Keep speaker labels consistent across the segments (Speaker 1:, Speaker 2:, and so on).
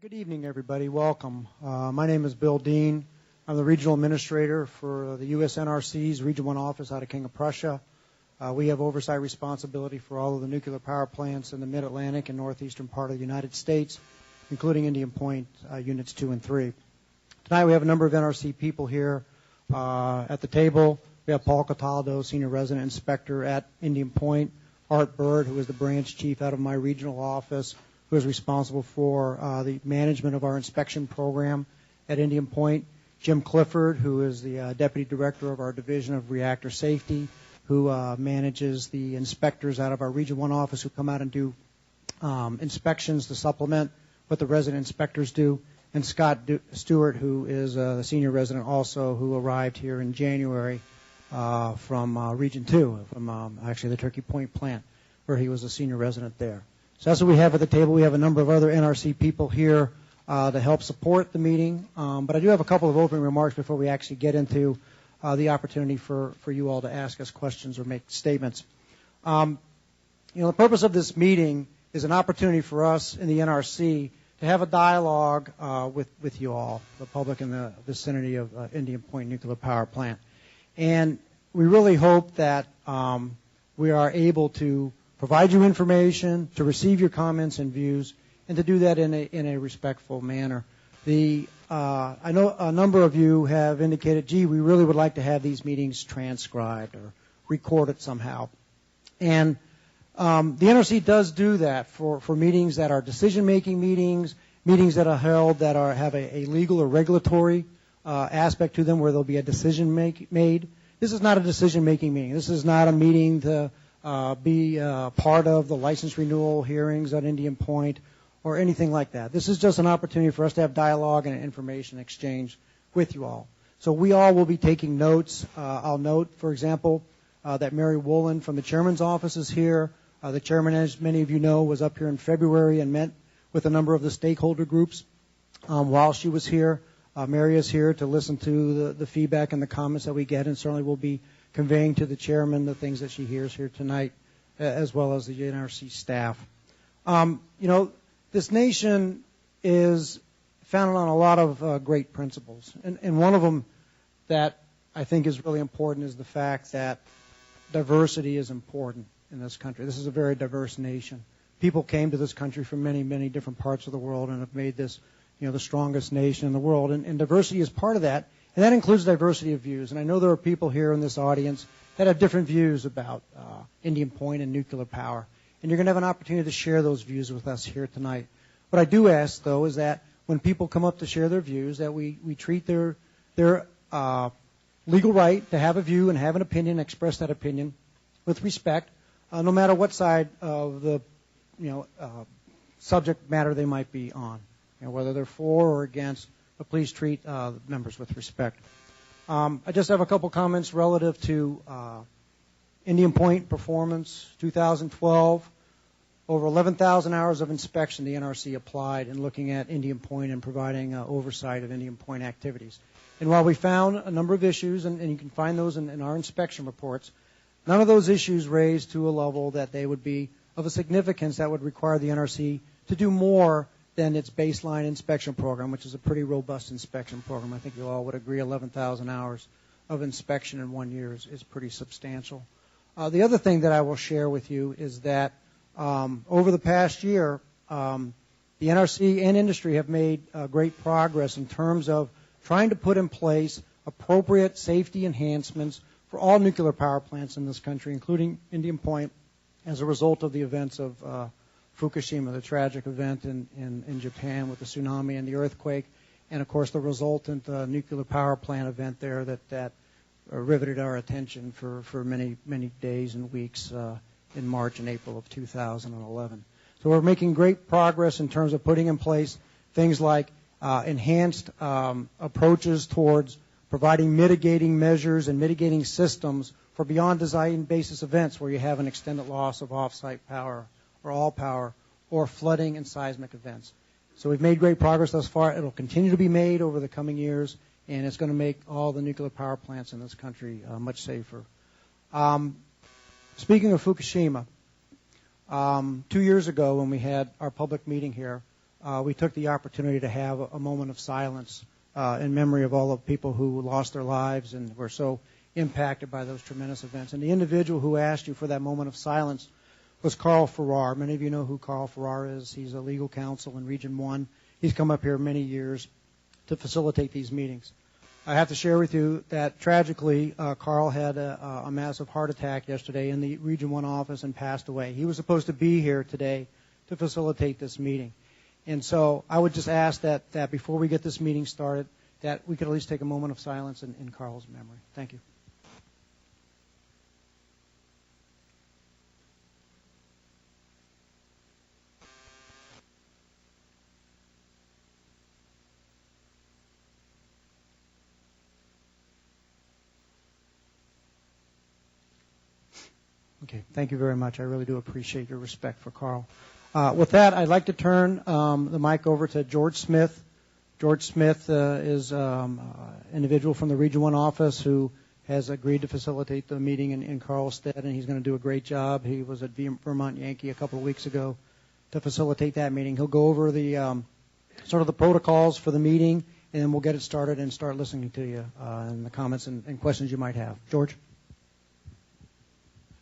Speaker 1: Good evening, everybody. Welcome. My name is Bill Dean. I'm the Regional Administrator for the U.S. NRC's Region 1 office out of King of Prussia. We have oversight responsibility for all of the nuclear power plants in the Mid-Atlantic and northeastern part of the United States, including Indian Point Units 2 and 3. Tonight we have a number of NRC people here at the table. We have Paul Cataldo, Senior Resident Inspector at Indian Point, Art Bird, who is the branch chief out of my regional office, who is responsible for the management of our inspection program at Indian Point, Jim Clifford, who is the Deputy Director of our Division of Reactor Safety, who manages the inspectors out of our Region 1 office who come out and do inspections to supplement what the resident inspectors do, and Scott Stewart, who is the Senior Resident also, who arrived here in January from Region 2, from actually the Turkey Point plant, where he was a Senior Resident there. So that's what we have at the table. We have a number of other NRC people here to help support the meeting. But I do have a couple of opening remarks before we actually get into the opportunity for you all to ask us questions or make statements. The purpose of this meeting is an opportunity for us in the NRC to have a dialogue with you all, the public in the vicinity of Indian Point Nuclear Power Plant. And we really hope that we are able to provide you information, to receive your comments and views, and to do that in a respectful manner. I know a number of you have indicated, gee, we really would like to have these meetings transcribed or recorded somehow. And the NRC does do that for meetings that are decision-making meetings, meetings that are held that have a legal or regulatory aspect to them where there'll be a decision made. This is not a decision-making meeting. This is not a meeting to be part of the license renewal hearings at Indian Point or anything like that. This is just an opportunity for us to have dialogue and information exchange with you all. So we all will be taking notes. I'll note, for example, that Mary Woolen from the chairman's office is here. The chairman, as many of you know, was up here in February and met with a number of the stakeholder groups while she was here. Mary is here to listen to the feedback and the comments that we get, and certainly will be conveying to the chairman the things that she hears here tonight, as well as the NRC staff. This nation is founded on a lot of great principles, and one of them that I think is really important is the fact that diversity is important in this country. This is a very diverse nation. People came to this country from many, many different parts of the world and have made this, the strongest nation in the world, and diversity is part of that. And that includes diversity of views. And I know there are people here in this audience that have different views about Indian Point and nuclear power. And you're going to have an opportunity to share those views with us here tonight. What I do ask, though, is that when people come up to share their views, that we treat their legal right to have a view and have an opinion, express that opinion with respect, no matter what side of the subject matter they might be on, whether they're for or against. But please treat members with respect. I just have a couple comments relative to Indian Point performance. 2012, over 11,000 hours of inspection the NRC applied in looking at Indian Point and providing oversight of Indian Point activities. And while we found a number of issues, and you can find those in our inspection reports, none of those issues raised to a level that they would be of a significance that would require the NRC to do more than its baseline inspection program, which is a pretty robust inspection program. I think you all would agree 11,000 hours of inspection in 1 year is pretty substantial. The other thing that I will share with you is that over the past year, the NRC and industry have made great progress in terms of trying to put in place appropriate safety enhancements for all nuclear power plants in this country, including Indian Point, as a result of the events of Fukushima, the tragic event in Japan with the tsunami and the earthquake, and of course the resultant nuclear power plant event there that riveted our attention for many, many days and weeks in March and April of 2011. So we're making great progress in terms of putting in place things like enhanced approaches towards providing mitigating measures and mitigating systems for beyond design basis events where you have an extended loss of off-site power or all power, or flooding and seismic events. So we've made great progress thus far. It'll continue to be made over the coming years, and it's going to make all the nuclear power plants in this country much safer. Speaking of Fukushima, 2 years ago when we had our public meeting here, we took the opportunity to have a moment of silence in memory of all the people who lost their lives and were so impacted by those tremendous events. And the individual who asked you for that moment of silence was Carl Farrar. Many of you know who Carl Farrar is. He's a legal counsel in Region 1. He's come up here many years to facilitate these meetings. I have to share with you that tragically, Carl had a massive heart attack yesterday in the Region 1 office and passed away. He was supposed to be here today to facilitate this meeting. And so I would just ask that before we get this meeting started, that we could at least take a moment of silence in Carl's memory. Thank you. Okay, thank you very much. I really do appreciate your respect for Carl. With that, I'd like to turn the mic over to George Smith. George Smith is an individual from the Region 1 office who has agreed to facilitate the meeting in Carl's stead, and he's going to do a great job. He was at Vermont Yankee a couple of weeks ago to facilitate that meeting. He'll go over the sort of the protocols for the meeting, and then we'll get it started and start listening to you and the comments and questions you might have. George?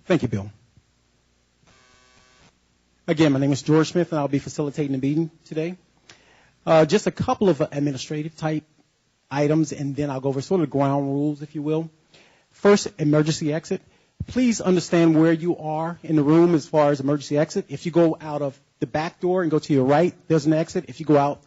Speaker 2: Thank you, Bill. Again, my name is George Smith, and I'll be facilitating the meeting today. Just a couple of administrative type items, and then I'll go over sort of the ground rules, if you will. First, emergency exit. Please understand where you are in the room as far as emergency exit. If you go out of the back door and go to your right, there's an exit. If you go out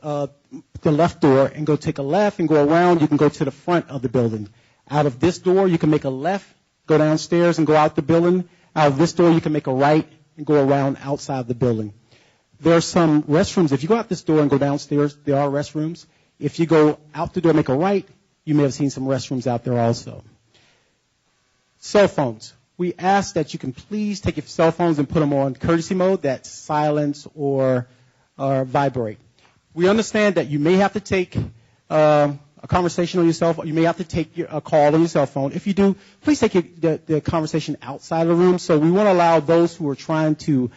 Speaker 2: the left door and go take a left and go around, you can go to the front of the building. Out of this door, you can make a left, go downstairs and go out the building. Out of this door, you can make a right and go around outside the building. There are some restrooms. If you go out this door and go downstairs, there are restrooms. If you go out the door and make a right, you may have seen some restrooms out there also. Cell phones. We ask that you can please take your cell phones and put them on courtesy mode, that's silence or vibrate. We understand that you may have to take a conversation on your cell phone. You may have to take a call on your cell phone. If you do, please take the conversation outside of the room. So we want to allow those who are trying to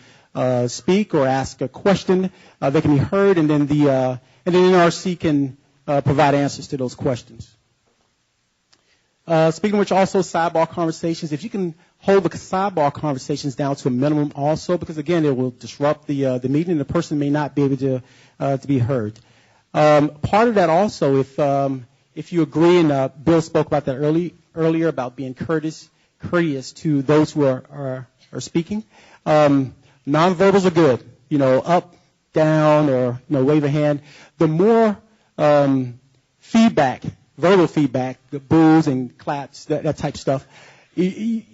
Speaker 2: speak or ask a question, they can be heard, and then the NRC can provide answers to those questions. Speaking of which, also sidebar conversations. If you can hold the sidebar conversations down to a minimum also, because again, it will disrupt the meeting and the person may not be able to be heard. Part of that also, if you agree, and Bill spoke about that earlier about being courteous to those who are speaking. Nonverbals are good, up, down, or wave a hand. The more feedback, verbal feedback, the boos and claps, that type of stuff, you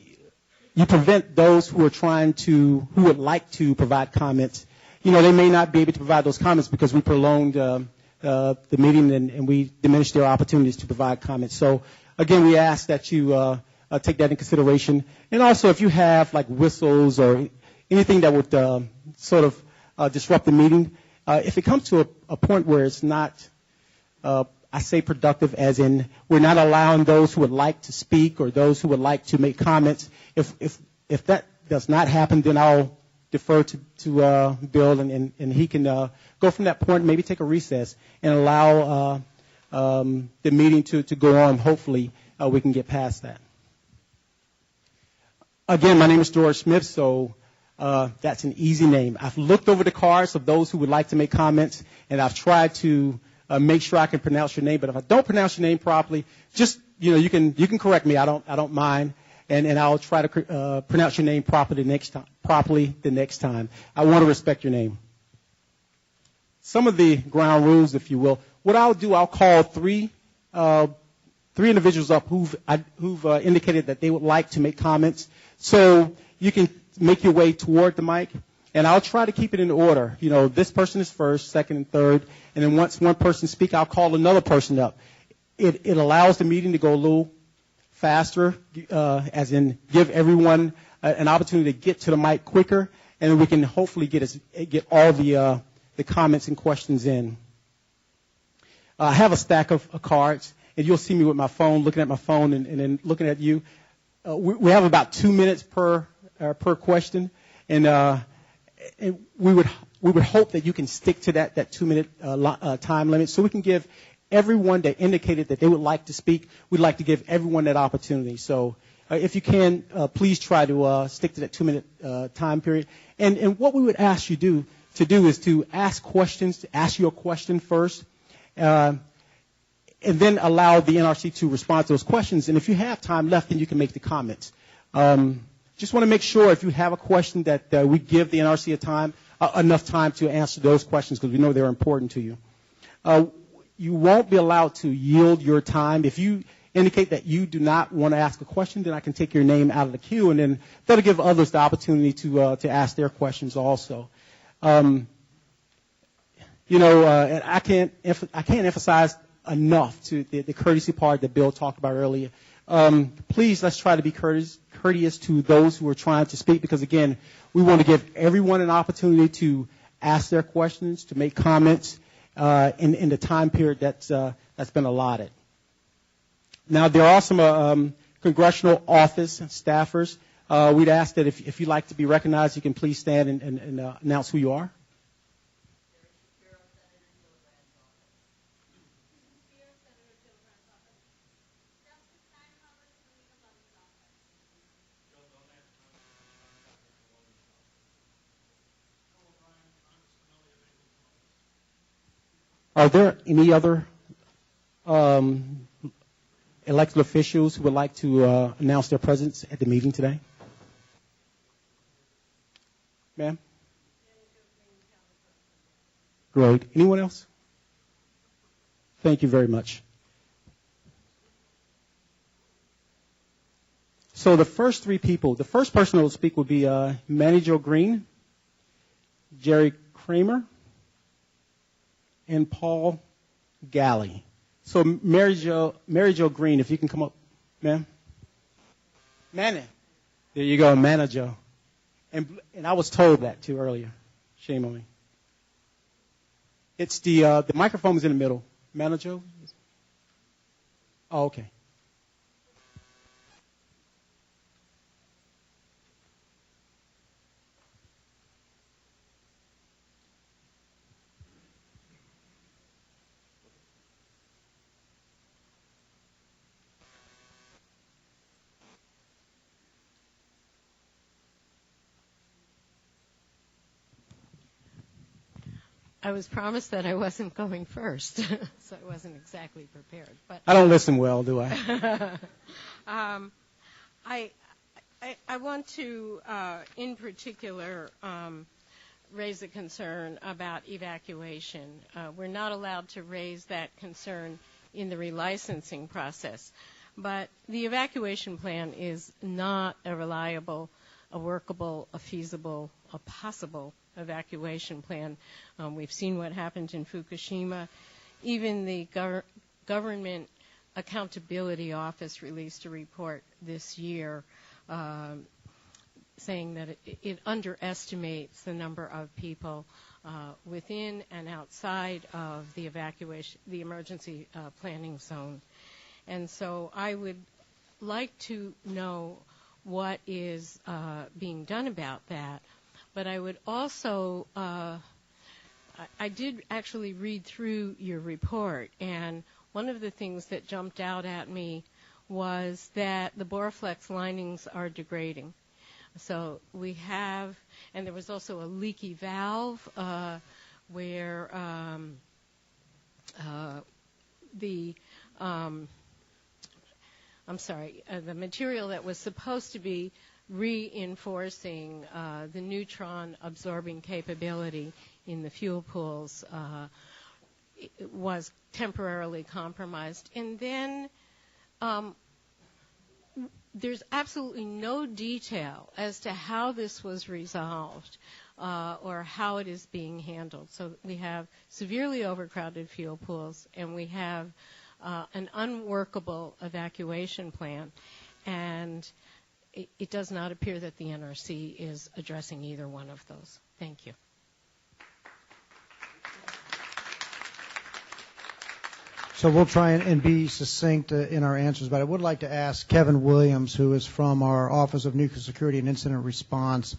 Speaker 2: prevent those who would like to provide comments. They may not be able to provide those comments because we prolonged the meeting and we diminished their opportunities to provide comments. So again, we ask that you take that in consideration. And also, if you have like whistles or anything that would sort of disrupt the meeting, if it comes to a point where it's not, I say productive as in we're not allowing those who would like to speak or those who would like to make comments. If that does not happen, then I'll defer to Bill and he can go from that point, maybe take a recess and allow the meeting to go on. Hopefully we can get past that. Again, my name is George Smith, so that's an easy name. I've looked over the cards of those who would like to make comments, and I've tried to make sure I can pronounce your name. But if I don't pronounce your name properly, just you can correct me. I don't mind, and I'll try to pronounce your name properly the next time. I want to respect your name. Some of the ground rules, if you will. What I'll do, I'll call three individuals up who've indicated that they would like to make comments. So you can make your way toward the mic, and I'll try to keep it in order. This person is first, second, and third, and then once one person speaks, I'll call another person up. It allows the meeting to go a little faster, as in give everyone an opportunity to get to the mic quicker, and then we can hopefully get all the comments and questions in. I have a stack of cards, and you'll see me with my phone, looking at my phone, and then looking at you. We have about 2 minutes per question, and we would we would hope that you can stick to that 2-minute time limit so we can give everyone that indicated that they would like to speak, we'd like to give everyone that opportunity. So if you can, please try to stick to that 2-minute time period. And what we would ask you to do is to ask questions, to ask your question first, and then allow the NRC to respond to those questions. And if you have time left, then you can make the comments. Just want to make sure if you have a question that we give the NRC enough time to answer those questions because we know they're important to you. You won't be allowed to yield your time. If you indicate that you do not want to ask a question, then I can take your name out of the queue, and then that'll give others the opportunity to ask their questions also. And I can't emphasize enough to the courtesy part that Bill talked about earlier. Please, let's try to be courteous to those who are trying to speak because, again, we want to give everyone an opportunity to ask their questions, to make comments in the time period that's been allotted. Now, there are some congressional office staffers. We'd ask that if you'd like to be recognized, you can please stand and announce who you are. Are there any other elected officials who would like to announce their presence at the meeting today? Ma'am? Great. Anyone else? Thank you very much. So the first three people, the first person who will speak will be Manny Jo Green, Jerry Kramer, and Paul Galley. So Mary Jo Green, if you can come up, ma'am. Manny. There you go, Manny Jo. And I was told that too earlier. Shame on me. It's the microphone is in the middle. Manny Jo? Oh, okay.
Speaker 3: I was promised that I wasn't going first, so I wasn't exactly prepared. But
Speaker 2: I don't listen well, do I?
Speaker 3: I want to, in particular, raise a concern about evacuation. We're not allowed to raise that concern in the relicensing process, but the evacuation plan is not a reliable, a workable, a feasible, a possible evacuation plan. We've seen what happened in Fukushima. Even the Government Accountability Office released a report this year saying that it underestimates the number of people within and outside of the emergency planning zone. And so I would like to know what is being done about that. But I would also, I did actually read through your report, and one of the things that jumped out at me was that the Boraflex linings are degrading. So we have, and there was also a leaky valve where the material that was supposed to be reinforcing the neutron absorbing capability in the fuel pools was temporarily compromised. And then there's absolutely no detail as to how this was resolved or how it is being handled. So we have severely overcrowded fuel pools, and we have an unworkable evacuation plan. And it does not appear that the NRC is addressing either one of those. Thank you.
Speaker 1: So we'll try and be succinct in our answers, but I would like to ask Kevin Williams, who is from our Office of Nuclear Security and Incident Response,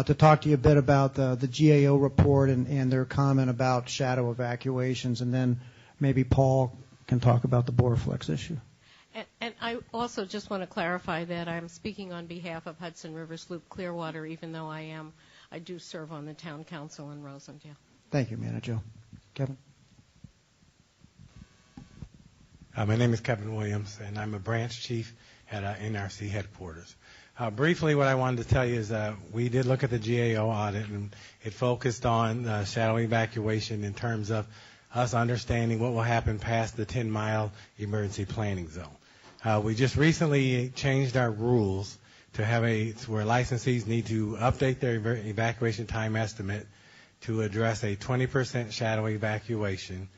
Speaker 1: to talk to you a bit about the GAO report and their comment about shadow evacuations, and then maybe Paul can talk about the Boraflex issue.
Speaker 3: And I also just want to clarify that I'm speaking on behalf of Hudson River Sloop Clearwater, even though I do serve on the town council in Rosendale.
Speaker 1: Thank you, Manager. Kevin?
Speaker 4: My name is Kevin Williams, and I'm a branch chief at NRC headquarters. Briefly, what I wanted to tell you is we did look at the GAO audit, and it focused on shadow evacuation in terms of us understanding what will happen past the 10-mile emergency planning zone. We just recently changed our rules to have where licensees need to update their evacuation time estimate to address a 20% shadow evacuation.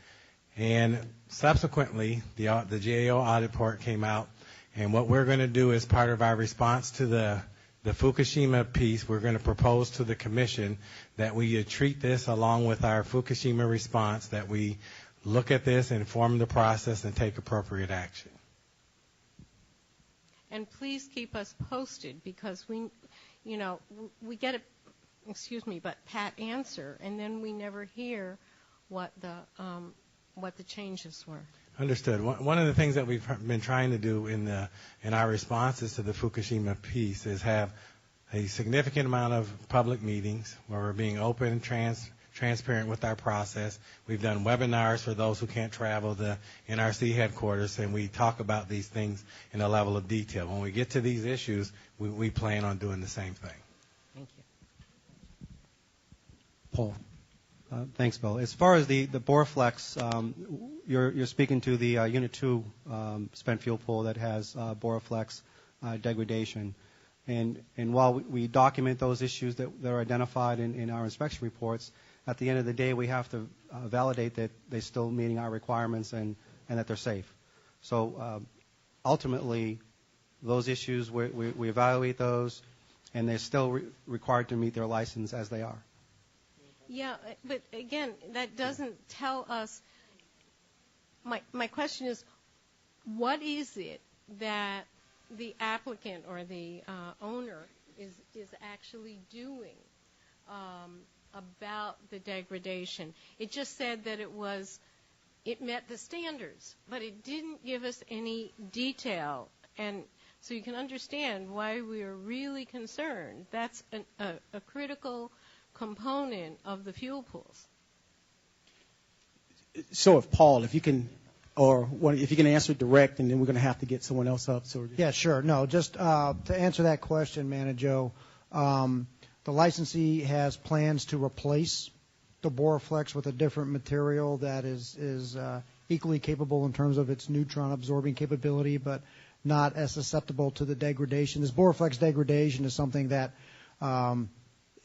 Speaker 4: And subsequently, the GAO audit report came out, and what we're going to do as part of our response to the Fukushima piece, we're going to propose to the Commission that we treat this along with our Fukushima response, that we look at this, inform the process, and take appropriate action.
Speaker 3: And please keep us posted, because we get a pat answer, and then we never hear what the changes were.
Speaker 4: Understood. One of the things that we've been trying to do in our responses to the Fukushima piece is have a significant amount of public meetings where we're being open and transparent with our process. We've done webinars for those who can't travel the NRC headquarters, and we talk about these things in a level of detail. When we get to these issues, we plan on doing the same thing.
Speaker 3: Thank you.
Speaker 2: Paul.
Speaker 5: Thanks, Bill. As far as the Boraflex, you're speaking to the Unit 2 spent fuel pool that has Boraflex degradation. And while we document those issues that are identified in our inspection reports, at the end of the day, we have to validate that they're still meeting our requirements and that they're safe. So ultimately, those issues, we evaluate those, and they're still required to meet their license as they are.
Speaker 3: Yeah, but again, that doesn't tell us. My question is, what is it that the applicant or the owner is actually doing about the degradation? It just said that it met the standards, but it didn't give us any detail, and so you can understand why we are really concerned. That's a critical component of the fuel pools.
Speaker 2: So if Paul, if you can answer direct, and then we're going to have to get someone else up. So
Speaker 1: yeah, sure. No, just to answer that question, Manager, the licensee has plans to replace the Boraflex with a different material that is equally capable in terms of its neutron absorbing capability, but not as susceptible to the degradation. This Boraflex degradation is something that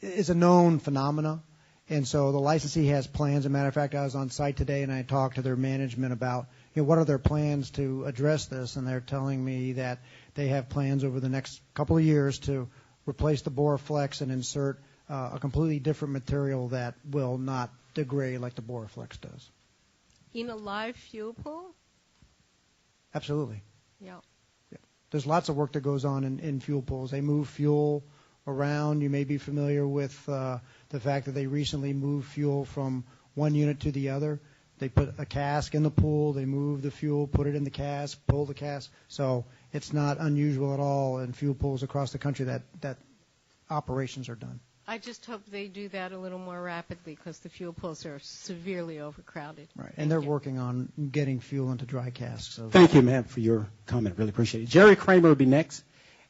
Speaker 1: is a known phenomena, and so the licensee has plans. As a matter of fact, I was on site today, and I talked to their management about what are their plans to address this, and they're telling me that they have plans over the next couple of years to replace the Boraflex and insert a completely different material that will not degrade like the Boraflex does.
Speaker 3: In a live fuel pool?
Speaker 1: Absolutely.
Speaker 3: Yeah.
Speaker 1: There's lots of work that goes on in fuel pools. They move fuel around. You may be familiar with the fact that they recently moved fuel from one unit to the other. They put a cask in the pool, they move the fuel, put it in the cask, pull the cask. So it's not unusual at all in fuel pools across the country that operations are done.
Speaker 3: I just hope they do that a little more rapidly, because the fuel pools are severely overcrowded.
Speaker 1: Right, and they're working on getting fuel into dry casks. So.
Speaker 2: Thank you, ma'am, for your comment. Really appreciate it. Jerry Kramer will be next.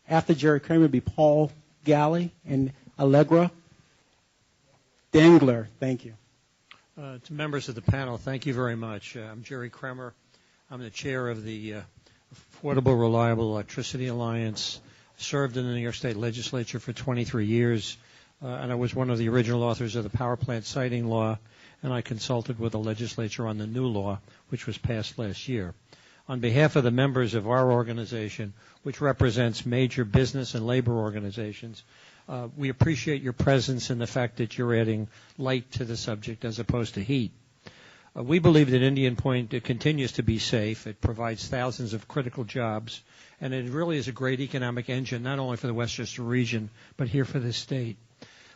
Speaker 2: After Jerry Kramer will be Paul Galley and Allegra Dengler. Thank you.
Speaker 6: To members of the panel, thank you very much. I'm Jerry Kramer. I'm the chair of the Affordable Reliable Electricity Alliance. Served in the New York State Legislature for 23 years, and I was one of the original authors of the power plant siting law, and I consulted with the legislature on the new law, which was passed last year. On behalf of the members of our organization, which represents major business and labor organizations, we appreciate your presence and the fact that you're adding light to the subject as opposed to heat. We believe that Indian Point continues to be safe. It provides thousands of critical jobs, and it really is a great economic engine, not only for the Westchester region, but here for the state.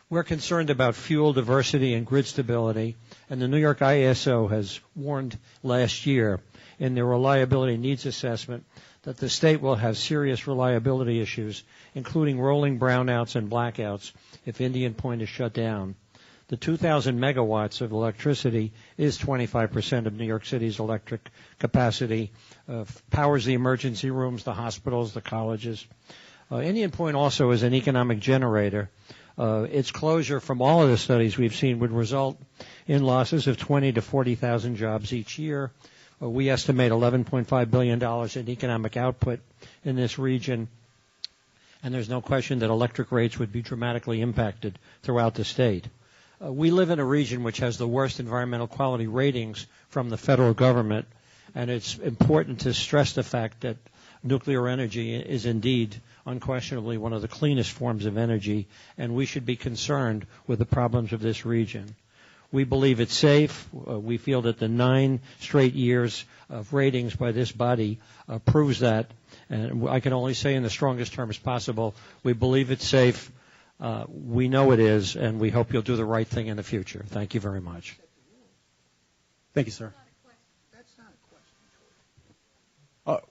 Speaker 6: We're concerned about fuel diversity and grid stability, and the New York ISO has warned last year in their reliability needs assessment that the state will have serious reliability issues, including rolling brownouts and blackouts if Indian Point is shut down. The 2,000 megawatts of electricity is 25% of New York City's electric capacity, powers the emergency rooms, the hospitals, the colleges. Indian Point also is an economic generator. Its closure, from all of the studies we've seen, would result in losses of 20 to 40,000 jobs each year. We estimate $11.5 billion in economic output in this region, and there's no question that electric rates would be dramatically impacted throughout the state. We live in a region which has the worst environmental quality ratings from the federal government, and it's important to stress the fact that nuclear energy is indeed unquestionably one of the cleanest forms of energy, and we should be concerned with the problems of this region. We believe it's safe. We feel that the 9 straight years of ratings by this body proves that, and I can only say in the strongest terms possible, we believe it's safe. We know it is, and we hope you'll do the right thing in the future. Thank you very much.
Speaker 2: Thank you, sir.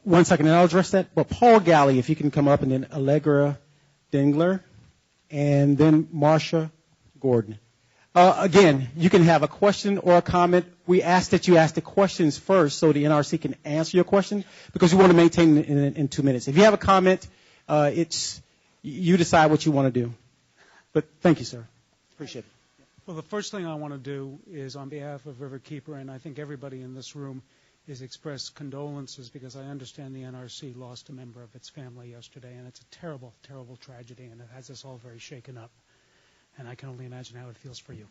Speaker 2: One second, and I'll address that. But Paul Galley, if you can come up, and then Allegra Dingler, and then Marsha Gordon. Again, you can have a question or a comment. We ask that you ask the questions first so the NRC can answer your question, because we want to maintain it in 2 minutes. If you have a comment, you decide what you want to do. But thank you, sir. Appreciate it.
Speaker 7: Well, the first thing I want to do is, on behalf of Riverkeeper, and I think everybody in this room, is express condolences, because I understand the NRC lost a member of its family yesterday, and it's a terrible, terrible tragedy, and it has us all very shaken up. And I can only imagine how it feels for you.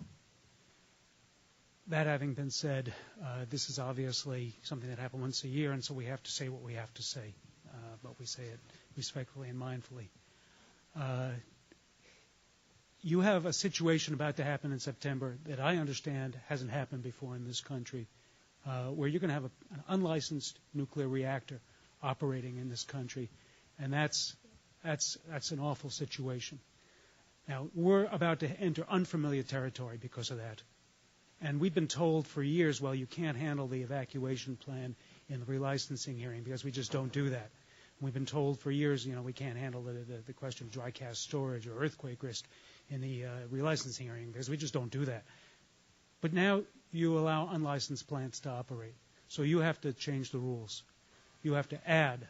Speaker 7: That having been said, this is obviously something that happens once a year, and so we have to say what we have to say, but we say it respectfully and mindfully. You have a situation about to happen in September that I understand hasn't happened before in this country, where you're going to have an unlicensed nuclear reactor operating in this country, and that's an awful situation. Now, we're about to enter unfamiliar territory because of that. And we've been told for years, well, you can't handle the evacuation plan in the relicensing hearing because we just don't do that. We've been told for years, we can't handle the question of dry cask storage or earthquake risk in the relicensing hearing because we just don't do that. But now you allow unlicensed plants to operate. So you have to change the rules. You have to add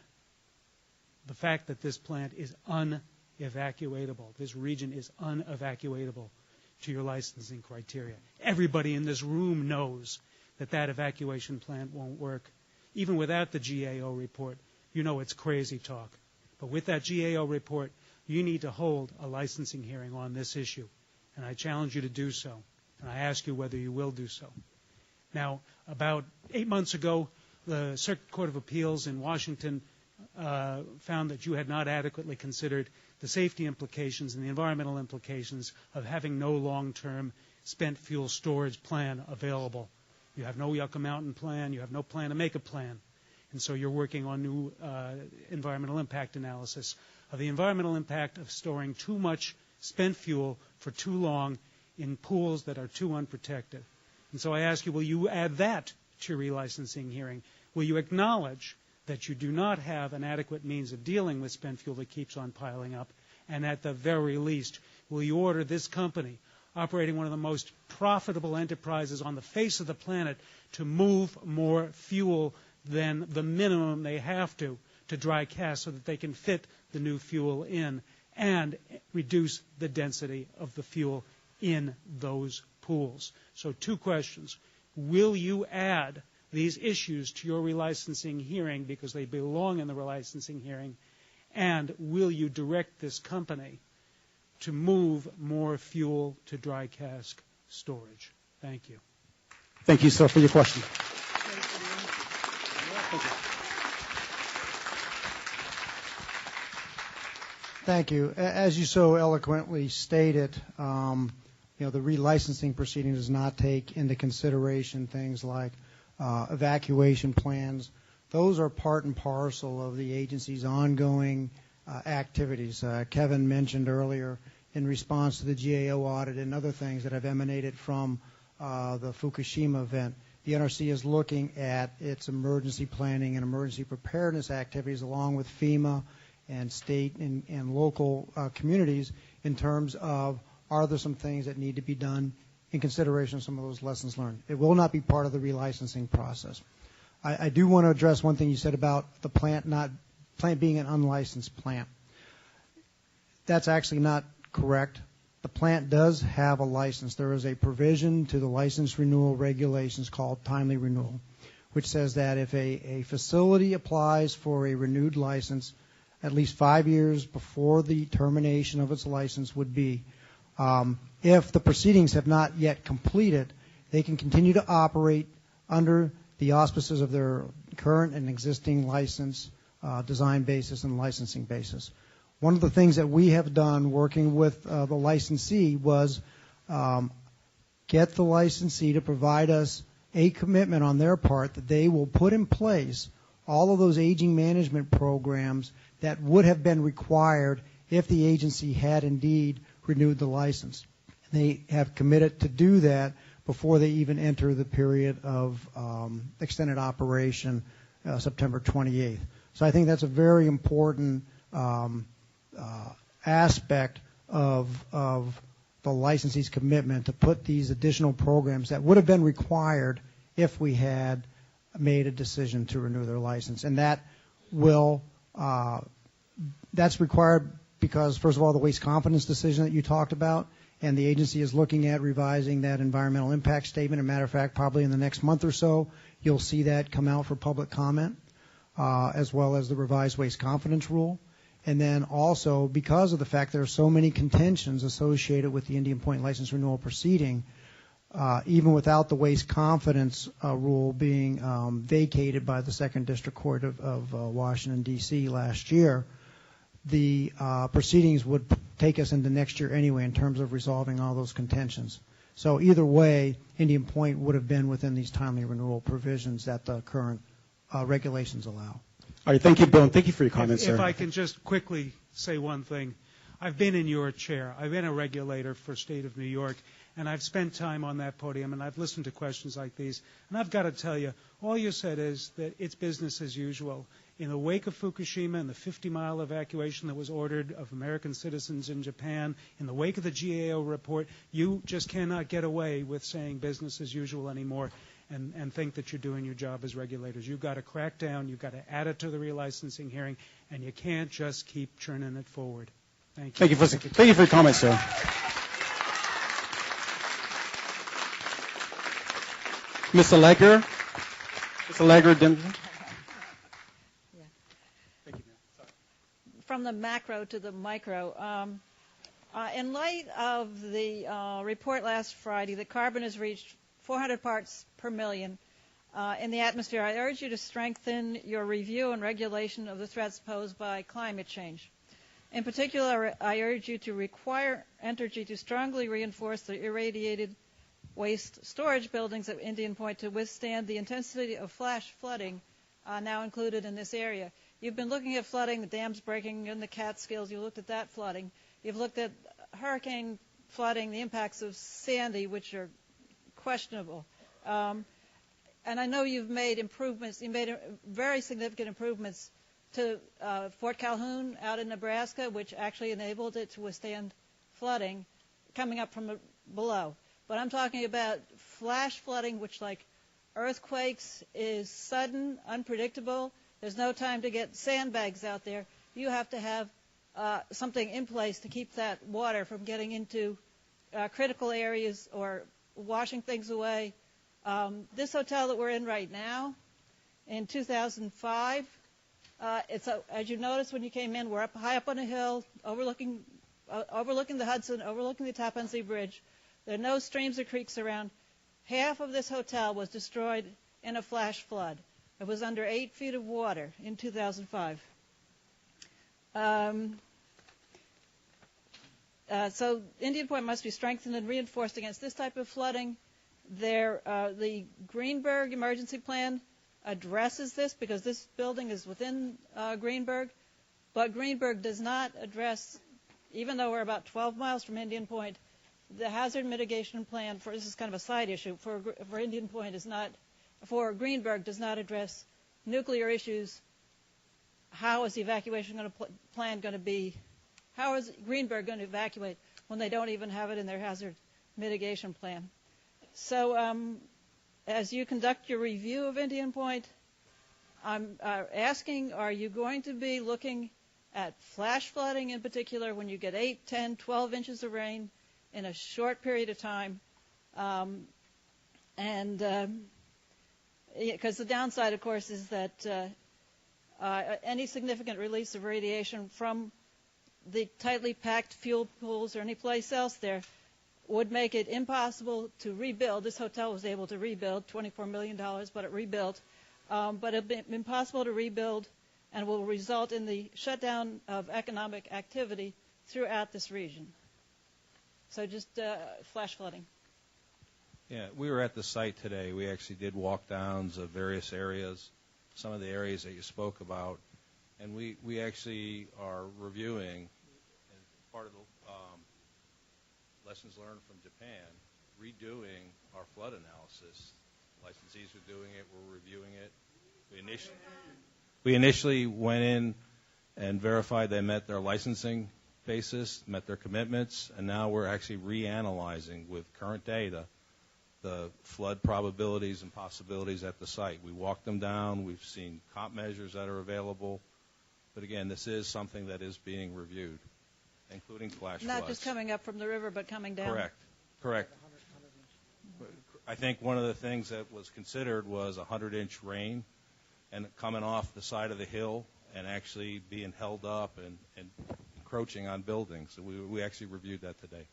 Speaker 7: the fact that this plant is unevacuatable. This region is unevacuatable to your licensing criteria. Everybody in this room knows that evacuation plant won't work. Even without the GAO report, it's crazy talk. But with that GAO report, you need to hold a licensing hearing on this issue. And I challenge you to do so. And I ask you whether you will do so. Now, about 8 months ago, the Circuit Court of Appeals in Washington found that you had not adequately considered the safety implications and the environmental implications of having no long-term spent fuel storage plan available. You have no Yucca Mountain plan. You have no plan to make a plan. And so you're working on new environmental impact analysis of the environmental impact of storing too much spent fuel for too long in pools that are too unprotected. And so I ask you, will you add that to your relicensing hearing? Will you acknowledge that you do not have an adequate means of dealing with spent fuel that keeps on piling up? And at the very least, will you order this company, operating one of the most profitable enterprises on the face of the planet, to move more fuel than the minimum they have to dry cask so that they can fit the new fuel in and reduce the density of the fuel in those pools? So 2 questions. Will you add these issues to your relicensing hearing because they belong in the relicensing hearing? And will you direct this company to move more fuel to dry cask storage? Thank you.
Speaker 2: Thank you, sir, for your question.
Speaker 1: Thank you. As you so eloquently stated, the relicensing proceeding does not take into consideration things like evacuation plans. Those are part and parcel of the agency's ongoing activities. Kevin mentioned earlier in response to the GAO audit and other things that have emanated from the Fukushima event. The NRC is looking at its emergency planning and emergency preparedness activities along with FEMA and state and local communities in terms of, are there some things that need to be done in consideration of some of those lessons learned. It will not be part of the relicensing process. I do want to address one thing you said about the plant being an unlicensed plant. That's actually not correct. The plant does have a license. There is a provision to the license renewal regulations called timely renewal, which says that if a facility applies for a renewed license at least 5 years before the termination of its license would be, if the proceedings have not yet completed, they can continue to operate under the auspices of their current and existing license design basis and licensing basis. One of the things that we have done working with the licensee was get the licensee to provide us a commitment on their part that they will put in place all of those aging management programs that would have been required if the agency had indeed renewed the license. They have committed to do that before they even enter the period of extended operation, September 28th. So I think that's a very important aspect of the licensee's commitment to put these additional programs that would have been required if we had made a decision to renew their license. And that will that's required because, first of all, the waste confidence decision that you talked about, and the agency is looking at revising that environmental impact statement. As a matter of fact, probably in the next month or so, you'll see that come out for public comment, as well as the revised waste confidence rule. And then also, because of the fact there are so many contentions associated with the Indian Point license renewal proceeding, even without the waste confidence rule being vacated by the Second District Court of Washington, D.C. last year, the proceedings would take us into next year anyway in terms of resolving all those contentions. So either way, Indian Point would have been within these timely renewal provisions that the current regulations allow.
Speaker 2: All right, thank you, Bill, and thank you for your comments, sir.
Speaker 7: If I can just quickly say one thing. I've been in your chair. I've been a regulator for State of New York, and I've spent time on that podium, and I've listened to questions like these. And I've got to tell you, all you said is that it's business as usual. In the wake of Fukushima and the 50-mile evacuation that was ordered of American citizens in Japan, in the wake of the GAO report, you just cannot get away with saying business as usual anymore and think that you're doing your job as regulators. You've got to crack down. You've got to add it to the relicensing hearing, and you can't just keep churning it forward. Thank you.
Speaker 2: Thank you for your comments, sir. Ms. Allegra. Ms. Allegra Denver.
Speaker 8: From the macro to the micro. In light of the report last Friday that carbon has reached 400 parts per million in the atmosphere, I urge you to strengthen your review and regulation of the threats posed by climate change. In particular, I urge you to require Entergy to strongly reinforce the irradiated waste storage buildings at Indian Point to withstand the intensity of flash flooding now included in this area. You've been looking at flooding, the dams breaking in the Catskills. You looked at that flooding. You've looked at hurricane flooding, the impacts of Sandy, which are questionable. And I know you've made improvements. You made very significant improvements to Fort Calhoun out in Nebraska, which actually enabled it to withstand flooding coming up from below. But I'm talking about flash flooding, which, like earthquakes, is sudden, unpredictable. There's no time to get sandbags out there. You have to have something in place to keep that water from getting into critical areas or washing things away. This hotel that we're in right now, in 2005, as you noticed when you came in, we're high up on a hill, overlooking the Hudson, overlooking the Tappan Zee Bridge. There are no streams or creeks around. Half of this hotel was destroyed in a flash flood. It was under 8 feet of water in 2005. So Indian Point must be strengthened and reinforced against this type of flooding. The Greenberg emergency plan addresses this because this building is within Greenberg, but Greenberg does not address even though we're about 12 miles from Indian Point, the hazard mitigation plan for, this is kind of a side issue, for Indian Point is not, for Greenberg does not address nuclear issues. How is the evacuation plan going to be? How is Greenberg going to evacuate when they don't even have it in their hazard mitigation plan? So as you conduct your review of Indian Point, I'm asking, are you going to be looking at flash flooding in particular when you get 8, 10, 12 inches of rain in a short period of time? Because the downside, of course, is that any significant release of radiation from the tightly packed fuel pools or any place else there would make it impossible to rebuild. This hotel was able to rebuild, $24 million, but it rebuilt. But it would be impossible to rebuild and will result in the shutdown of economic activity throughout this region. So just flash flooding.
Speaker 9: Yeah, we were at the site today. We actually did walk downs of various areas, some of the areas that you spoke about, and we actually are reviewing, as part of the lessons learned from Japan, redoing our flood analysis. Licensees are doing it. We're reviewing it. We initially went in and verified they met their licensing basis, met their commitments, and now we're actually reanalyzing with current data the flood probabilities and possibilities at the site. We walked them down. We've seen comp measures that are available. But again, this is something that is being reviewed, including flash floods.
Speaker 8: Not just coming up from the river, but coming down.
Speaker 9: Correct. I think one of the things that was considered was 100-inch rain and coming off the side of the hill and actually being held up and encroaching on buildings. So we actually reviewed that today.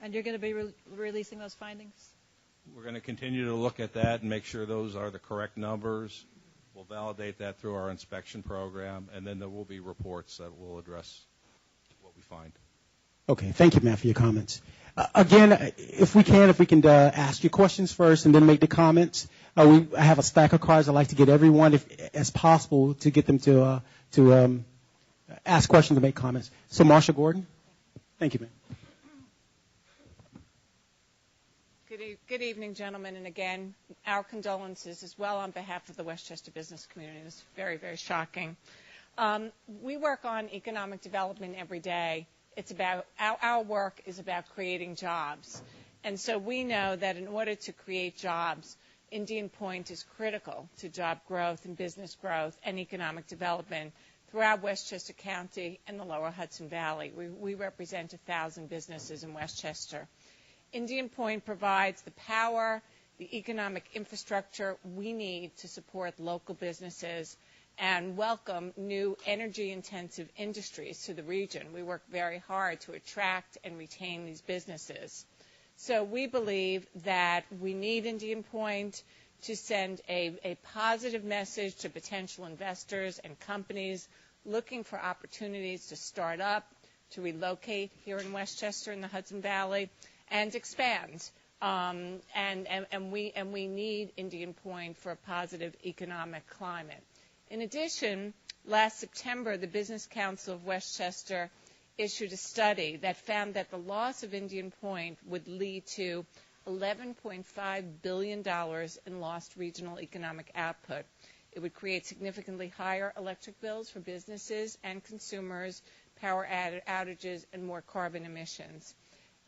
Speaker 8: And you're going to be releasing those findings?
Speaker 9: We're going to continue to look at that and make sure those are the correct numbers. We'll validate that through our inspection program, and then there will be reports that will address what we find.
Speaker 2: Okay, thank you, Matt, for your comments. Again, if we can ask you questions first and then make the comments. I have a stack of cards. I'd like to get everyone, if as possible, to get them to ask questions and make comments. So, Marsha Gordon. Thank you, ma'am.
Speaker 10: Good evening, gentlemen, and again, our condolences as well on behalf of the Westchester business community. It's very, very shocking. We work on economic development every day. It's about our work is about creating jobs, and so we know that in order to create jobs, Indian Point is critical to job growth and business growth and economic development throughout Westchester County and the Lower Hudson Valley. We represent 1,000 businesses in Westchester. Indian Point provides the power, the economic infrastructure we need to support local businesses and welcome new energy-intensive industries to the region. We work very hard to attract and retain these businesses. So we believe that we need Indian Point to send a positive message to potential investors and companies looking for opportunities to start up, to relocate here in Westchester in the Hudson Valley, and expand. And we need Indian Point for a positive economic climate. In addition, last September, the Business Council of Westchester issued a study that found that the loss of Indian Point would lead to $11.5 billion in lost regional economic output. It would create significantly higher electric bills for businesses and consumers, power outages, and more carbon emissions.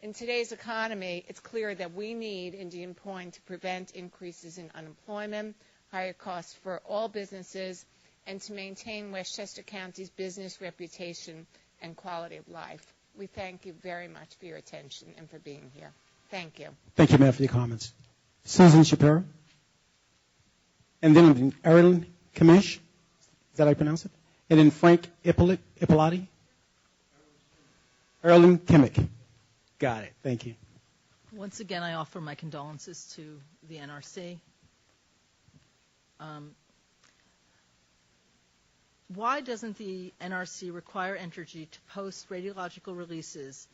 Speaker 10: In today's economy, it's clear that we need Indian Point to prevent increases in unemployment, higher costs for all businesses, and to maintain Westchester County's business reputation and quality of life. We thank you very much for your attention and for being here. Thank you.
Speaker 2: Thank you, ma'am, for your comments. Susan Shapiro. And then Erin Kamish. Is that how you pronounce it? And then Frank Ippoliti. Erlen Kimmick. Got it. Thank you.
Speaker 11: Once again, I offer my condolences to the NRC. Why doesn't the NRC require Entergy to post radiological releases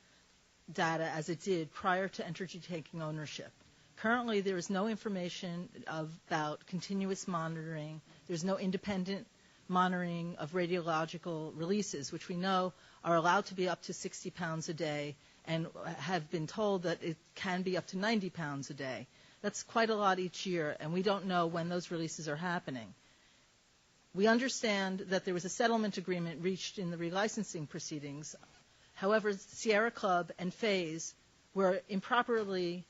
Speaker 11: data as it did prior to Entergy taking ownership? Currently, there is no information about continuous monitoring. There's no independent monitoring of radiological releases, which we know are allowed to be up to 60 pounds a day and have been told that it can be up to 90 pounds a day. That's quite a lot each year, and we don't know when those releases are happening. We understand that there was a settlement agreement reached in the relicensing proceedings. However, Sierra Club and FAZE were improperly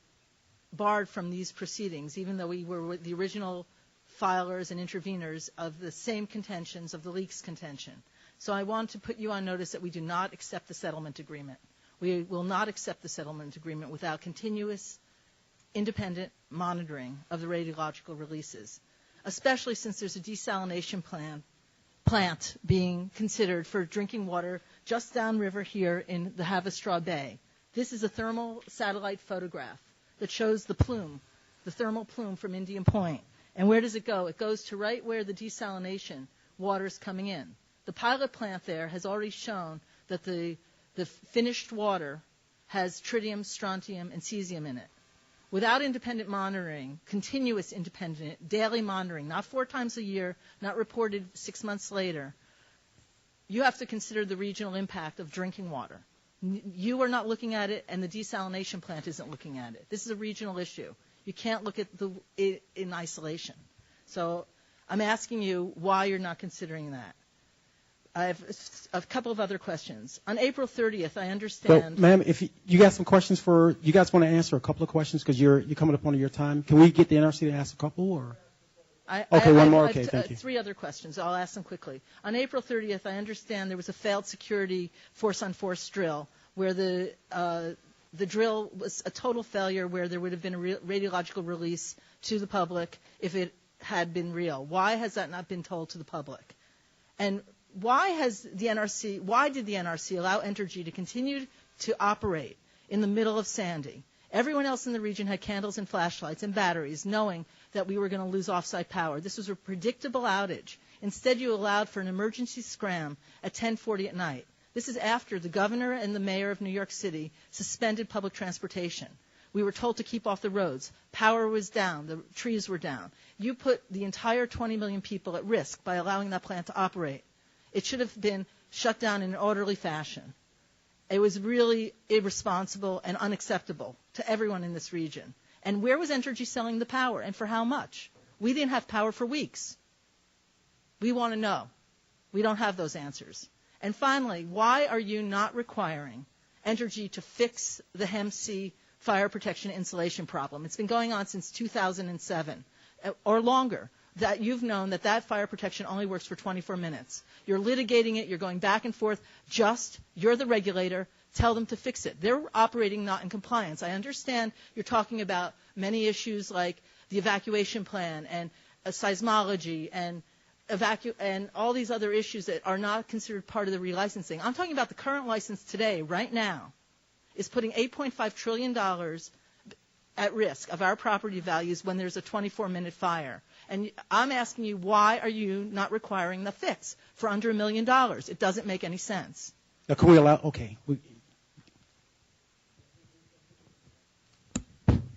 Speaker 11: barred from these proceedings, even though we were the original filers and interveners of the same contentions, of the leaks contention. So I want to put you on notice that we do not accept the settlement agreement. We will not accept the settlement agreement without continuous independent monitoring of the radiological releases, especially since there's a desalination plant being considered for drinking water just downriver here in the Havistraw Bay. This is a thermal satellite photograph that shows the plume, the thermal plume from Indian Point. And where does it go? It goes to right where the desalination water is coming in. The pilot plant there has already shown that the finished water has tritium, strontium, and cesium in it. Without independent monitoring, continuous independent, daily monitoring, not 4 times a year, not reported 6 months later, you have to consider the regional impact of drinking water. You are not looking at it, and the desalination plant isn't looking at it. This is a regional issue. You can't look at it in isolation. So I'm asking you why you're not considering that. I have a couple of other questions. On April 30th, I understand.
Speaker 2: So, ma'am, if you got some questions you guys want to answer a couple of questions because you're coming up on your time. Can we get the NRC to ask a couple or? One more. Okay, thank you. 3
Speaker 11: other questions. I'll ask them quickly. On April 30th, I understand there was a failed security force-on-force drill where the drill was a total failure, where there would have been a radiological release to the public if it had been real. Why has that not been told to the public? And why did the NRC allow Entergy to continue to operate in the middle of Sandy? Everyone else in the region had candles and flashlights and batteries, knowing that we were going to lose off-site power. This was a predictable outage. Instead, you allowed for an emergency scram at 10:40 at night. This is after the governor and the mayor of New York City suspended public transportation. We were told to keep off the roads. Power was down. The trees were down. You put the entire 20 million people at risk by allowing that plant to operate. It should have been shut down in an orderly fashion. It was really irresponsible and unacceptable to everyone in this region. And where was Entergy selling the power, and for how much? We didn't have power for weeks. We want to know. We don't have those answers. And finally, why are you not requiring Entergy to fix the HEMC fire protection insulation problem? It's been going on since 2007 or longer. That you've known that fire protection only works for 24 minutes. You're litigating it. You're going back and forth. You're the regulator. Tell them to fix it. They're operating not in compliance. I understand you're talking about many issues like the evacuation plan and seismology and all these other issues that are not considered part of the relicensing. I'm talking about the current license today, right now, is putting $8.5 trillion at risk of our property values when there's a 24-minute fire. And I'm asking you, why are you not requiring the fix for under $1 million? It doesn't make any sense.
Speaker 2: Now, can we allow? Okay.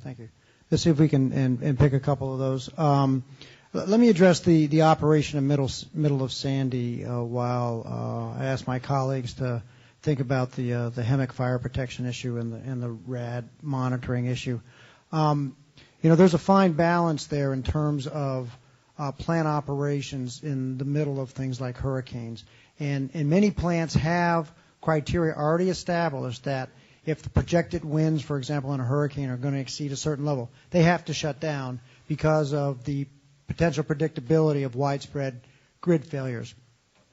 Speaker 1: Thank you. Let's see if we can and pick a couple of those. Let me address the operation in middle of Sandy while I ask my colleagues to think about the HEMC fire protection issue and the RAD monitoring issue. There's a fine balance there in terms of plant operations in the middle of things like hurricanes. And many plants have criteria already established that if the projected winds, for example, in a hurricane are going to exceed a certain level, they have to shut down because of the potential predictability of widespread grid failures.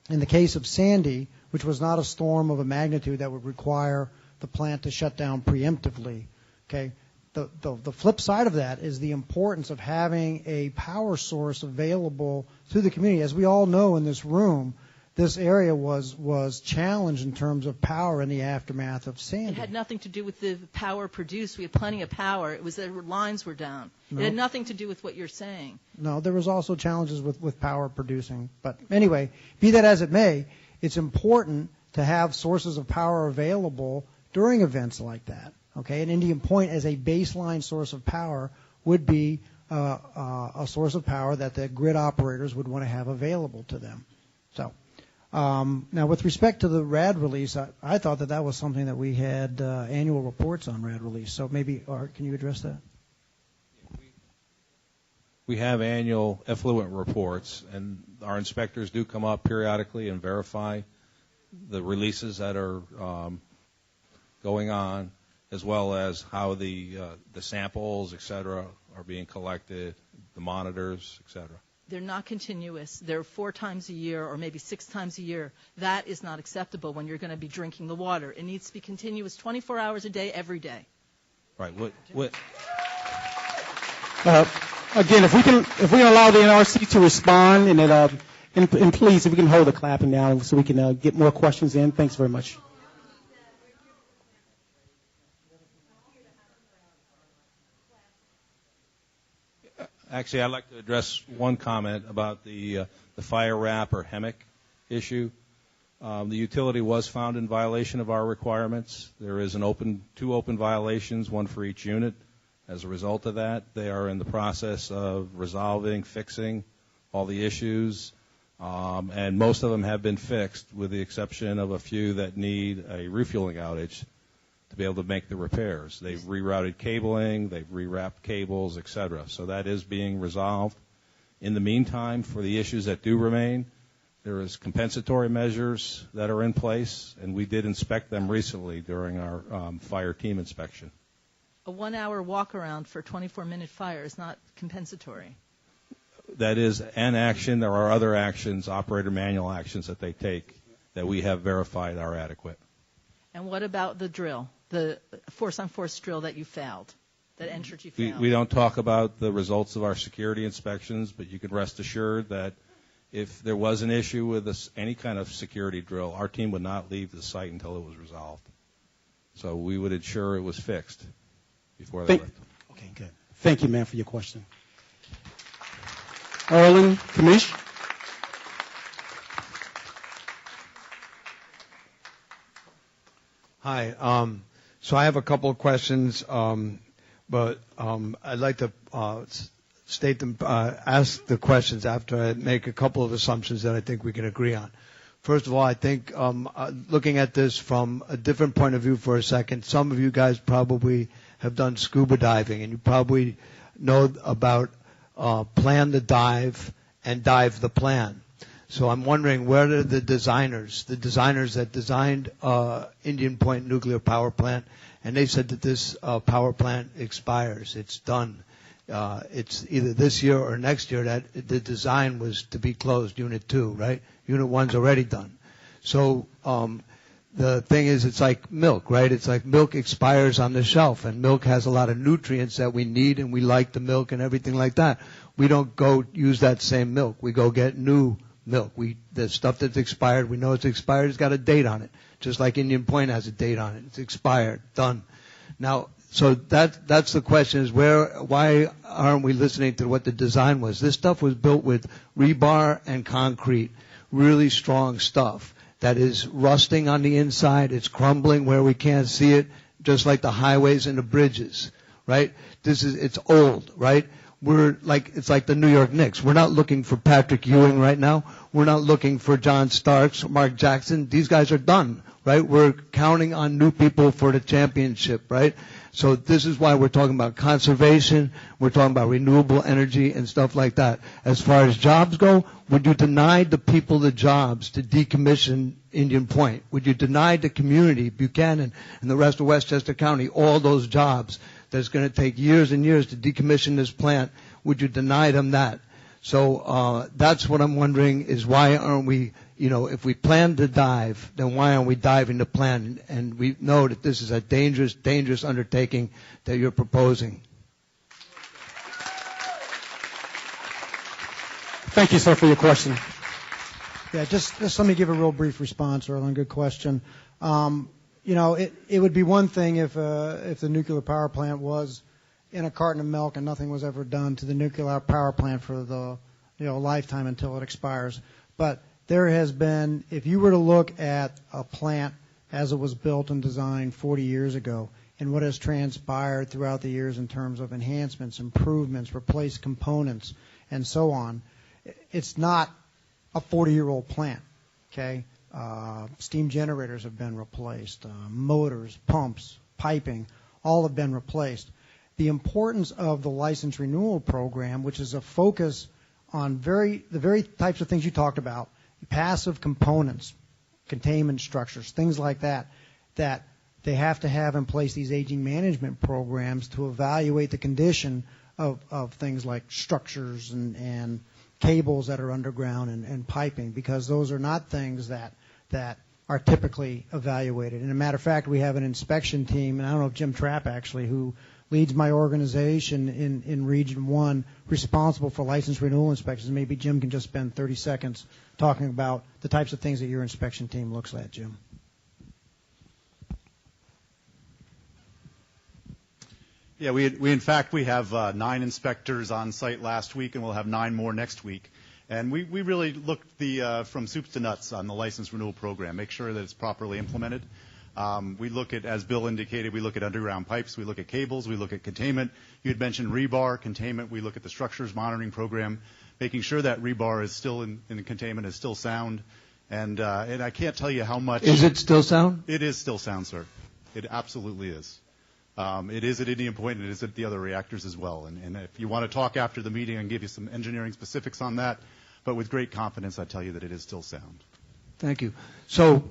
Speaker 1: In the case of Sandy, which was not a storm of a magnitude that would require the plant to shut down preemptively, okay, the flip side of that is the importance of having a power source available to the community. As we all know in this room, this area was challenged in terms of power in the aftermath of Sandy.
Speaker 11: It had nothing to do with the power produced. We had plenty of power. It was that lines were down. No. It had nothing to do with what you're saying.
Speaker 1: No, there was also challenges with power producing. But anyway, be that as it may, it's important to have sources of power available during events like that. Okay, and Indian Point as a baseline source of power would be a source of power that the grid operators would want to have available to them. So now, with respect to the RAD release, I thought that was something that we had annual reports on RAD release. So maybe, Art, can you address that?
Speaker 9: We have annual effluent reports, and our inspectors do come up periodically and verify the releases that are going on, as well as how the samples, et cetera, are being collected, the monitors, et cetera.
Speaker 11: They're not continuous. They're 4 times a year or maybe 6 times a year. That is not acceptable when you're going to be drinking the water. It needs to be continuous 24 hours a day, every day.
Speaker 9: Right.
Speaker 2: Again, if we can allow the NRC to respond, and please, if we can hold the clapping down so we can get more questions in. Thanks very much.
Speaker 9: Actually, I'd like to address one comment about the fire wrap or HEMIC issue. The utility was found in violation of our requirements. There is 2 open violations, one for each unit. As a result of that, they are in the process of resolving, fixing all the issues, and most of them have been fixed, with the exception of a few that need a refueling outage to be able to make the repairs. They've rerouted cabling, they've rewrapped cables, et cetera. So that is being resolved. In the meantime, for the issues that do remain, there is compensatory measures that are in place, and we did inspect them recently during our fire team inspection.
Speaker 11: A 1-hour walk around for a 24-minute fire is not compensatory.
Speaker 9: That is an action. There are other actions, operator manual actions that they take that we have verified are adequate.
Speaker 11: And what about the drill, the force-on-force drill that you failed, that Entergy failed?
Speaker 9: We don't talk about the results of our security inspections, but you can rest assured that if there was an issue with any kind of security drill, our team would not leave the site until it was resolved. So we would ensure it was fixed before they left.
Speaker 2: Okay, good. Thank you, ma'am, for your question. Erlen Kamish.
Speaker 12: Hi. So I have a couple of questions, but I'd like to state them, ask the questions after I make a couple of assumptions that I think we can agree on. First of all, I think looking at this from a different point of view for a second, some of you guys probably have done scuba diving, and you probably know about plan the dive and dive the plan. So I'm wondering, where are the designers that designed Indian Point Nuclear Power Plant, and they said that this power plant expires. It's done. It's either this year or next year that the design was to be closed, Unit 2, right? Unit 1's already done. So the thing is, it's like milk, right? It's like milk expires on the shelf, and milk has a lot of nutrients that we need, and we like the milk and everything like that. We don't go use that same milk. We go get new milk. The stuff that's expired, we know it's expired, it's got a date on it. Just like Indian Point has a date on it. It's expired, done. Now, so that's the question is why aren't we listening to what the design was? This stuff was built with rebar and concrete, really strong stuff that is rusting on the inside. It's crumbling where we can't see it, just like the highways and the bridges, right? It's old, right? It's like the New York Knicks. We're not looking for Patrick Ewing right now. We're not looking for John Starks or Mark Jackson. These guys are done, right? We're counting on new people for the championship, right? So this is why we're talking about conservation. We're talking about renewable energy and stuff like that. As far as jobs go, would you deny the people the jobs to decommission Indian Point? Would you deny the community, Buchanan, and the rest of Westchester County, all those jobs that's going to take years and years to decommission this plant? Would you deny them that? So that's what I'm wondering is why aren't we, if we plan to dive, then why aren't we diving the plan? And we know that this is a dangerous, dangerous undertaking that you're proposing.
Speaker 2: Thank you, sir, for your question.
Speaker 1: Yeah, just let me give a real brief response, Erlen. Good question. It would be one thing if the nuclear power plant was in a carton of milk and nothing was ever done to the nuclear power plant for the lifetime until it expires. But there has been, if you were to look at a plant as it was built and designed 40 years ago and what has transpired throughout the years in terms of enhancements, improvements, replaced components, and so on, it's not a 40-year-old plant. Okay, steam generators have been replaced, motors, pumps, piping, all have been replaced. The importance of the license renewal program, which is a focus on the very types of things you talked about, passive components, containment structures, things like that they have to have in place these aging management programs to evaluate the condition of things like structures and cables that are underground and piping, because those are not things that are typically evaluated. And a matter of fact, we have an inspection team, and I don't know if Jim Trapp actually, who leads my organization in Region 1, responsible for license renewal inspections. Maybe Jim can just spend 30 seconds talking about the types of things that your inspection team looks at, Jim.
Speaker 13: Yeah, we in fact have 9 inspectors on site last week, and we'll have 9 more next week. And we really looked from soup to nuts on the license renewal program, make sure that it's properly implemented. We look at, as Bill indicated, we look at underground pipes, we look at cables, we look at containment. You had mentioned rebar, containment. We look at the structures monitoring program, making sure that rebar is still in containment, is still sound. And I can't tell you how much.
Speaker 12: Is it still sound?
Speaker 13: It is still sound, sir. It absolutely is. It is at Indian Point, and it is at the other reactors as well. And if you want to talk after the meeting, I can give you some engineering specifics on that. But with great confidence, I tell you that it is still sound.
Speaker 12: Thank you. So,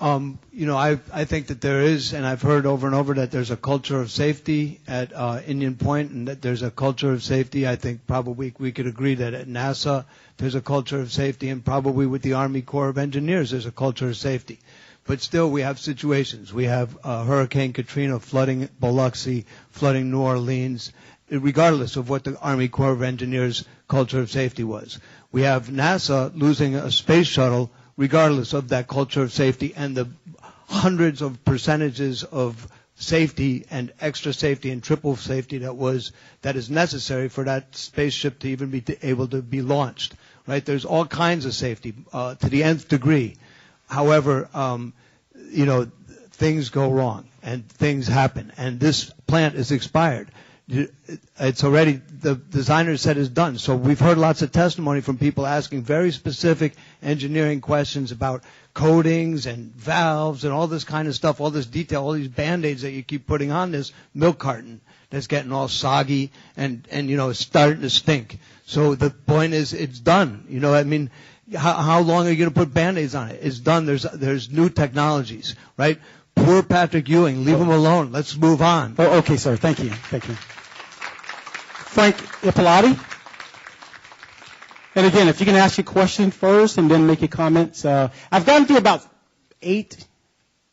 Speaker 12: I think that there is, and I've heard over and over that there's a culture of safety at Indian Point, and that there's a culture of safety. I think probably we could agree that at NASA there's a culture of safety, and probably with the Army Corps of Engineers there's a culture of safety. But still, we have situations. We have Hurricane Katrina flooding Biloxi, flooding New Orleans, regardless of what the Army Corps of Engineers culture of safety was. We have NASA losing a space shuttle, regardless of that culture of safety and the hundreds of percentages of safety and extra safety and triple safety that is necessary for that spaceship to even be able to be launched. Right? There's all kinds of safety to the nth degree. However, things go wrong and things happen, and this plant is expired. It's already, the designer said it's done. So we've heard lots of testimony from people asking very specific engineering questions about coatings and valves and all this kind of stuff, all this detail, all these Band-Aids that you keep putting on this milk carton that's getting all soggy and it's starting to stink. So the point is, it's done. How long are you going to put Band-Aids on it? It's done. There's new technologies, right? Poor Patrick Ewing. Leave him alone. Let's move on.
Speaker 2: Oh, okay, sir. Thank you. Frank Ippoliti. And again, if you can ask your question first and then make your comments. I've gotten through about 8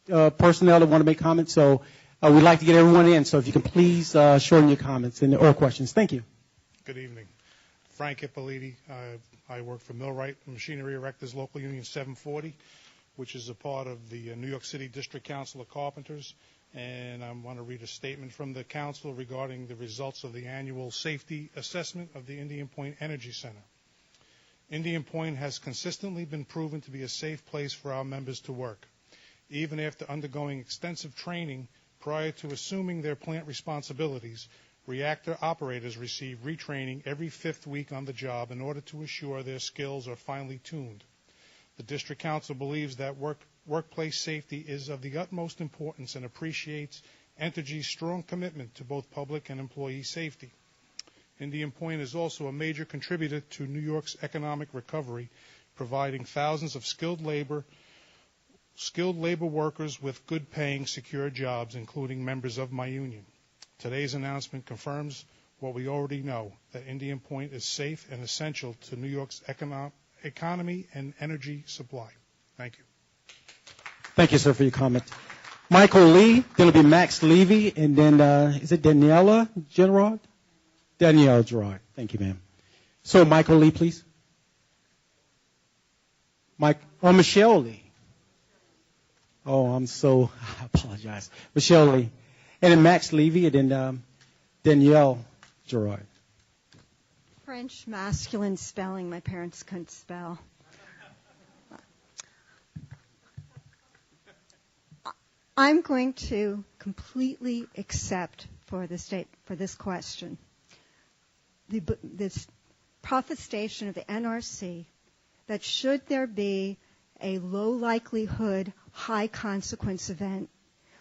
Speaker 2: personnel that want to make comments, so we'd like to get everyone in. So if you can please shorten your comments or questions. Thank you.
Speaker 14: Good evening. Frank Ippoliti. I work for Millwright Machinery Erectors Local Union 740, which is a part of the New York City District Council of Carpenters. And I want to read a statement from the council regarding the results of the annual safety assessment of the Indian Point Energy Center. Indian Point has consistently been proven to be a safe place for our members to work. Even after undergoing extensive training prior to assuming their plant responsibilities, reactor operators receive retraining every 5th week on the job in order to assure their skills are finely tuned. The District Council believes that workplace safety is of the utmost importance and appreciates Entergy's strong commitment to both public and employee safety. Indian Point is also a major contributor to New York's economic recovery, providing thousands of skilled labor workers with good-paying, secure jobs, including members of my union. Today's announcement confirms what we already know, that Indian Point is safe and essential to New York's economy and energy supply. Thank you.
Speaker 2: Thank you, sir, for your comment. Michael Lee, then it'll be Max Levy, and then is it Daniela Gerard? Danielle Gerard. Thank you, ma'am. So Michael Lee, please. Michelle Lee. Oh, I apologize. Michelle Lee. And then Max Levy, and then Danielle Gerard.
Speaker 15: French masculine spelling my parents couldn't spell. I'm going to completely accept for this question this protestation of the NRC that should there be a low likelihood, high consequence event,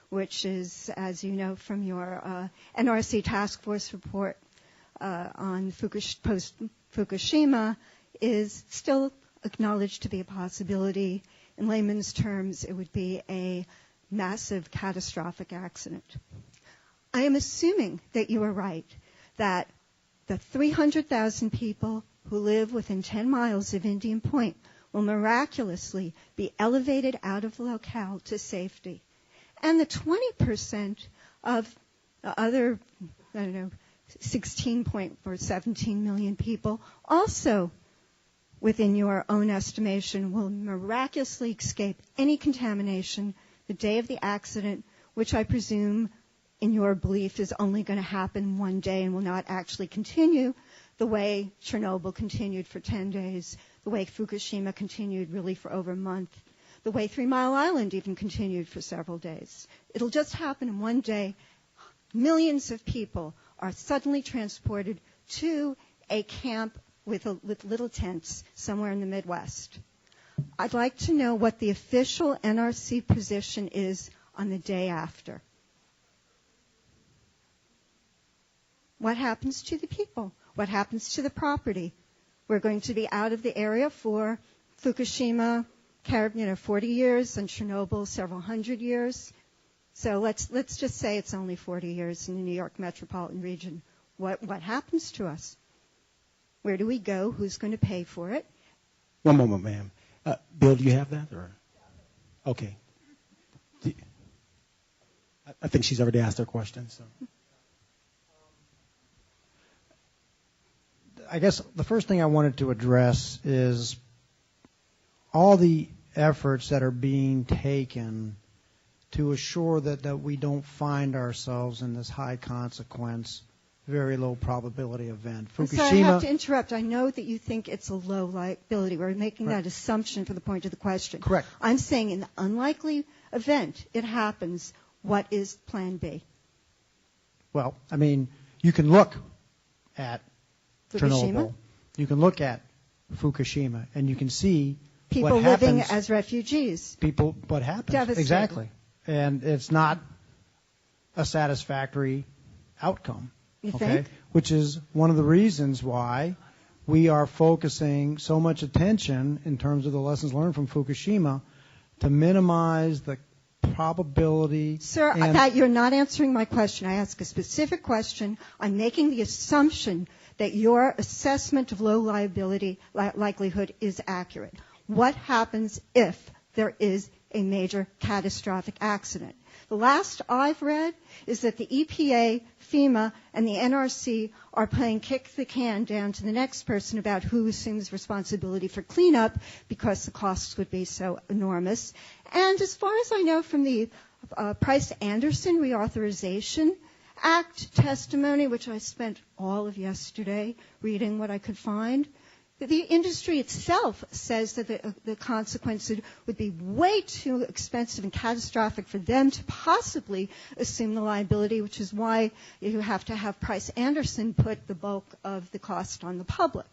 Speaker 15: which is, as you know from your NRC task force report on post-Fukushima, is still acknowledged to be a possibility. In layman's terms, it would be a massive catastrophic accident. I am assuming that you are right, that the 300,000 people who live within 10 miles of Indian Point will miraculously be elevated out of the locale to safety. And the 20% of the other, 17 million people also, within your own estimation, will miraculously escape any contamination the day of the accident, which I presume, in your belief, is only going to happen one day and will not actually continue the way Chernobyl continued for 10 days, the way Fukushima continued really for over a month, the way 3 Mile Island even continued for several days. It'll just happen in one day. Millions of people are suddenly transported to a camp with little tents somewhere in the Midwest. I'd like to know what the official NRC position is on the day after. What happens to the people? What happens to the property? We're going to be out of the area for Fukushima, 40 years, and Chernobyl several hundred years. So let's just say it's only 40 years in the New York metropolitan region. What happens to us? Where do we go? Who's going to pay for it?
Speaker 2: One moment, ma'am. Bill, do you have that? Or? Okay. I think she's already asked her question. So.
Speaker 1: I guess the first thing I wanted to address is all the efforts that are being taken to assure that we don't find ourselves in this high consequence, very low probability event.
Speaker 15: Fukushima. So I have to interrupt. I know that you think it's a low liability. We're making that assumption for the point of the question.
Speaker 1: Correct.
Speaker 15: I'm saying in the unlikely event it happens, what is Plan B?
Speaker 1: Well, I mean, you can look at
Speaker 15: Fukushima?
Speaker 1: Chernobyl. You can look at Fukushima, and you can see
Speaker 15: people
Speaker 1: what
Speaker 15: living
Speaker 1: happens,
Speaker 15: as refugees.
Speaker 1: People, what happens.
Speaker 15: Devastated.
Speaker 1: Exactly. And it's not a satisfactory outcome.
Speaker 15: You think?
Speaker 1: Which is one of the reasons why we are focusing so much attention in terms of the lessons learned from Fukushima to minimize the probability.
Speaker 15: Sir, that you're not answering my question. I ask a specific question. I'm making the assumption that your assessment of low liability likelihood is accurate. What happens if there is a major catastrophic accident? The last I've read is that the EPA, FEMA, and the NRC are playing kick the can down to the next person about who assumes responsibility for cleanup because the costs would be so enormous. And as far as I know from the Price-Anderson Reauthorization Act testimony, which I spent all of yesterday reading what I could find, the industry itself says that the consequences would be way too expensive and catastrophic for them to possibly assume the liability, which is why you have to have Price-Anderson put the bulk of the cost on the public.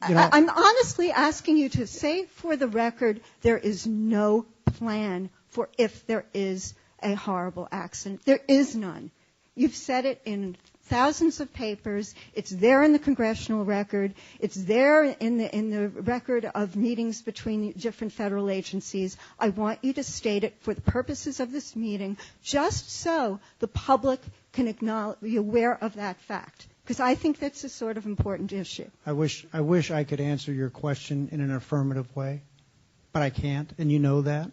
Speaker 15: I'm honestly asking you to say for the record there is no plan for if there is a horrible accident. There is none. You've said it in thousands of papers. It's there in the congressional record. It's there in the record of meetings between different federal agencies. I want you to state it for the purposes of this meeting, just so the public can be aware of that fact, because I think that's a sort of important issue.
Speaker 1: I wish I could answer your question in an affirmative way, but I can't, and you know that.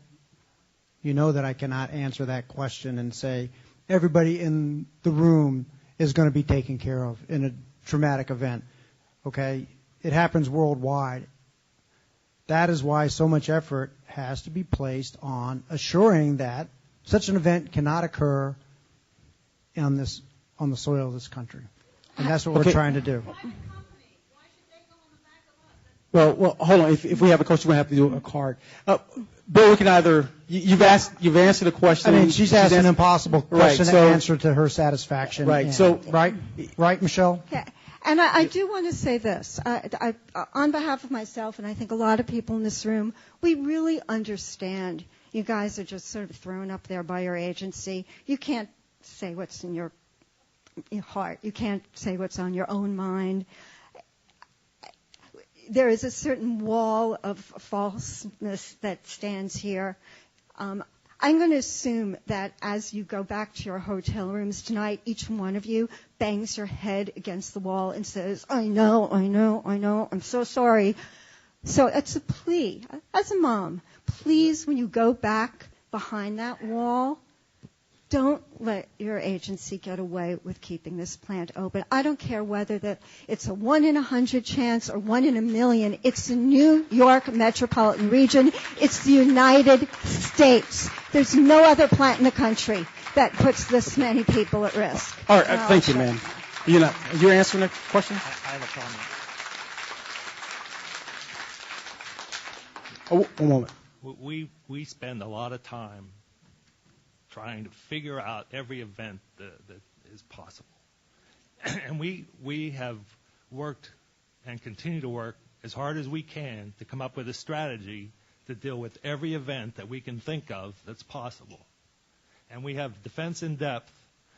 Speaker 1: You know that I cannot answer that question and say everybody in the room is going to be taken care of in a traumatic event. Okay? It happens worldwide. That is why so much effort has to be placed on assuring that such an event cannot occur on the soil of this country. And that's what we're trying to do.
Speaker 2: Well, hold on. If we have a question, we have to do a card. Bill, we can either you've answered the question.
Speaker 1: I mean, she's asked an impossible question to answer to her satisfaction.
Speaker 2: Right.
Speaker 1: Right, Michelle.
Speaker 15: Okay. And I do want to say this. On behalf of myself, and I think a lot of people in this room, we really understand you guys are just sort of thrown up there by your agency. You can't say what's in your heart. You can't say what's on your own mind. There is a certain wall of falseness that stands here. I'm going to assume that as you go back to your hotel rooms tonight, each one of you bangs your head against the wall and says, I know, I'm so sorry. So it's a plea. As a mom, please, when you go back behind that wall, don't let your agency get away with keeping this plant open. I don't care whether it's a 1 in 100 chance or 1 in a million. It's the New York metropolitan region. It's the United States. There's no other plant in the country that puts this many people at risk.
Speaker 2: All right, thank you, ma'am. You're answering the question?
Speaker 16: I have a comment.
Speaker 2: Oh, one moment.
Speaker 16: We spend a lot of time trying to figure out every event that is possible. And we have worked and continue to work as hard as we can to come up with a strategy to deal with every event that we can think of that's possible. And we have defense in depth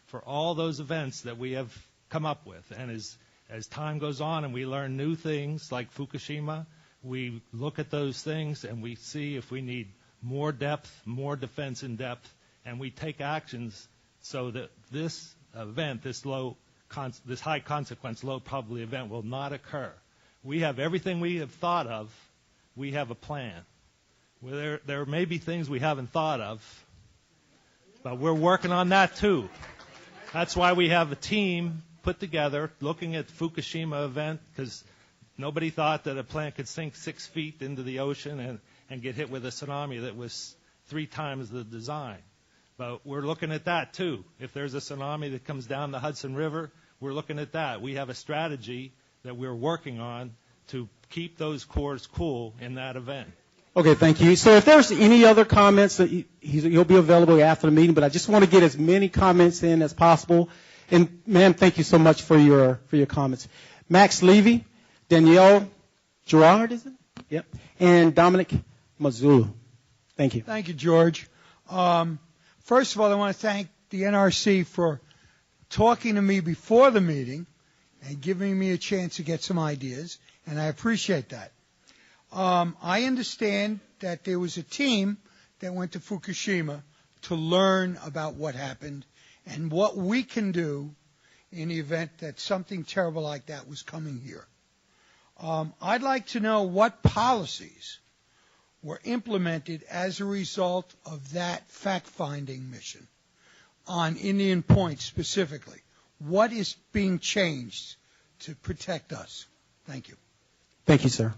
Speaker 16: for all those events that we have come up with. And as time goes on and we learn new things like Fukushima, we look at those things and we see if we need more depth, more defense in depth, and we take actions so that this event, this high consequence, low probability event will not occur. We have everything we have thought of. We have a plan. There may be things we haven't thought of, but we're working on that too. That's why we have a team put together looking at the Fukushima event, because nobody thought that a plant could sink 6 feet into the ocean and get hit with a tsunami that was 3 times the design. But we're looking at that too. If there's a tsunami that comes down the Hudson River, we're looking at that. We have a strategy that we're working on to keep those cores cool in that event.
Speaker 2: Okay, thank you. So if there's any other comments, he'll be available after the meeting, but I just want to get as many comments in as possible. And, ma'am, thank you so much for your comments. Max Levy, Danielle Gerard, is it? Yep. And Dominic Mazzullo. Thank you.
Speaker 17: Thank you, George. First of all, I want to thank the NRC for talking to me before the meeting and giving me a chance to get some ideas, and I appreciate that. I understand that there was a team that went to Fukushima to learn about what happened and what we can do in the event that something terrible like that was coming here. I'd like to know what policies were implemented as a result of that fact-finding mission on Indian Point specifically. What is being changed to protect us? Thank you.
Speaker 2: Thank you, sir.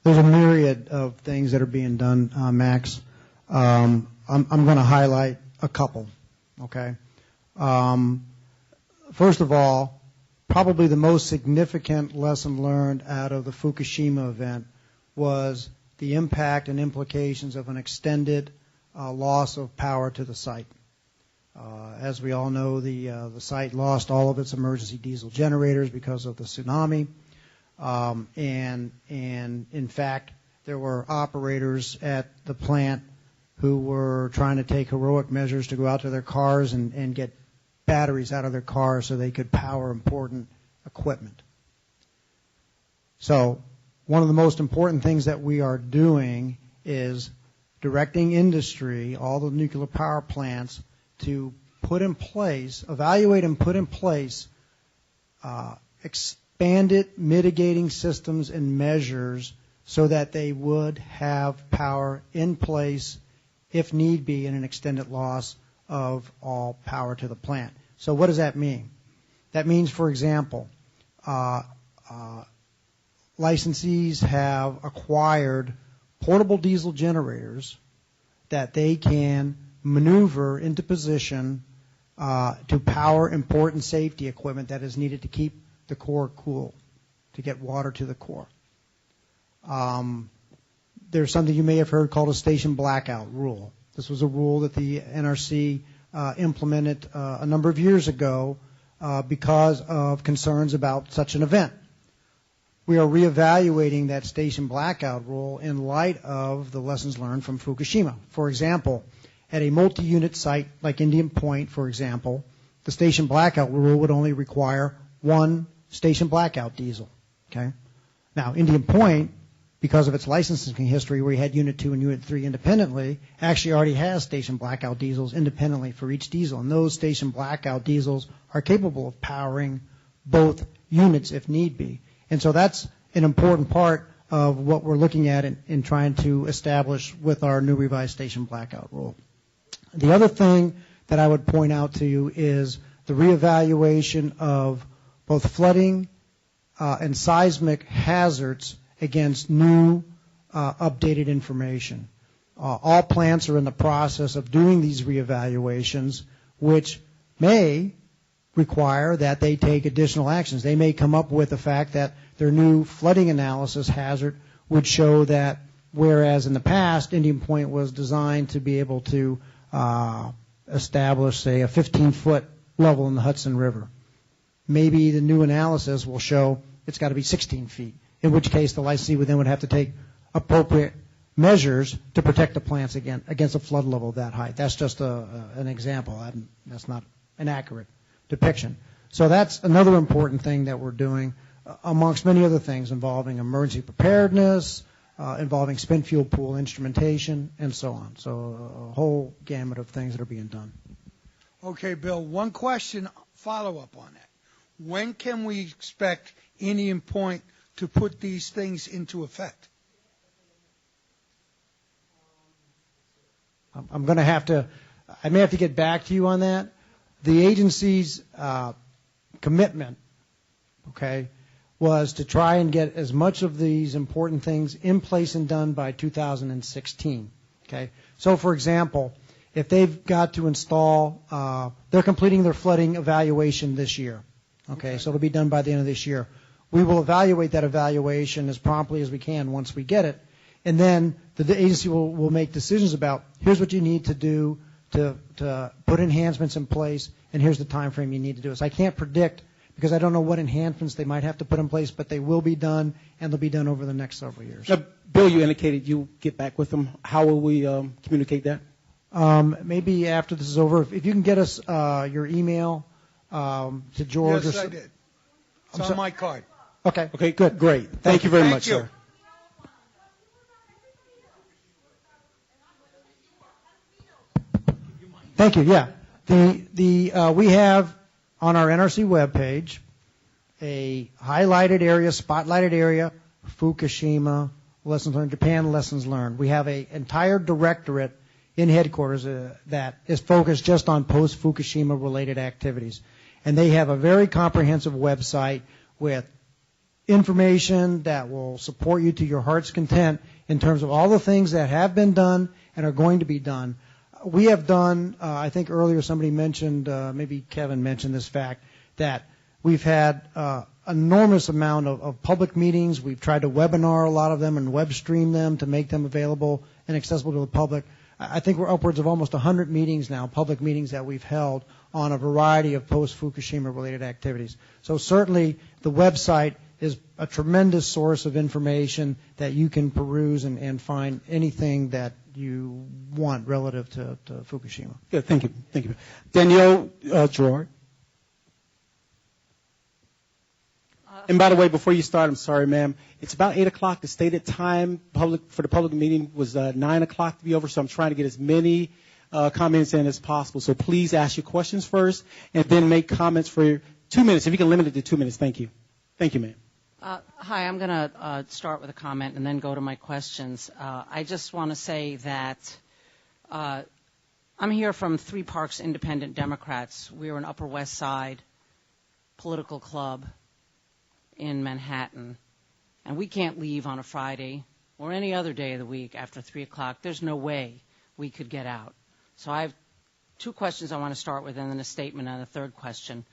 Speaker 1: There's a myriad of things that are being done, Max. I'm going to highlight a couple, okay? First of all, probably the most significant lesson learned out of the Fukushima event was the impact and implications of an extended loss of power to the site. As we all know, the site lost all of its emergency diesel generators because of the tsunami. And in fact, there were operators at the plant who were trying to take heroic measures to go out to their cars and get batteries out of their cars so they could power important equipment. So one of the most important things that we are doing is directing industry, all the nuclear power plants, to put in place, evaluate and put in place expanded mitigating systems and measures so that they would have power in place if need be in an extended loss of all power to the plant. So what does that mean? That means, for example, licensees have acquired portable diesel generators that they can maneuver into position to power important safety equipment that is needed to keep the core cool, to get water to the core. There's something you may have heard called a station blackout rule. This was a rule that the NRC implemented a number of years ago because of concerns about such an event. We are reevaluating that station blackout rule in light of the lessons learned from Fukushima. For example, at a multi-unit site like Indian Point, for example, the station blackout rule would only require one station blackout diesel. Okay? Now, Indian Point, because of its licensing history where we had Unit 2 and Unit 3 independently, actually already has station blackout diesels independently for each diesel. And those station blackout diesels are capable of powering both units if need be. And so that's an important part of what we're looking at in trying to establish with our new revised station blackout rule. The other thing that I would point out to you is the reevaluation of both flooding and seismic hazards against new updated information. All plants are in the process of doing these reevaluations, which may require that they take additional actions. They may come up with the fact that their new flooding analysis hazard would show that, whereas in the past Indian Point was designed to be able to establish, say, a 15-foot level in the Hudson River, maybe the new analysis will show it's got to be 16 feet, in which case the licensee would have to take appropriate measures to protect the plants against a flood level that high. That's just an example. That's not an accurate depiction. So that's another important thing that we're doing, amongst many other things involving emergency preparedness, involving spent fuel pool instrumentation, and so on. So a whole gamut of things that are being done.
Speaker 17: Okay, Bill, one question, follow-up on that. When can we expect Indian Point to put these things into effect?
Speaker 1: I may have to get back to you on that. The agency's commitment, okay, was to try and get as much of these important things in place and done by 2016. Okay, so for example, if they've got to install, they're completing their flooding evaluation this year. Okay, so it'll be done by the end of this year. We will evaluate that evaluation as promptly as we can once we get it, and then the agency will make decisions about here's what you need to do to put enhancements in place, and here's the time frame you need to do it. So I can't predict because I don't know what enhancements they might have to put in place, but they will be done, and they'll be done over the next several years.
Speaker 2: Now, Bill, you indicated you get back with them. How will we communicate that?
Speaker 1: Maybe after this is over. If you can get us your email to George.
Speaker 17: Yes, I did. It's on my card.
Speaker 1: Okay.
Speaker 2: Okay, good. Great. Thank you very much, sir.
Speaker 1: Thank you. Yeah. We have on our NRC webpage a highlighted area, spotlighted area, Fukushima, lessons learned, Japan lessons learned. We have an entire directorate in headquarters that is focused just on post-Fukushima related activities. And they have a very comprehensive website with information that will support you to your heart's content in terms of all the things that have been done and are going to be done. We have done, I think earlier somebody mentioned, maybe Kevin mentioned this fact, that we've had enormous amount of public meetings. We've tried to webinar a lot of them and web stream them to make them available and accessible to the public. I think we're upwards of almost 100 meetings now, public meetings that we've held on a variety of post-Fukushima related activities. So certainly the website is a tremendous source of information that you can peruse and find anything that you want relative to Fukushima.
Speaker 2: Good, thank you. Thank you. Danielle Gerard. And by the way, before you start, I'm sorry, ma'am, it's about 8 o'clock. The stated time for the public meeting was 9 o'clock to be over, so I'm trying to get as many comments in as possible. So please ask your questions first and then make comments for 2 minutes. If you can limit it to 2 minutes, thank you. Thank you, ma'am.
Speaker 18: Hi, I'm going to start with a comment and then go to my questions. I just want to say that I'm here from Three Parks Independent Democrats. We're an Upper West Side political club in Manhattan, and we can't leave on a Friday or any other day of the week after 3 o'clock. There's no way we could get out. So I have 2 questions I want to start with and then a statement and a third question.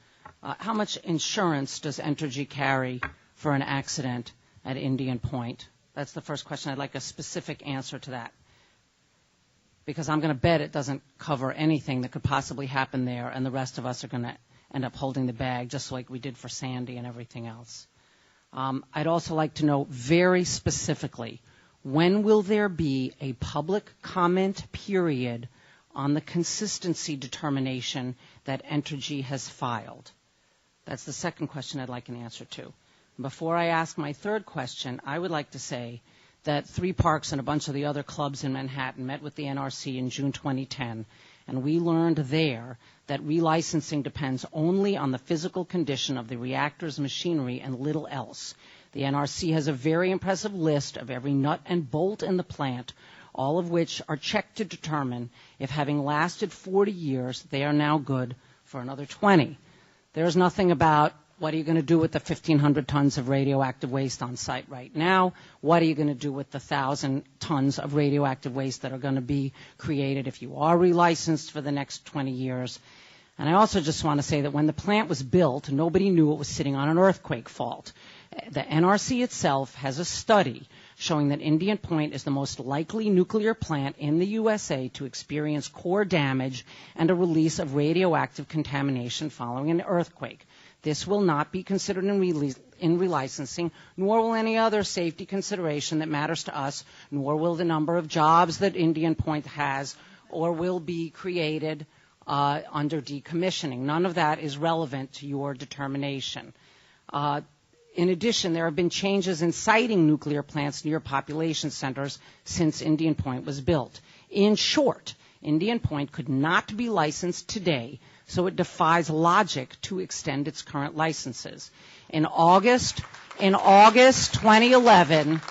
Speaker 18: How much insurance does Entergy carry for an accident at Indian Point? That's the first question. I'd like a specific answer to that. because I'm going to bet it doesn't cover anything that could possibly happen there, and the rest of us are going to end up holding the bag, just like we did for Sandy and everything else. I'd also like to know very specifically, when will there be a public comment period on the consistency determination that Entergy has filed? That's the second question I'd like an answer to. Before I ask my third question, I would like to say that Three Parks and a bunch of the other clubs in Manhattan met with the NRC in June 2010, and we learned there that relicensing depends only on the physical condition of the reactor's machinery and little else. The NRC has a very impressive list of every nut and bolt in the plant, all of which are checked to determine if, having lasted 40 years, they are now good for another 20. There's nothing about what are you going to do with the 1,500 tons of radioactive waste on site right now? What are you going to do with the 1,000 tons of radioactive waste that are going to be created if you are relicensed for the next 20 years? And I also just want to say that when the plant was built, nobody knew it was sitting on an earthquake fault. The NRC itself has a study showing that Indian Point is the most likely nuclear plant in the USA to experience core damage and a release of radioactive contamination following an earthquake. This will not be considered in relicensing, nor will any other safety consideration that matters to us, nor will the number of jobs that Indian Point has or will be created under decommissioning. None of that is relevant to your determination. In addition, there have been changes in siting nuclear plants near population centers since Indian Point was built. In short, Indian Point could not be licensed today, so it defies logic to extend its current licenses. In August 2011,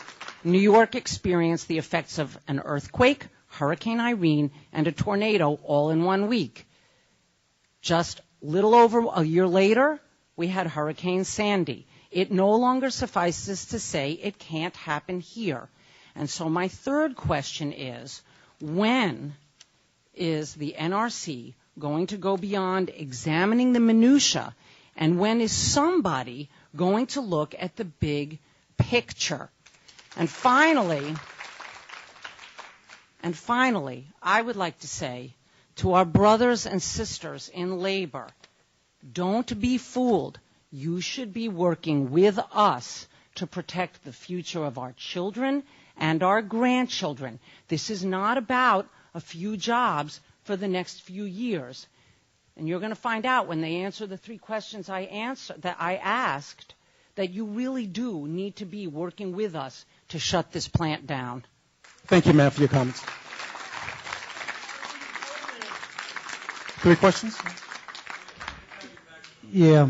Speaker 18: New York experienced the effects of an earthquake, Hurricane Irene, and a tornado all in 1 week. Just little over a year later, we had Hurricane Sandy. It no longer suffices to say it can't happen here. And so my third question is, when is the NRC going to go beyond examining the minutia, and when is somebody going to look at the big picture? And finally, I would like to say to our brothers and sisters in labor, don't be fooled. You should be working with us to protect the future of our children and our grandchildren. This is not about a few jobs for the next few years. And you're going to find out when they answer the three questions I asked that you really do need to be working with us to shut this plant down.
Speaker 2: Thank you, ma'am, for your comments. 3 questions?
Speaker 1: Yeah,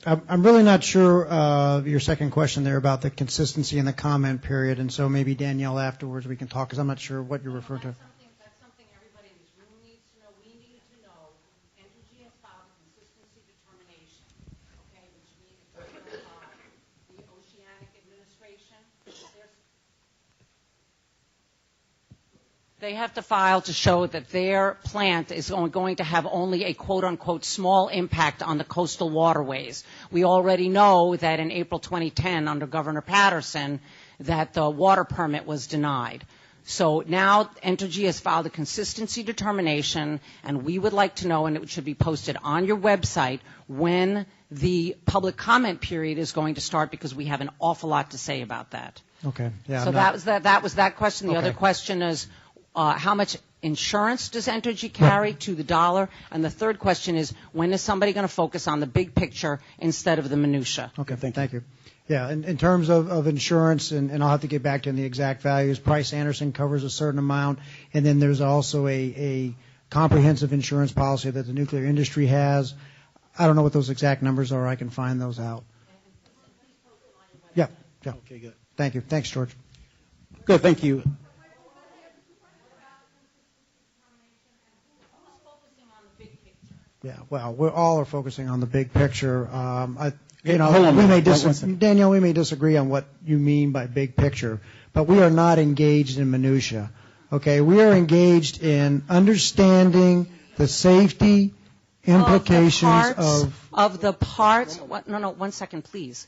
Speaker 1: I'm really not sure your second question there about the consistency in the comment period, and so maybe Danielle afterwards we can talk, because I'm not sure what you're referring to.
Speaker 18: That's something everybody in this room needs to know. We need to know. Entergy has filed a consistency determination, okay, which means the Oceanic Administration. They have to file to show that their plant is going to have only a quote-unquote small impact on the coastal waterways. We already know that in April 2010, under Governor Patterson, that the water permit was denied. So now Entergy has filed a consistency determination, and we would like to know, and it should be posted on your website, when the public comment period is going to start, because we have an awful lot to say about that.
Speaker 1: Okay. Yeah.
Speaker 18: So that was that question. The other question is, how much insurance does Entergy carry to the dollar? And the third question is, when is somebody going to focus on the big picture instead of the minutia?
Speaker 1: Okay, thank you. Yeah, in terms of insurance, and I'll have to get back to you on the exact values, Price Anderson covers a certain amount, and then there's also a comprehensive insurance policy that the nuclear industry has. I don't know what those exact numbers are. I can find those out. Yeah.
Speaker 2: Okay, good.
Speaker 1: Thank you. Thanks, George.
Speaker 2: Good, thank you.
Speaker 1: Yeah, well, we all are focusing on the big picture. Danielle, we may disagree on what you mean by big picture, but we are not engaged in minutia. Okay, we are engaged in understanding the safety implications
Speaker 18: of the parts. No, one second, please.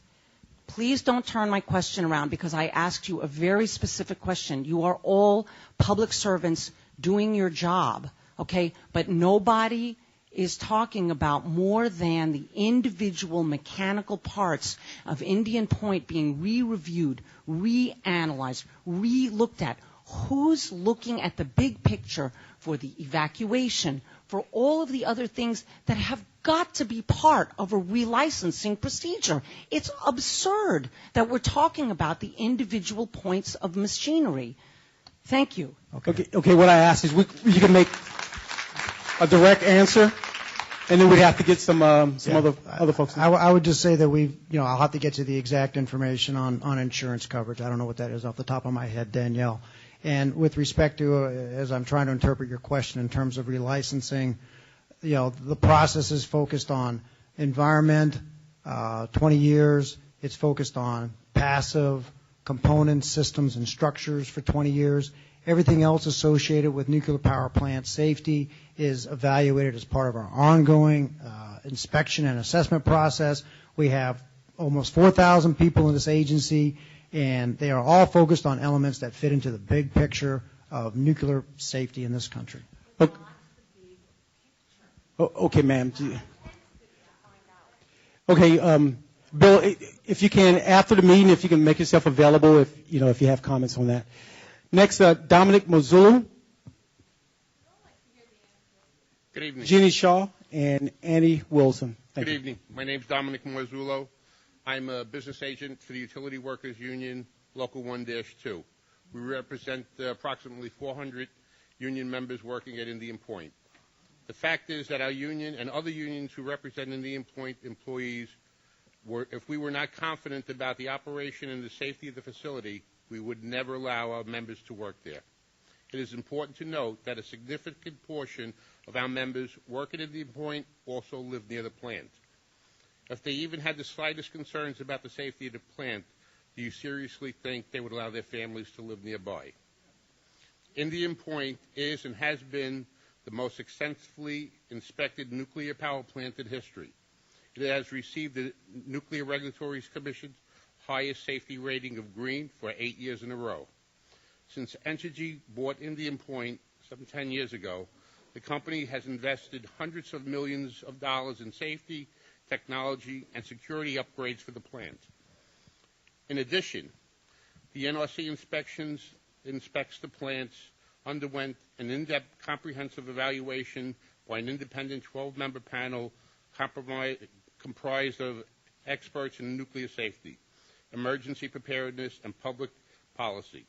Speaker 18: Please don't turn my question around because I asked you a very specific question. You are all public servants doing your job, okay? But nobody is talking about more than the individual mechanical parts of Indian Point being re-reviewed, reanalyzed, re-looked at. Who's looking at the big picture for the evacuation, for all of the other things that have got to be part of a relicensing procedure? It's absurd that we're talking about the individual points of machinery. Thank you.
Speaker 2: Okay, what I asked is you can make a direct answer, and then we'd have to get some other folks.
Speaker 1: I would just say that I'll have to get you the exact information on insurance coverage. I don't know what that is off the top of my head, Danielle. And with respect to, as I'm trying to interpret your question in terms of relicensing, the process is focused on environment, 20 years. It's focused on passive components, systems, and structures for 20 years. Everything else associated with nuclear power plant safety is evaluated as part of our ongoing inspection and assessment process. We have almost 4,000 people in this agency, and they are all focused on elements that fit into the big picture of nuclear safety in this country.
Speaker 2: Okay, ma'am. Okay, Bill, if you can, after the meeting, if you can make yourself available, if you have comments on that. Next, Dominic Mazzullo.
Speaker 19: Good evening.
Speaker 2: Jeannie Shaw and Annie Wilson.
Speaker 19: Good evening. My name is Dominic Mazzullo. I'm a business agent for the Utility Workers Union, Local 1-2. We represent approximately 400 union members working at Indian Point. The fact is that our union and other unions who represent Indian Point employees, if we were not confident about the operation and the safety of the facility, we would never allow our members to work there. It is important to note that a significant portion of our members work at Indian Point also live near the plant. If they even had the slightest concerns about the safety of the plant, do you seriously think they would allow their families to live nearby? Indian Point is and has been the most extensively inspected nuclear power plant in history. It has received the Nuclear Regulatory Commission's highest safety rating of green for 8 years in a row. Since Entergy bought Indian Point some 10 years ago, the company has invested hundreds of millions of dollars in safety, technology, and security upgrades for the plant. In addition, the NRC inspects the plants, underwent an in-depth comprehensive evaluation by an independent 12-member panel comprised of experts in nuclear safety, emergency preparedness, and public policy.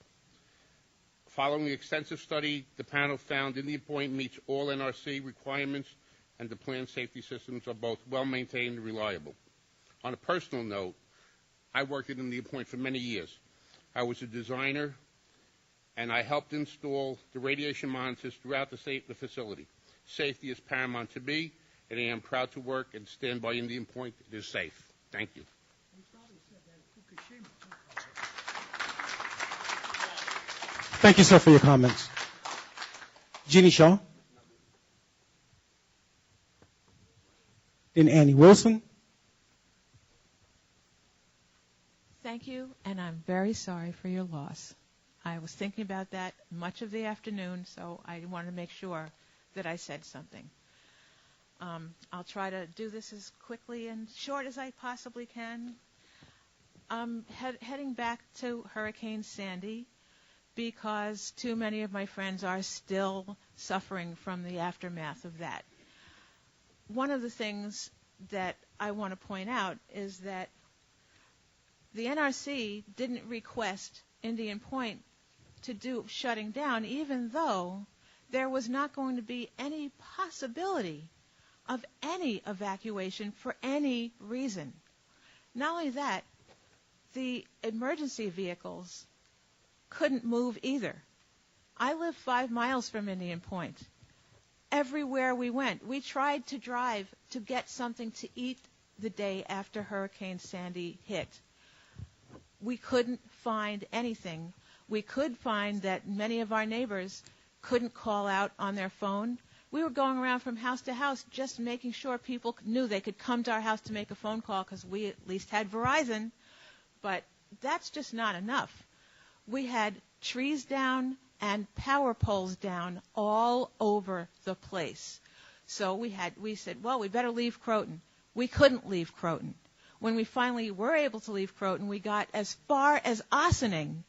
Speaker 19: Following the extensive study, the panel found Indian Point meets all NRC requirements and the plant safety systems are both well-maintained and reliable. On a personal note, I worked at Indian Point for many years. I was a designer, and I helped install the radiation monitors throughout the facility. Safety is paramount to me, and I am proud to work and stand by Indian Point. It is safe. Thank you.
Speaker 2: Thank you, sir, for your comments. Jeannie Shaw. Then Annie Wilson.
Speaker 20: Thank you, and I'm very sorry for your loss. I was thinking about that much of the afternoon, so I wanted to make sure that I said something. I'll try to do this as quickly and short as I possibly can. Heading back to Hurricane Sandy, because too many of my friends are still suffering from the aftermath of that. One of the things that I want to point out is that the NRC didn't request Indian Point to do shutting down, even though there was not going to be any possibility of any evacuation for any reason. Not only that, the emergency vehicles couldn't move either. I live 5 miles from Indian Point. Everywhere we went, we tried to drive to get something to eat the day after Hurricane Sandy hit. We couldn't find anything. We could find that many of our neighbors couldn't call out on their phone. We were going around from house to house just making sure people knew they could come to our house to make a phone call because we at least had Verizon. but that's just not enough. We had trees down and power poles down all over the place. So we said, well, we better leave Croton. We couldn't leave Croton. When we finally were able to leave Croton, we got as far as Ossining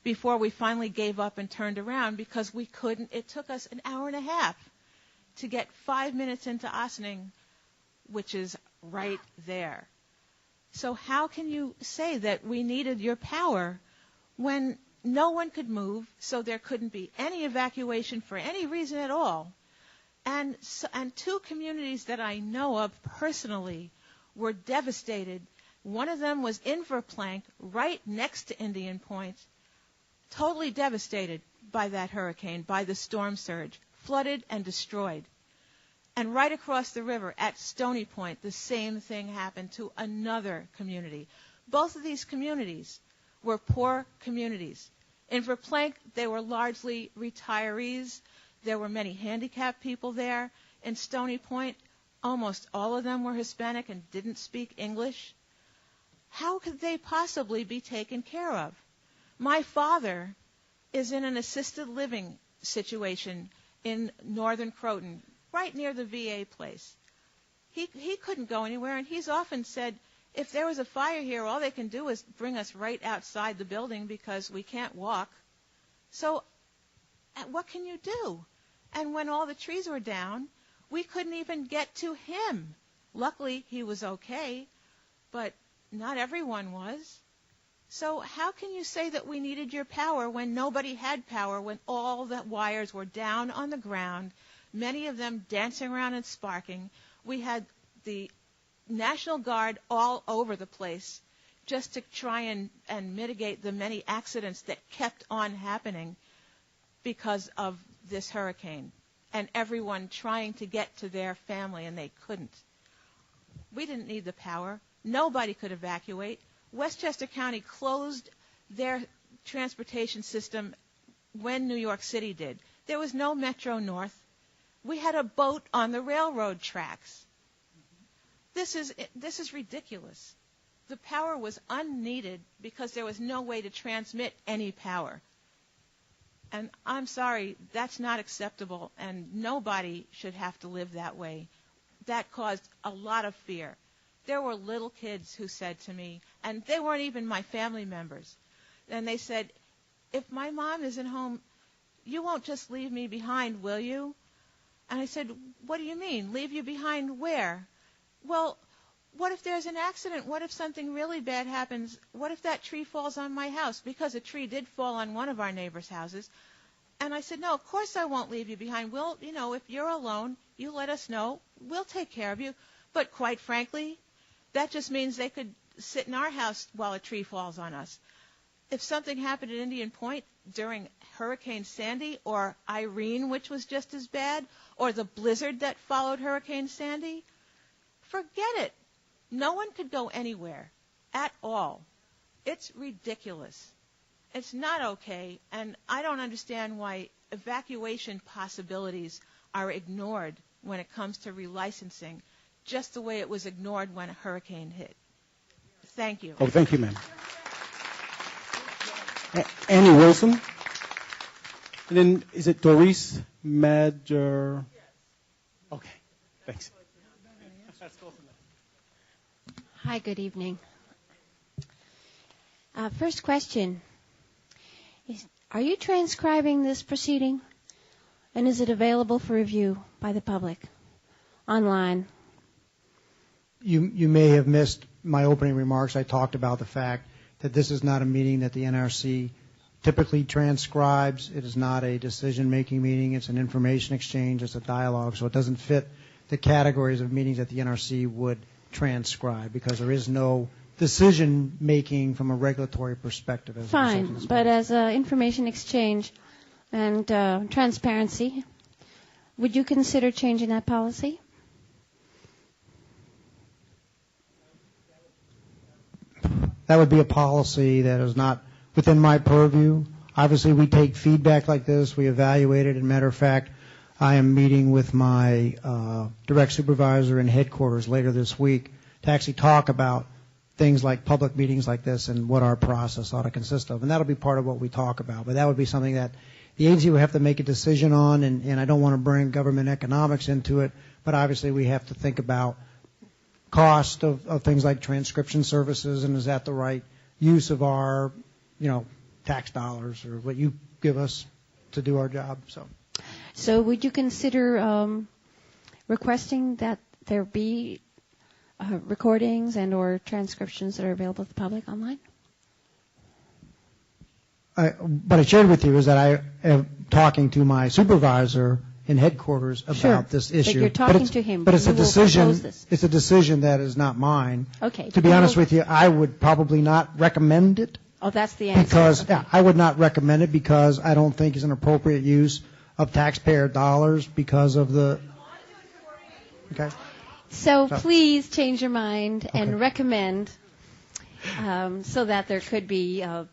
Speaker 20: before we finally gave up and turned around because we couldn't. It took us an hour and a half to get 5 minutes into Ossining, which is right there. So how can you say that we needed your power when no one could move, so there couldn't be any evacuation for any reason at all? And two communities that I know of personally were devastated. One of them was in Verplank, right next to Indian Point, totally devastated by that hurricane, by the storm surge, flooded and destroyed. And right across the river at Stony Point, the same thing happened to another community. Both of these communities were poor communities. In Verplank, they were largely retirees. There were many handicapped people there. In Stony Point, almost all of them were Hispanic and didn't speak English. How could they possibly be taken care of? My father is in an assisted living situation in northern Croton, right near the VA place. He couldn't go anywhere, and he's often said, if there was a fire here, all they can do is bring us right outside the building because we can't walk. So what can you do? And when all the trees were down, we couldn't even get to him. Luckily, he was okay, but not everyone was. So how can you say that we needed your power when nobody had power, when all the wires were down on the ground, many of them dancing around and sparking? We had the National Guard all over the place just to try and mitigate the many accidents that kept on happening because of this hurricane, and everyone trying to get to their family, and they couldn't. We didn't need the power. Nobody could evacuate. Westchester County closed their transportation system when New York City did. There was no Metro North. We had a boat on the railroad tracks. This is ridiculous. The power was unneeded because there was no way to transmit any power. And I'm sorry, that's not acceptable, and nobody should have to live that way. That caused a lot of fear. There were little kids who said to me, and they weren't even my family members, and they said, if my mom isn't home, you won't just leave me behind, will you? And I said, what do you mean? Leave you behind where? Well, what if there's an accident? What if something really bad happens? What if that tree falls on my house? Because a tree did fall on one of our neighbors' houses. And I said, no, of course I won't leave you behind. We'll, if you're alone, you let us know. We'll take care of you. But quite frankly, that just means they could sit in our house while a tree falls on us. If something happened at Indian Point during Hurricane Sandy or Irene, which was just as bad, or the blizzard that followed Hurricane Sandy, forget it. No one could go anywhere at all. It's ridiculous. It's not okay, and I don't understand why evacuation possibilities are ignored when it comes to relicensing, just the way it was ignored when a hurricane hit. Thank you.
Speaker 2: Oh, thank you, ma'am. Annie Wilson. And then is it Doris Madger? Okay, thanks.
Speaker 21: Hi, good evening. First question is, are you transcribing this proceeding? And is it available for review by the public online?
Speaker 1: You may have missed my opening remarks. I talked about the fact that this is not a meeting that the NRC typically transcribes. It is not a decision-making meeting. It's an information exchange. It's a dialogue. So it doesn't fit the categories of meetings that the NRC would transcribe because there is no decision-making from a regulatory perspective.
Speaker 21: Fine, but as an information exchange and transparency, would you consider changing that policy?
Speaker 1: That would be a policy that is not within my purview. Obviously, we take feedback like this. We evaluate it. As a matter of fact, I am meeting with my direct supervisor in headquarters later this week to actually talk about things like public meetings like this and what our process ought to consist of. And that'll be part of what we talk about. But that would be something that the agency would have to make a decision on, and I don't want to bring government economics into it, but obviously we have to think about cost of things like transcription services, and is that the right use of our, tax dollars or what you give us to do our job.
Speaker 21: So would you consider requesting that there be recordings and or transcriptions that are available to the public online?
Speaker 1: What I shared with you is that I am talking to my supervisor in headquarters about this issue.
Speaker 21: But you're talking to him.
Speaker 1: But it's
Speaker 21: you
Speaker 1: a decision.
Speaker 21: Will this.
Speaker 1: It's a decision that is not mine.
Speaker 21: Okay.
Speaker 1: To be honest with you, I would probably not recommend it.
Speaker 21: Oh, that's the answer.
Speaker 1: Because I would not recommend it because I don't think it's an appropriate use of taxpayer dollars because of the. Okay.
Speaker 21: So please change your mind and recommend so that there could be a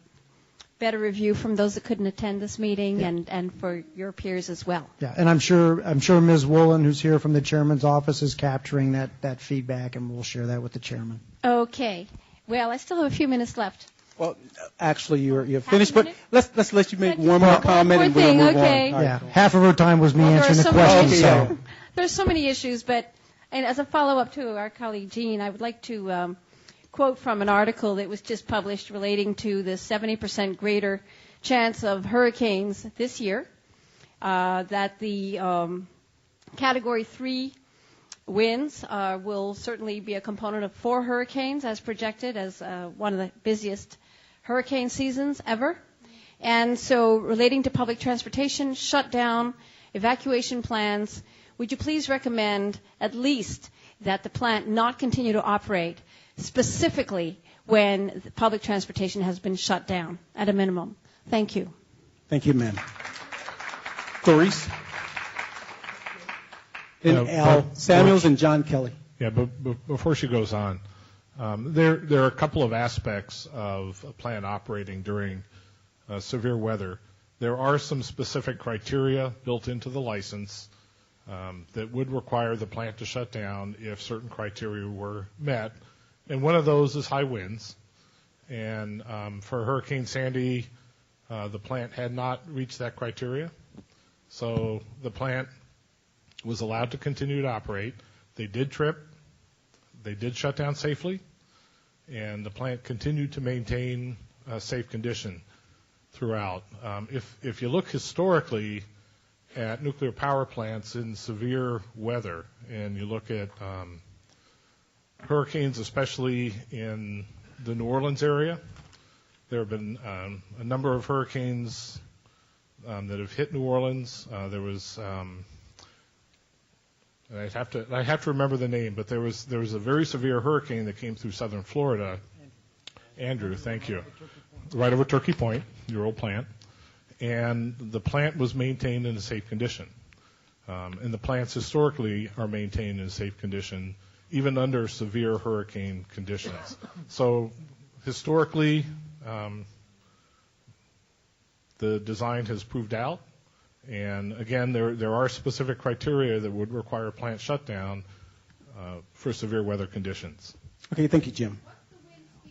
Speaker 21: better review from those that couldn't attend this meeting and for your peers as well.
Speaker 1: Yeah, and I'm sure Ms. Woolen, who's here from the chairman's office, is capturing that feedback, and we'll share that with the chairman.
Speaker 21: Okay. Well, I still have a few minutes left.
Speaker 2: Well, actually, you're finished, but let's let you make one more comment and we'll move
Speaker 21: okay.
Speaker 2: on.
Speaker 1: Yeah, half of her time was me answering the question.
Speaker 21: There's so many issues, but and as a follow-up to our colleague Jean, I would like to quote from an article that was just published relating to the 70% greater chance of hurricanes this year, that the Category 3 winds will certainly be a component of 4 hurricanes as projected as one of the busiest hurricane seasons ever. And so relating to public transportation, shutdown, evacuation plans, would you please recommend at least that the plant not continue to operate specifically when the public transportation has been shut down at a minimum? Thank you.
Speaker 2: Thank you, ma'am. Clarice? And Al Samuels and John Kelly.
Speaker 4: Yeah, but before she goes on, there are a couple of aspects of a plant operating during severe weather. There are some specific criteria built into the license that would require the plant to shut down if certain criteria were met. And one of those is high winds. And for Hurricane Sandy, the plant had not reached that criteria. So the plant was allowed to continue to operate. They did trip. They did shut down safely. And the plant continued to maintain a safe condition throughout. If you look historically at nuclear power plants in severe weather, and you look at hurricanes, especially in the New Orleans area, there have been a number of hurricanes that have hit New Orleans. There was, I have to remember the name, but there was a very severe hurricane that came through southern Florida. Andrew, thank you. Right over Turkey Point, your old plant. And the plant was maintained in a safe condition. And the plants historically are maintained in a safe condition, even under severe hurricane conditions. So historically, the design has proved out. And again, there are specific criteria that would require a plant shutdown for severe weather conditions.
Speaker 2: Okay, thank you, Jim.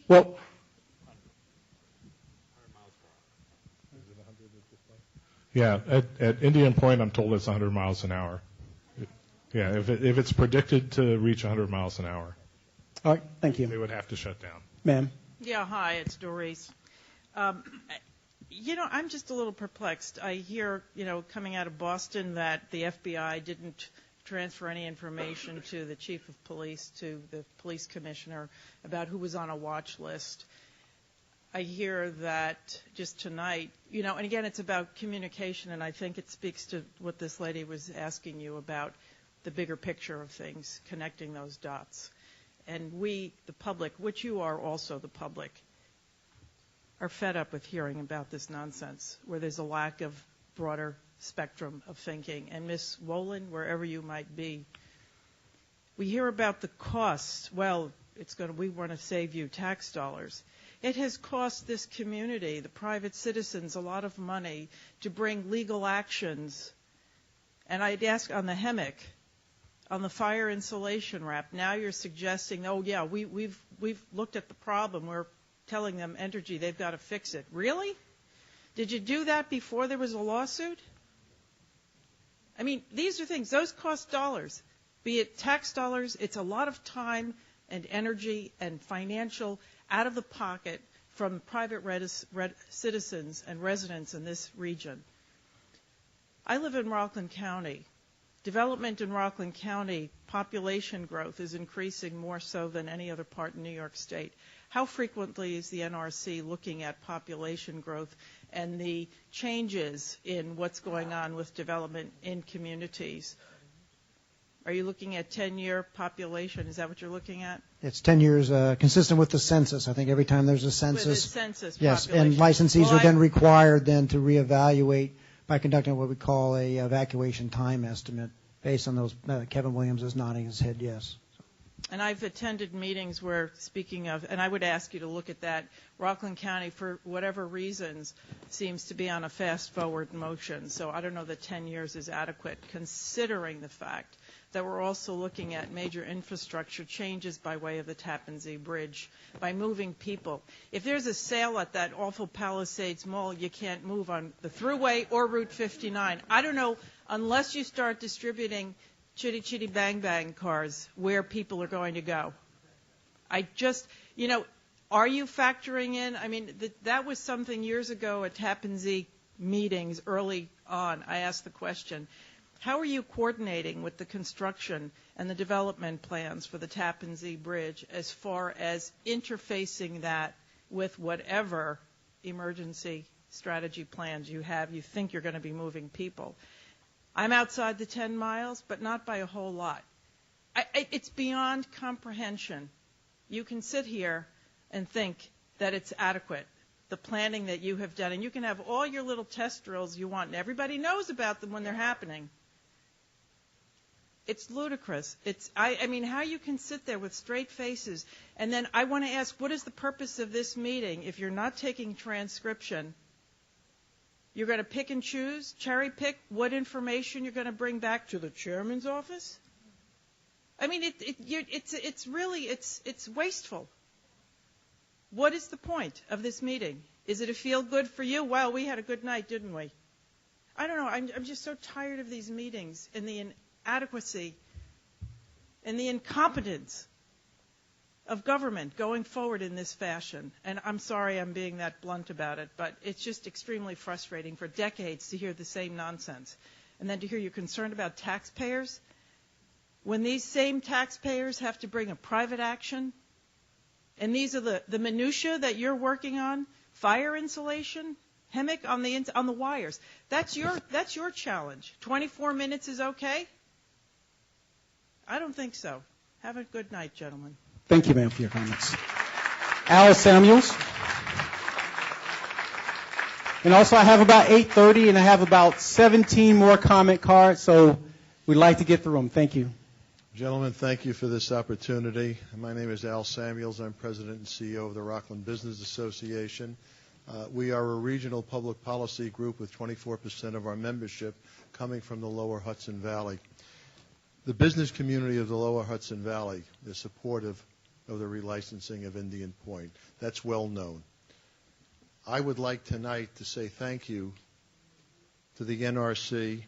Speaker 2: Well,
Speaker 4: yeah, at Indian Point, I'm told it's 100 miles an hour. Yeah, if it's predicted to reach 100 miles an hour.
Speaker 2: All right, thank you.
Speaker 4: They would have to shut down.
Speaker 2: Ma'am.
Speaker 22: Yeah, hi, it's Doris. I'm just a little perplexed. I hear, coming out of Boston that the FBI didn't transfer any information to the chief of police, to the police commissioner, about who was on a watch list. I hear that just tonight, and again, it's about communication, and I think it speaks to what this lady was asking you about, the bigger picture of things, connecting those dots. And we, the public, which you are also the public, are fed up with hearing about this nonsense, where there's a lack of broader spectrum of thinking. And Ms. Wolin, wherever you might be, we hear about the costs. Well, we want to save you tax dollars. It has cost this community, the private citizens, a lot of money to bring legal actions. And I'd ask on the HEMIC, on the fire insulation wrap. Now you're suggesting, oh yeah, we've looked at the problem. We're telling them Entergy, they've got to fix it. Really? Did you do that before there was a lawsuit? I mean, these are things, those cost dollars. Be it tax dollars, it's a lot of time and energy and financial out of the pocket from private citizens and residents in this region. I live in Rockland County. Development in Rockland County, population growth is increasing more so than any other part in New York State. How frequently is the NRC looking at population growth and the changes in what's going on with development in communities? Are you looking at 10-year population? Is that what you're looking at?
Speaker 1: It's 10 years consistent with the census. I think every time there's a census.
Speaker 22: With the census
Speaker 1: yes,
Speaker 22: population.
Speaker 1: and licensees are then required then to reevaluate by conducting what we call a evacuation time estimate based on those. Kevin Williams is nodding his head yes.
Speaker 22: And I've attended meetings where, speaking of, and I would ask you to look at that, Rockland County, for whatever reasons, seems to be on a fast-forward motion. So I don't know that 10 years is adequate, considering the fact that we're also looking at major infrastructure changes by way of the Tappan Zee Bridge, by moving people. If there's a sale at that awful Palisades Mall, you can't move on the Thruway or Route 59. I don't know, unless you start distributing chitty chitty bang bang cars, where people are going to go. I just, are you factoring in? I mean, that was something years ago at Tappan Zee meetings early on. I asked the question, how are you coordinating with the construction and the development plans for the Tappan Zee Bridge as far as interfacing that with whatever emergency strategy plans you have? You think you're going to be moving people. I'm outside the 10 miles, but not by a whole lot. It's beyond comprehension. You can sit here and think that it's adequate, the planning that you have done, and you can have all your little test drills you want, and everybody knows about them when they're happening. It's ludicrous. I mean, how you can sit there with straight faces, and then I want to ask, what is the purpose of this meeting if you're not taking transcription? You're going to pick and choose, cherry pick what information you're going to bring back to the chairman's office? I mean, it's really wasteful. What is the point of this meeting? Is it a feel good for you? Well, we had a good night, didn't we? I don't know. I'm just so tired of these meetings and the inadequacy and the incompetence of government going forward in this fashion. And I'm sorry I'm being that blunt about it, but it's just extremely frustrating for decades to hear the same nonsense. And then to hear you're concerned about taxpayers, when these same taxpayers have to bring a private action, and these are the minutia that you're working on, fire insulation, HEMIC on the wires. That's your challenge. 24 minutes is okay? I don't think so. Have a good night, gentlemen.
Speaker 2: Thank you, ma'am, for your comments. Al Samuels. And also I have about 8:30 and I have about 17 more comment cards, so we'd like to get through them. Thank you.
Speaker 3: Gentlemen, thank you for this opportunity. My name is Al Samuels. I'm President and CEO of the Rockland Business Association. We are a regional public policy group with 24% of our membership coming from the lower Hudson Valley. The business community of the lower Hudson Valley is supportive of the relicensing of Indian Point. That's well known. I would like tonight to say thank you to the NRC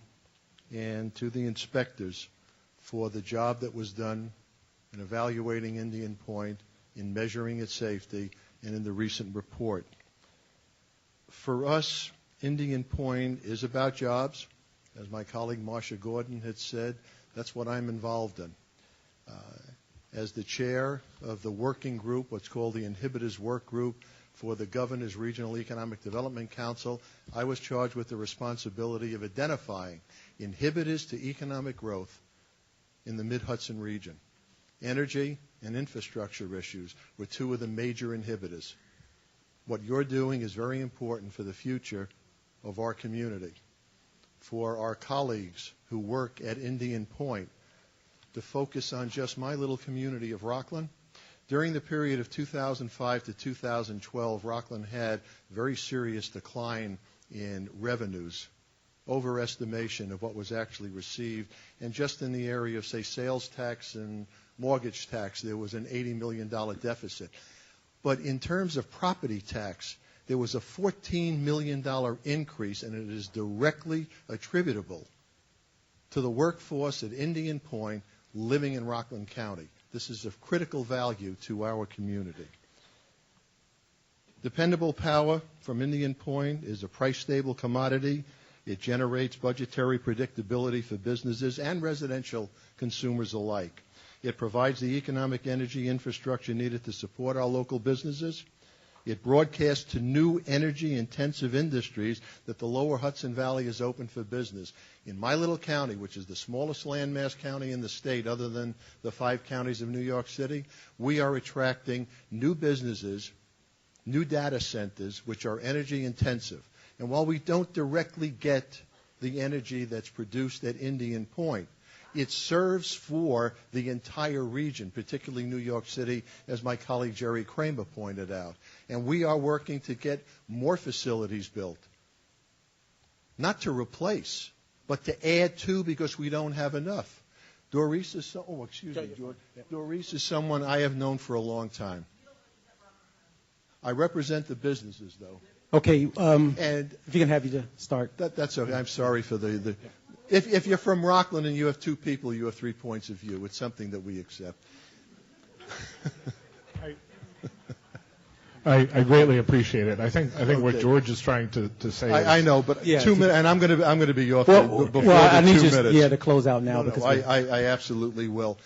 Speaker 3: and to the inspectors for the job that was done in evaluating Indian Point, in measuring its safety, and in the recent report. For us, Indian Point is about jobs. As my colleague Marsha Gordon had said, that's what I'm involved in. As the chair of the working group, what's called the Inhibitors Work Group for the Governor's Regional Economic Development Council, I was charged with the responsibility of identifying inhibitors to economic growth in the Mid-Hudson region. Energy and infrastructure issues were two of the major inhibitors. What you're doing is very important for the future of our community, for our colleagues who work at Indian Point, to focus on just my little community of Rockland. During the period of 2005 to 2012, Rockland had very serious decline in revenues overestimation of what was actually received. And just in the area of, say, sales tax and mortgage tax, there was an $80 million deficit. But in terms of property tax, there was a $14 million increase, and it is directly attributable to the workforce at Indian Point living in Rockland County. This is of critical value to our community. Dependable power from Indian Point is a price-stable commodity. It generates budgetary predictability for businesses and residential consumers alike. It provides the economic energy infrastructure needed to support our local businesses. It broadcasts to new energy-intensive industries that the lower Hudson Valley is open for business. In my little county, which is the smallest landmass county in the state other than the 5 counties of New York City, we are attracting new businesses, new data centers, which are energy-intensive. And while we don't directly get the energy that's produced at Indian Point, it serves for the entire region, particularly New York City, as my colleague Jerry Kramer pointed out. And we are working to get more facilities built, not to replace, but to add to, because we don't have enough. Doris is Doris is someone I have known for a long time. I represent the businesses, though.
Speaker 2: Okay, and if you can have you to start.
Speaker 3: That's okay. I'm sorry for the if you're from Rockland and you have 2 people, you have 3 points of view. It's something that we accept.
Speaker 4: I greatly appreciate it. I think what George is trying to say.
Speaker 3: I know, but 2 minutes, and I'm going to be off before the 2 minutes.
Speaker 2: Yeah, to close out now.
Speaker 3: No, I absolutely will.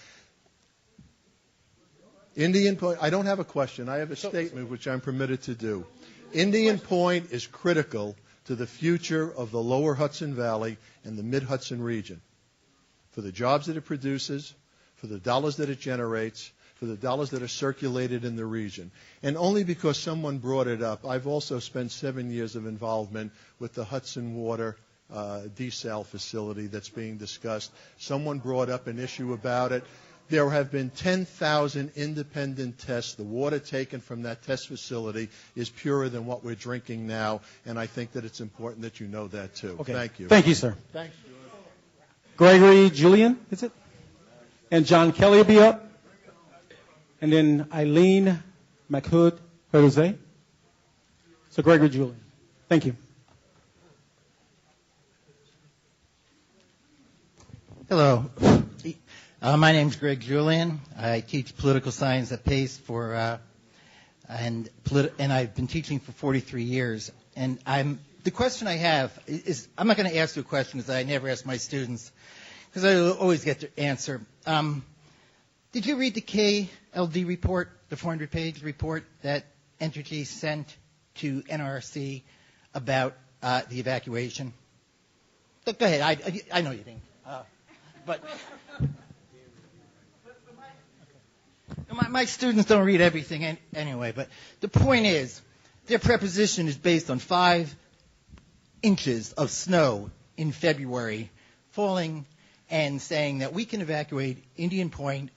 Speaker 3: Indian Point. I don't have a question. I have a statement which I'm permitted to do. Indian Point is critical to the future of the lower Hudson Valley and the mid-Hudson region, for the jobs that it produces, for the dollars that it generates, for the dollars that are circulated in the region. And only because someone brought it up, I've also spent 7 years of involvement with the Hudson Water desal facility that's being discussed. Someone brought up an issue about it. There have been 10,000 independent tests. The water taken from that test facility is purer than what we're drinking now, and I think that it's important that you know that, too.
Speaker 2: Okay.
Speaker 3: Thank you.
Speaker 2: Thank you, sir.
Speaker 3: Thanks,
Speaker 2: Gregory Julian, is it? And John Kelly will be up. And then Eileen McHood Jose. So Gregory Julian. Thank you.
Speaker 5: Hello. My name's Greg Julian. I teach political science at Pace and I've been teaching for 43 years. And the question I have is, I'm not going to ask you a question because I never ask my students, because I always get the answer. Did you read the KLD report, the 400-page report that Entergy sent to NRC about the evacuation? Go ahead. I know you didn't. But my students don't read everything anyway. But the point is, their preposition is based on 5 inches of snow in February falling and saying that we can evacuate Indian Point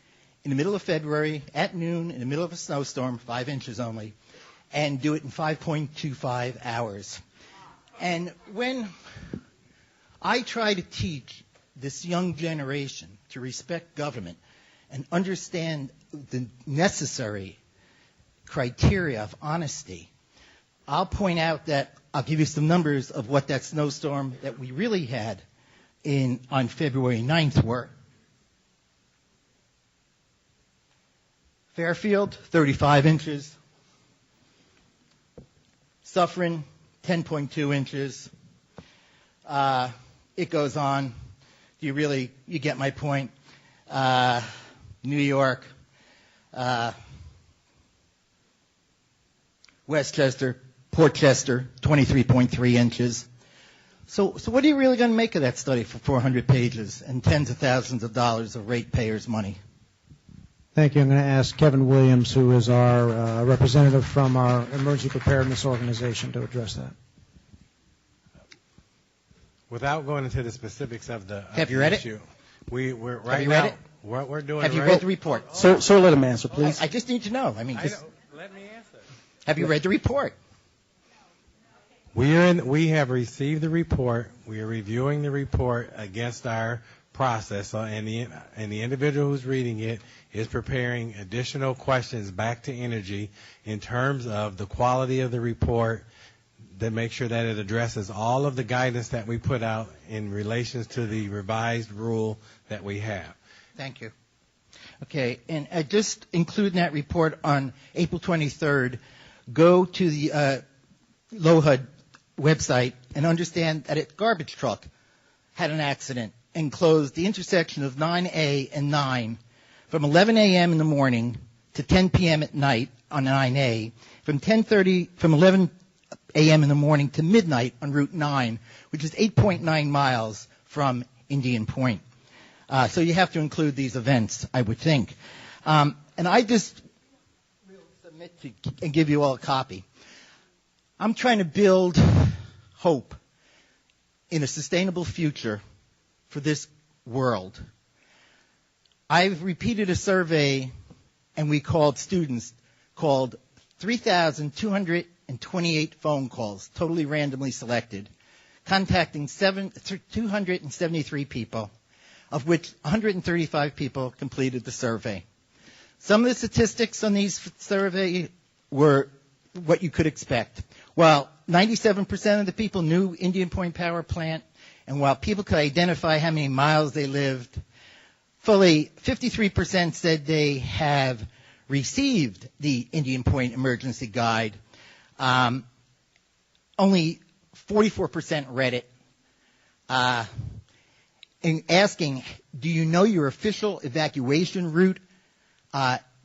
Speaker 5: in the middle of February at noon in the middle of a snowstorm, 5 inches only, and do it in 5.25 hours. And when I try to teach this young generation to respect government and understand the necessary criteria of honesty, I'll point out that I'll give you some numbers of what that snowstorm that we really had on February 9th were. Fairfield, 35 inches. Suffern, 10.2 inches. It goes on. You get my point. New York, Westchester, Portchester, 23.3 inches. So what are you really going to make of that study for 400 pages and tens of thousands of dollars of ratepayers' money?
Speaker 1: Thank you. I'm going to ask Kevin Williams, who is our representative from our emergency preparedness organization, to address that.
Speaker 6: Without going into the specifics of the
Speaker 5: Have you read
Speaker 6: issue,
Speaker 5: it?
Speaker 6: we're right
Speaker 5: Have you
Speaker 6: now.
Speaker 5: read it?
Speaker 6: What we're doing.
Speaker 5: Have you
Speaker 6: right
Speaker 5: read the report?
Speaker 2: Sir, let him answer, please.
Speaker 5: I just need to know.
Speaker 6: Let me answer.
Speaker 5: Have you read the report?
Speaker 6: We have received the report. We are reviewing the report against our process, and the individual who's reading it is preparing additional questions back to Energy in terms of the quality of the report, that make sure that it addresses all of the guidance that we put out in relation to the revised rule that we have.
Speaker 5: Thank you. Okay, and I just include in that report on April 23rd, go to the LOHUD website and understand that a garbage truck had an accident and closed the intersection of 9A and 9 from 11 a.m. in the morning to 10 p.m. at night on 9A, from 11 a.m. in the morning to midnight on Route 9, which is 8.9 miles from Indian Point. So you have to include these events, I would think. And I just will submit to and give you all a copy. I'm trying to build hope in a sustainable future for this world. I've repeated a survey, and we called students, called 3,228 phone calls, totally randomly selected, contacting 273 people, of which 135 people completed the survey. Some of the statistics on these survey were what you could expect. While 97% of the people knew Indian Point Power Plant, and while people could identify how many miles they lived, fully 53% said they have received the Indian Point Emergency Guide. Only 44% read it. In asking, do you know your official evacuation route?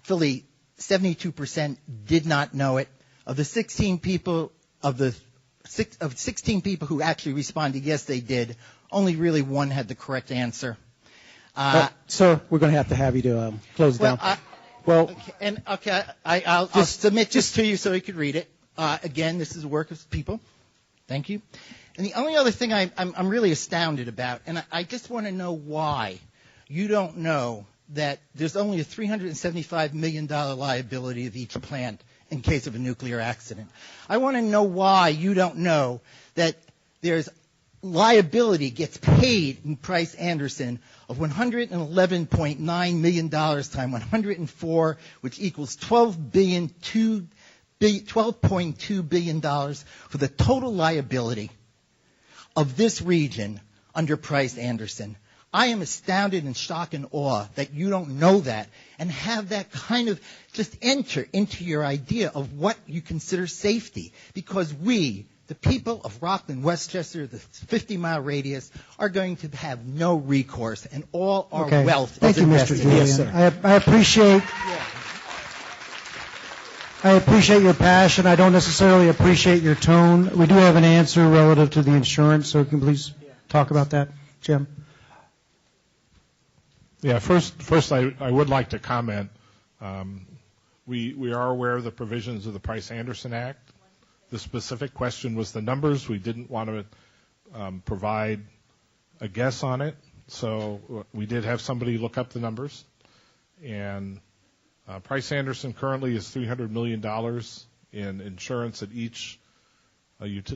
Speaker 5: Fully 72% did not know it. Of the 16 people who actually responded, yes, they did. Only really one had the correct answer.
Speaker 2: Sir, we're going to have you to close it down.
Speaker 5: I'll submit this to you so you could read it. Again, this is the work of people. Thank you. And the only other thing I'm really astounded about, and I just want to know why you don't know that there's only a $375 million liability of each plant in case of a nuclear accident. I want to know why you don't know that there's liability gets paid in Price Anderson of $111.9 million times 104, which equals $12.2 billion for the total liability of this region under Price Anderson. I am astounded and shocked and awe that you don't know that and have that kind of just enter into your idea of what you consider safety. Because we, the people of Rockland, Westchester, the 50-mile radius, are going to have no recourse, and all our wealth
Speaker 1: Thank
Speaker 5: is
Speaker 1: you, Mr.
Speaker 5: invested.
Speaker 1: Julian.
Speaker 5: Yes, sir.
Speaker 1: I appreciate your passion. I don't necessarily appreciate your tone. We do have an answer relative to the insurance, so can you please talk about that, Jim?
Speaker 4: Yeah, first I would like to comment. We are aware of the provisions of the Price-Anderson Act. The specific question was the numbers. We didn't want to provide a guess on it, so we did have somebody look up the numbers. And Price-Anderson currently is $300 million in insurance that each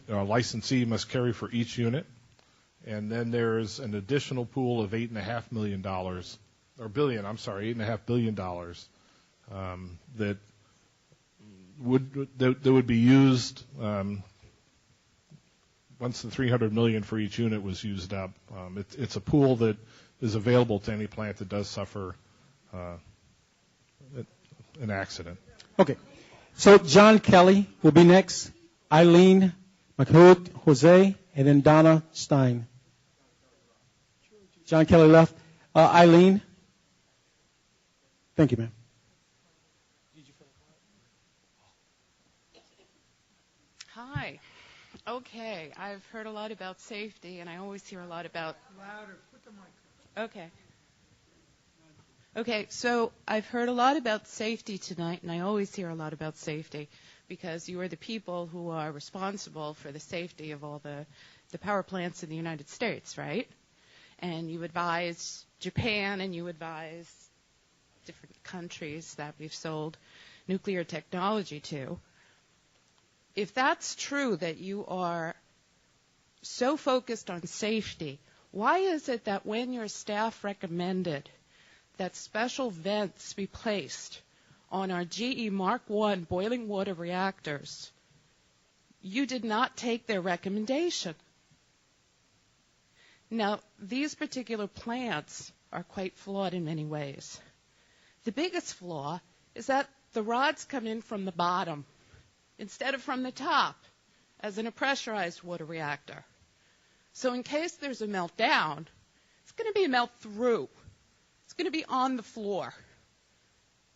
Speaker 4: licensee must carry for each unit. And then there's an additional pool of $8.5 billion that would be used once the $300 million for each unit was used up. It's a pool that is available to any plant that does suffer an accident.
Speaker 2: Okay. So John Kelly will be next, Eileen McHood Jose, and then Donna Stein. John Kelly left. Eileen. Thank you, ma'am.
Speaker 7: Hi. Okay. I've heard a lot about safety, and I always hear a lot about...
Speaker 17: Louder. Put the mic on.
Speaker 7: Okay. Okay, so I've heard a lot about safety tonight, and I always hear a lot about safety because you are the people who are responsible for the safety of all the power plants in the United States, right? And you advise Japan and you advise different countries that we've sold nuclear technology to. if that's true that you are so focused on safety, why is it that when your staff recommended that special vents be placed on our GE Mark I boiling water reactors, you did not take their recommendation? Now, these particular plants are quite flawed in many ways. The biggest flaw is that the rods come in from the bottom instead of from the top, as in a pressurized water reactor. So in case there's a meltdown, it's going to be a melt through. It's going to be on the floor.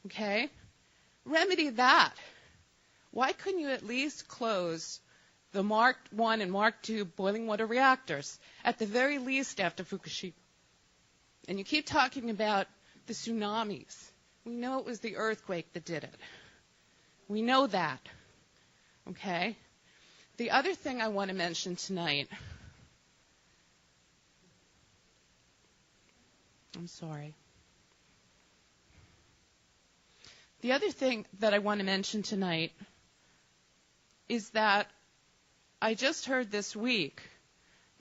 Speaker 7: Okay? Remedy that. Why couldn't you at least close the Mark I and Mark II boiling water reactors, at the very least after Fukushima? And you keep talking about the tsunamis. We know it was the earthquake that did it. We know that. Okay? The other thing I want to mention tonight, I'm sorry. The other thing that I want to mention tonight is that I just heard this week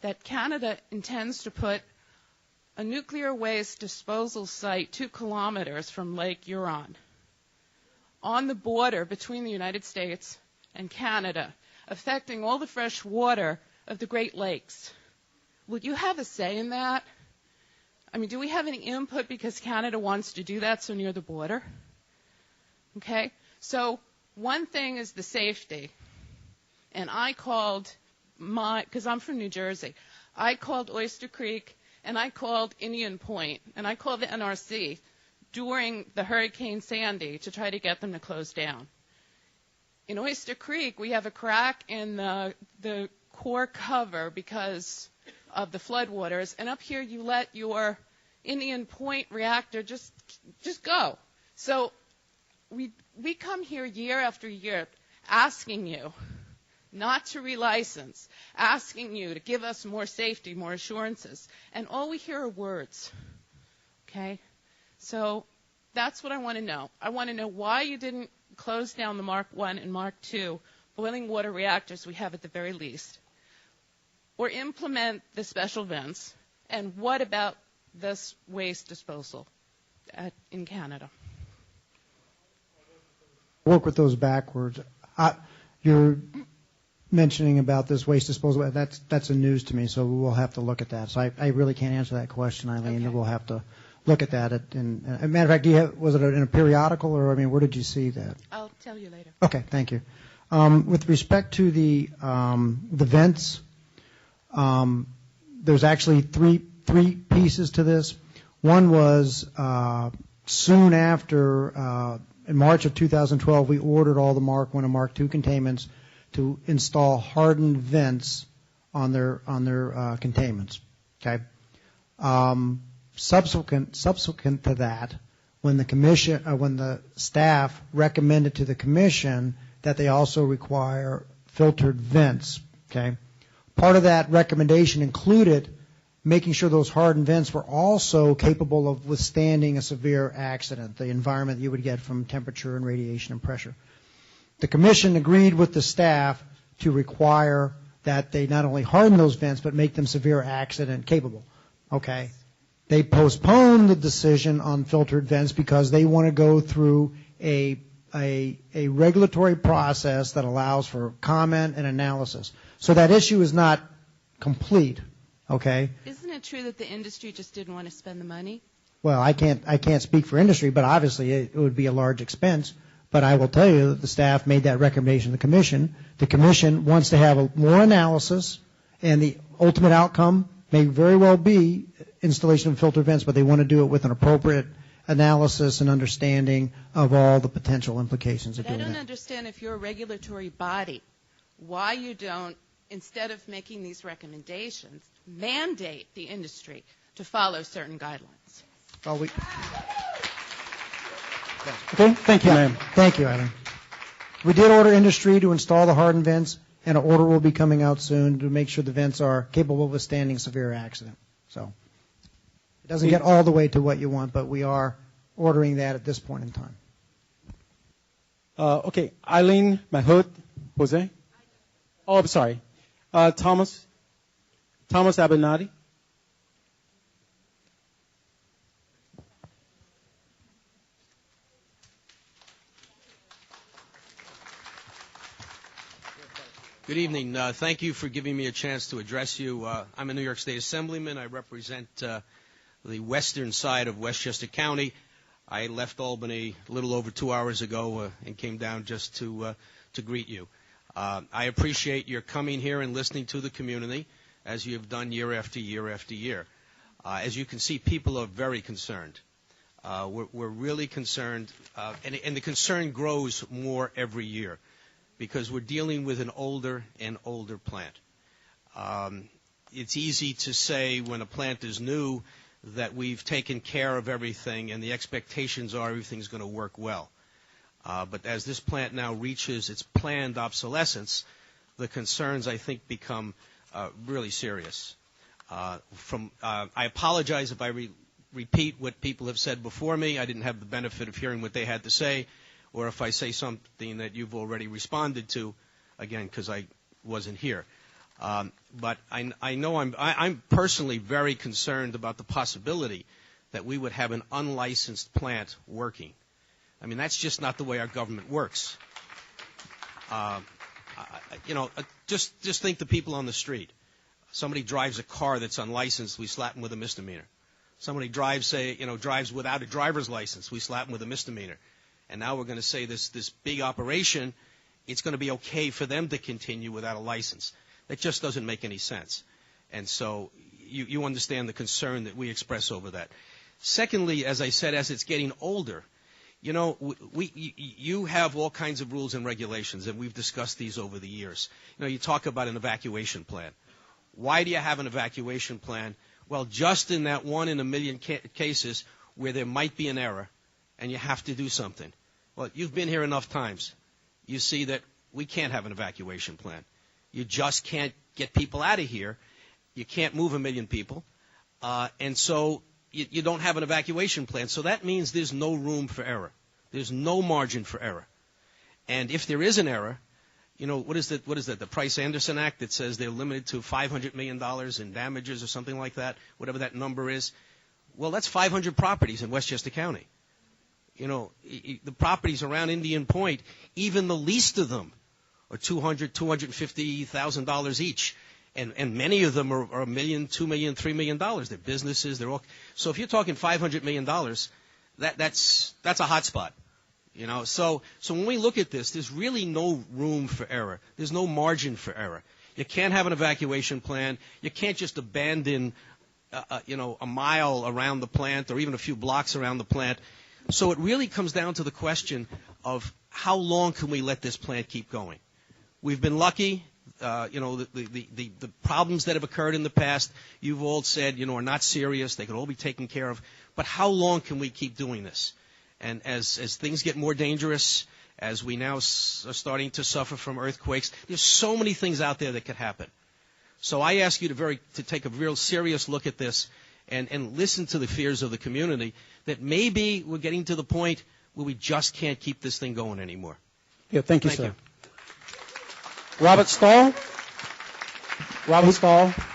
Speaker 7: that Canada intends to put a nuclear waste disposal site 2 kilometers from Lake Huron on the border between the United States and Canada, affecting all the fresh water of the Great Lakes. Will you have a say in that? I mean, do we have any input because Canada wants to do that so near the border? Okay, so one thing is the safety. And I called because I'm from New Jersey, I called Oyster Creek and I called Indian Point and I called the NRC during the Hurricane Sandy to try to get them to close down. In Oyster Creek, we have a crack in the core cover because of the floodwaters, and up here you let your Indian Point reactor just go. So we come here year after year asking you not to relicense, asking you to give us more safety, more assurances, and all we hear are words. Okay? So that's what I want to know. I want to know why you didn't close down the Mark I and Mark II boiling water reactors we have at the very least, or implement the special vents, and what about this waste disposal in Canada?
Speaker 1: Work with those backwards. You're mentioning about this waste disposal. That's a news to me, so we'll have to look at that. So I really can't answer that question, Eileen. Okay. We'll have to look at that. And as a matter of fact, was it in a periodical, or where did you see that?
Speaker 7: I'll tell you later.
Speaker 1: Okay, thank you. With respect to the vents, there's actually three pieces to this. One was soon after, in March of 2012, we ordered all the Mark I and Mark II containments to install hardened vents on their containments. Okay. Subsequent to that, when the staff recommended to the commission that they also require filtered vents. Okay. Part of that recommendation included making sure those hardened vents were also capable of withstanding a severe accident, the environment you would get from temperature and radiation and pressure. The commission agreed with the staff to require that they not only harden those vents, but make them severe accident capable. Okay. They postponed the decision on filtered vents because they want to go through a regulatory process that allows for comment and analysis. So that issue is not complete. Okay.
Speaker 7: Isn't it true that the industry just didn't want to spend the money?
Speaker 1: Well, I can't speak for industry, but obviously it would be a large expense. But I will tell you that the staff made that recommendation to the commission. The commission wants to have more analysis, and the ultimate outcome may very well be installation of filter vents, but they want to do it with an appropriate analysis and understanding of all the potential implications of doing that.
Speaker 7: I don't understand, if you're a regulatory body, why you don't, instead of making these recommendations, mandate the industry to follow certain guidelines.
Speaker 1: Well,
Speaker 2: Okay, thank you, ma'am.
Speaker 1: Thank you, Eileen. We did order industry to install the hardened vents, and an order will be coming out soon to make sure the vents are capable of withstanding severe accident. So it doesn't get all the way to what you want, but we are ordering that at this point in time.
Speaker 2: Okay, Eileen, Mahut, Jose. Oh, I'm sorry. Thomas Abinati.
Speaker 8: Good evening. Thank you for giving me a chance to address you. I'm a New York State Assemblyman. I represent the western side of Westchester County. I left Albany a little over 2 hours ago and came down just to greet you. I appreciate your coming here and listening to the community, as you have done year after year after year. As you can see, people are very concerned. We're really concerned, and the concern grows more every year, because we're dealing with an older and older plant. It's easy to say when a plant is new that we've taken care of everything and the expectations are everything's going to work well. But as this plant now reaches its planned obsolescence, the concerns, I think, become really serious. I apologize if I repeat what people have said before me. I didn't have the benefit of hearing what they had to say, or if I say something that you've already responded to, again, because I wasn't here. But I know I'm personally very concerned about the possibility that we would have an unlicensed plant working. I mean, that's just not the way our government works. Just think the people on the street. Somebody drives a car that's unlicensed, we slap them with a misdemeanor. Somebody drives without a driver's license, we slap them with a misdemeanor. And now we're going to say this big operation, it's going to be okay for them to continue without a license. That just doesn't make any sense. And so you understand the concern that we express over that. Secondly, as I said, as it's getting older, you have all kinds of rules and regulations, and we've discussed these over the years. You talk about an evacuation plan. Why do you have an evacuation plan? Well, just in that 1 in a million cases where there might be an error and you have to do something. Well, you've been here enough times. You see that we can't have an evacuation plan. You just can't get people out of here. You can't move 1 million people. And so you don't have an evacuation plan. So that means there's no room for error. There's no margin for error. And if there is an error, what is that? The Price-Anderson Act that says they're limited to $500 million in damages or something like that, whatever that number is. Well, that's 500 properties in Westchester County. The properties around Indian Point, even the least of them are $200,000, $250,000 each. And many of them are $1 million, $2 million, $3 million. They're businesses. They're all. So if you're talking $500 million, that's a hot spot. So when we look at this, there's really no room for error. There's no margin for error. You can't have an evacuation plan. You can't just abandon, a mile around the plant or even a few blocks around the plant. So it really comes down to the question of how long can we let this plant keep going? We've been lucky. The problems that have occurred in the past, you've all said, are not serious. They can all be taken care of. But how long can we keep doing this? And as things get more dangerous, as we now are starting to suffer from earthquakes, there's so many things out there that could happen. So I ask you to take a real serious look at this and listen to the fears of the community that maybe we're getting to the point where we just can't keep this thing going anymore.
Speaker 2: Yeah, thank you, sir. Robert Stahl.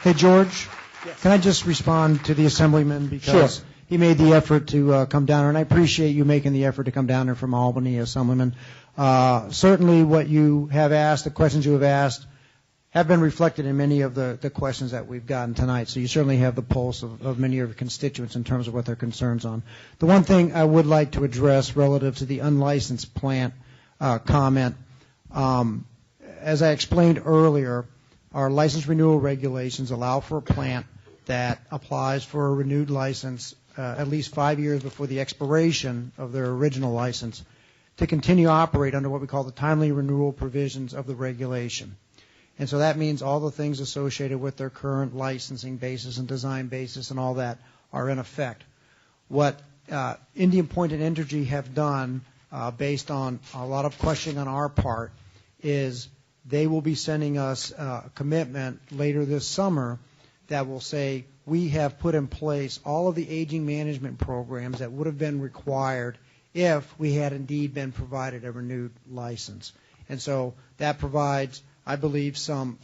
Speaker 1: Hey, George. Yes. Can I just respond to the Assemblyman? Because he made the effort to come down here, and I appreciate you making the effort to come down here from Albany, Assemblyman. Certainly what you have asked, the questions you have asked, have been reflected in many of the questions that we've gotten tonight. So you certainly have the pulse of many of your constituents in terms of what their concerns on. The one thing I would like to address relative to the unlicensed plant comment, as I explained earlier, our license renewal regulations allow for a plant that applies for a renewed license at least 5 years before the expiration of their original license to continue to operate under what we call the timely renewal provisions of the regulation. And so that means all the things associated with their current licensing basis and design basis and all that are in effect. What Indian Point and Entergy have done, based on a lot of questioning on our part, is they will be sending us a commitment later this summer that will say we have put in place all of the aging management programs that would have been required if we had indeed been provided a renewed license. And so that provides I believe, some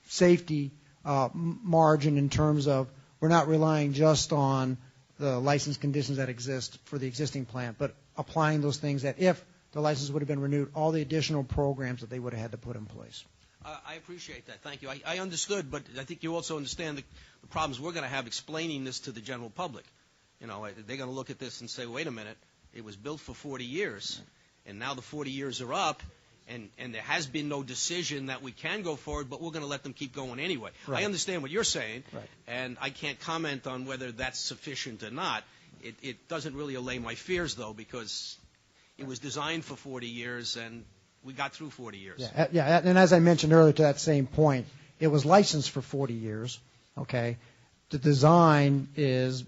Speaker 1: safety margin in terms of we're not relying just on the license conditions that exist for the existing plant, but applying those things that if the license would have been renewed, all the additional programs that they would have had to put in place.
Speaker 8: I appreciate that. Thank you. I understood, but I think you also understand the problems we're going to have explaining this to the general public. You know, they're going to look at this and say, wait a minute, it was built for 40 years, and now the 40 years are up, and there has been no decision that we can go forward, but we're going to let them keep going anyway.
Speaker 1: Right.
Speaker 8: I understand what you're saying,
Speaker 1: right.
Speaker 8: And I can't comment on whether that's sufficient or not. It doesn't really allay my fears, though, because it was designed for 40 years, and we got through 40 years.
Speaker 1: Yeah, and as I mentioned earlier to that same point, it was licensed for 40 years, okay? The design is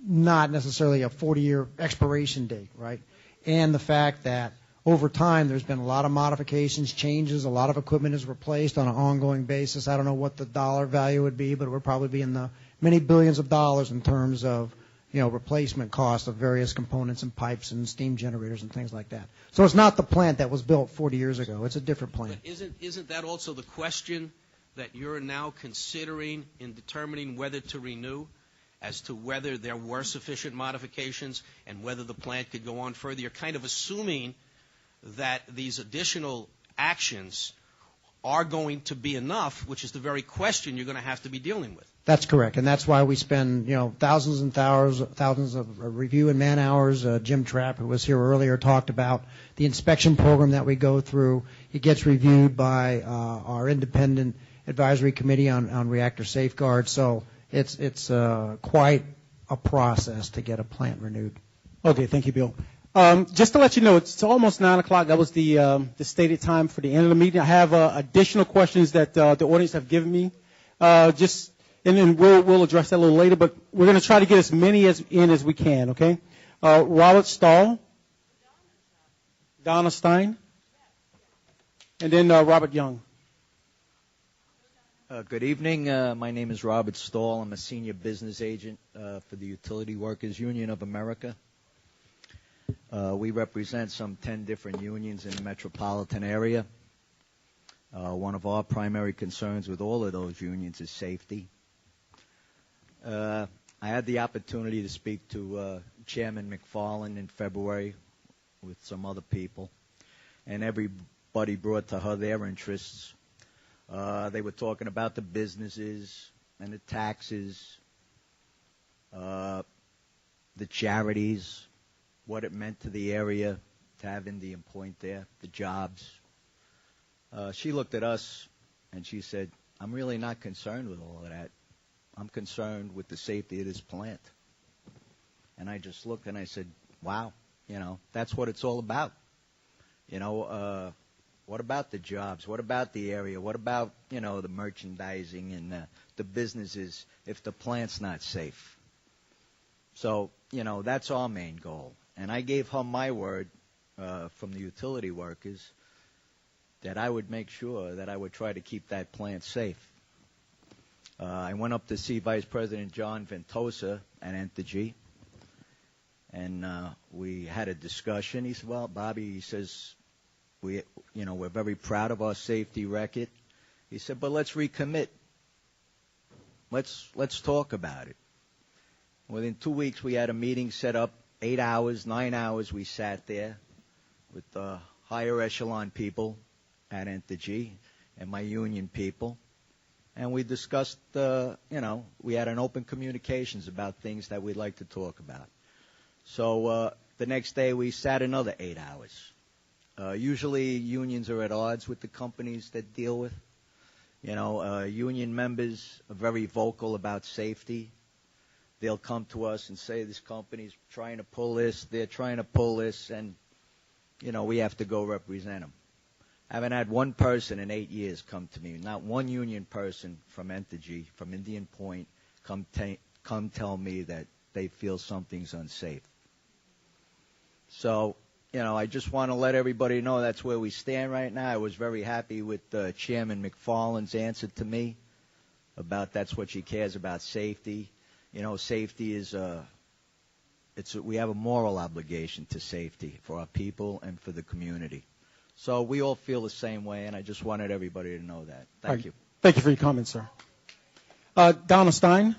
Speaker 1: not necessarily a 40-year expiration date, right? And the fact that over time there's been a lot of modifications, changes, a lot of equipment is replaced on an ongoing basis. I don't know what the dollar value would be, but it would probably be in the many billions of dollars in terms of, you know, replacement costs of various components and pipes and steam generators and things like that. So it's not the plant that was built 40 years ago. It's a different plant.
Speaker 8: But isn't that also the question that you're now considering in determining whether to renew, as to whether there were sufficient modifications and whether the plant could go on further? You're kind of assuming that these additional actions are going to be enough, which is the very question you're going to have to be dealing with.
Speaker 1: That's correct, and that's why we spend, you know, thousands and thousands of review and man hours. Jim Trapp, who was here earlier, talked about the inspection program that we go through. It gets reviewed by our independent advisory committee on reactor safeguards. So it's quite a process to get a plant renewed.
Speaker 2: Okay, thank you, Bill. Just to let you know, it's almost 9 o'clock. That was the stated time for the end of the meeting. I have additional questions that the audience have given me. And then we'll address that a little later, but we're going to try to get as many in as we can, okay? Robert Stahl, Donna Stein, and then Robert Young.
Speaker 10: Good evening. My name is Robert Stahl. I'm a senior business agent for the Utility Workers Union of America. We represent some 10 different unions in the metropolitan area. One of our primary concerns with all of those unions is safety. I had the opportunity to speak to Chairman McFarland in February with some other people, and everybody brought to her their interests. They were talking about the businesses and the taxes, the charities, what it meant to the area to have Indian Point there, the jobs. She looked at us and she said, I'm really not concerned with all of that. I'm concerned with the safety of this plant. And I just looked and I said, wow, you know, that's what it's all about. You know, what about the jobs? What about the area? What about, you know, the merchandising and the businesses if the plant's not safe? So, you know, that's our main goal. And I gave her my word from the utility workers that I would make sure that I would try to keep that plant safe. I went up to see Vice President John Ventosa at Entergy, and we had a discussion. He said, well, Bobby, he says, we're very proud of our safety record. He said, but let's recommit. Let's talk about it. Within 2 weeks, we had a meeting set up, 8 hours, 9 hours we sat there with the higher echelon people at Entergy and my union people. And we discussed, we had an open communications about things that we'd like to talk about. So the next day we sat another 8 hours. Usually unions are at odds with the companies that deal with. You know, union members are very vocal about safety. They'll come to us and say this company's trying to pull this, they're trying to pull this, and, you know, we have to go represent them. I haven't had one person in 8 years come to me, not one union person from Entergy, from Indian Point, come tell me that they feel something's unsafe. So, you know, I just want to let everybody know that's where we stand right now. I was very happy with Chairman McFarland's answer to me about that's what she cares about, safety. You know, safety is we have a moral obligation to safety for our people and for the community. So we all feel the same way, and I just wanted everybody to know that.
Speaker 2: All right.
Speaker 10: Thank you.
Speaker 2: Thank you for your comments, sir. Donna Stein,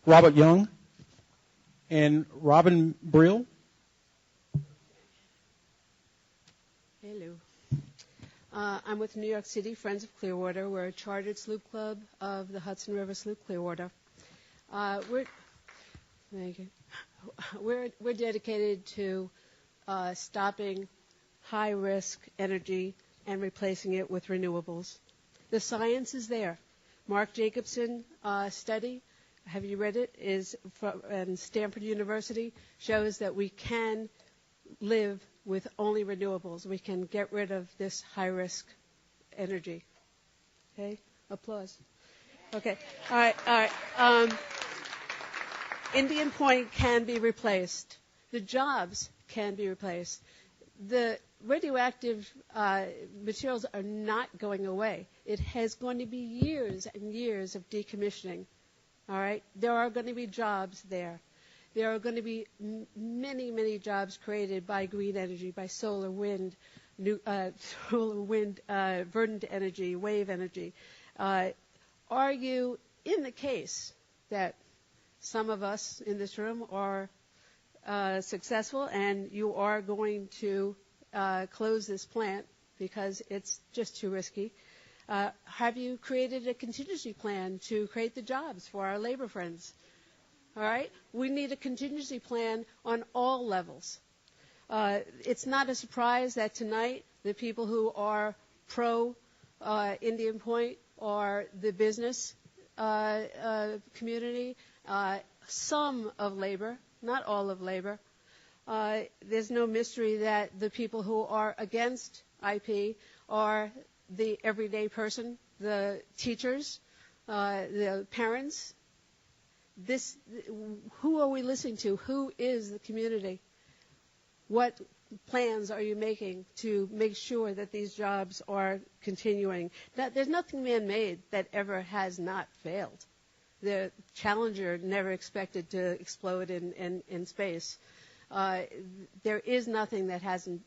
Speaker 2: Robert Young, and Robin Brill.
Speaker 9: Hello. I'm with New York City Friends of Clearwater. We're a chartered sloop club of the Hudson River Sloop Clearwater. We're dedicated to stopping high-risk energy and replacing it with renewables. The science is there. Mark Jacobson study, have you read it, is from Stanford University, shows that we can live with only renewables. We can get rid of this high-risk energy. Okay? Applause. Okay. All right. Indian Point can be replaced. The jobs can be replaced. The radioactive materials are not going away. It has going to be years and years of decommissioning. All right? There are going to be jobs there. There are going to be many, many jobs created by green energy, by solar, wind, verdant energy, wave energy. Are you in the case that some of us in this room are successful and you are going to close this plant because it's just too risky? Have you created a contingency plan to create the jobs for our labor friends? All right? We need a contingency plan on all levels. It's not a surprise that tonight the people who are pro-Indian Point are the business community, some of labor, not all of labor. There's no mystery that the people who are against IP are the everyday person, the teachers, the parents. Who are we listening to? Who is the community? What plans are you making to make sure that these jobs are continuing? There's nothing man-made that ever has not failed. The Challenger never expected to explode in space. There is nothing that hasn't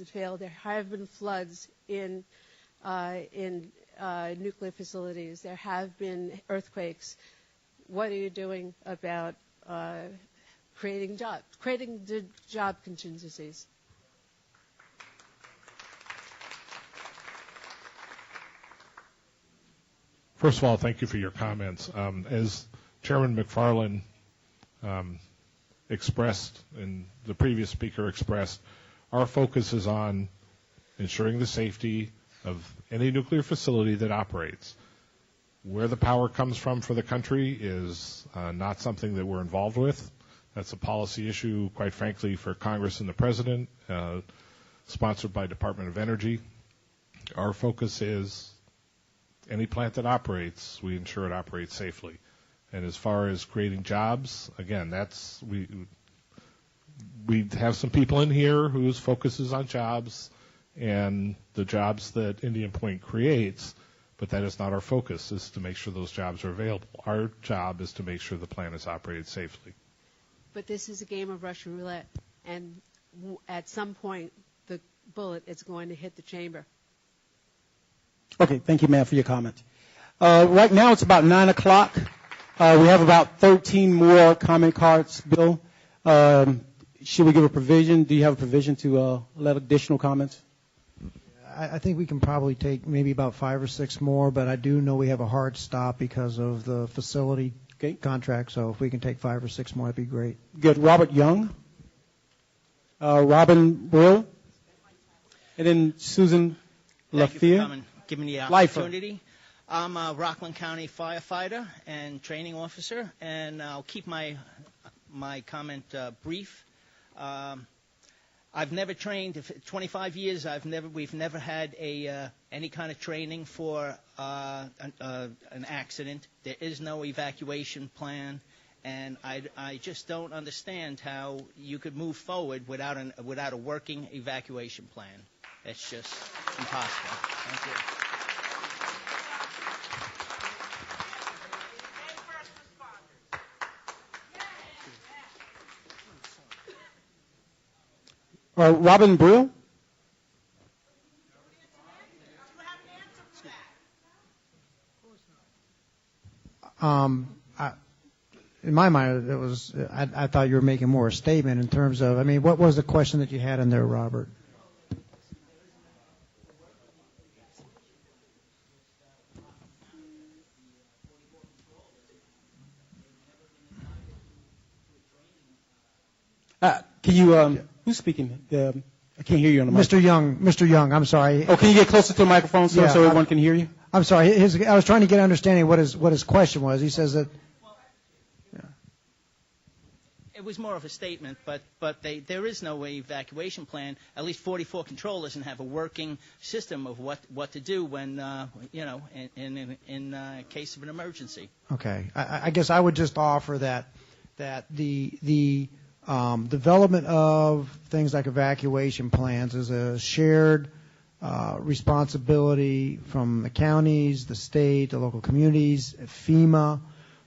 Speaker 9: failed. There have been floods in nuclear facilities. There have been earthquakes. What are you doing about creating the job contingencies?
Speaker 4: First of all, thank you for your comments. As Chairman McFarland expressed and the previous speaker expressed, our focus is on ensuring the safety of any nuclear facility that operates. Where the power comes from for the country is not something that we're involved with. That's a policy issue, quite frankly, for Congress and the President, sponsored by Department of Energy. Our focus is any plant that operates, we ensure it operates safely. And as far as creating jobs, again, we have some people in here whose focus is on jobs and the jobs that Indian Point creates, but that is not our focus, is to make sure those jobs are available. Our job is to make sure the plant is operated safely.
Speaker 9: But this is a game of Russian roulette, and at some point, the bullet is going to hit the chamber.
Speaker 2: Okay, thank you, ma'am, for your comment. Right now it's about 9 o'clock. We have about 13 more comment cards, Bill. Should we give a provision? Do you have a provision to let additional comments?
Speaker 1: I think we can probably take maybe about 5 or 6 more, but I do know we have a hard stop because of the facility contract, so if we can take 5 or 6 more, that'd be great.
Speaker 2: Good. Robert Young, Robin Brill, and then Susan
Speaker 11: Thank you for
Speaker 2: Lafia.
Speaker 11: coming, giving me the
Speaker 2: Lifer.
Speaker 11: opportunity. I'm a Rockland County firefighter and training officer, and I'll keep my comment brief. I've never trained. 25 years. We've never had any kind of training for an accident. There is no evacuation plan, and I just don't understand how you could move forward without a working evacuation plan. It's just impossible. Thank you.
Speaker 2: Robin Brill.
Speaker 1: In my mind, it was. I thought you were making more a statement in terms of. I mean, what was the question that you had in there, Robert?
Speaker 2: Can you? Who's speaking? I can't hear you on the mic.
Speaker 1: Mr. Young. I'm sorry.
Speaker 2: Oh, can you get closer to the microphone, sir, so everyone can hear you?
Speaker 1: I'm sorry. I was trying to get an understanding what his question was. He says that.
Speaker 11: It was more of a statement, but there is no evacuation plan. At least 44 Control doesn't have a working system of what to do when in case of an emergency.
Speaker 1: Okay, I guess I would just offer that the development of things like evacuation plans is a shared responsibility from the counties, the state, the local communities, FEMA,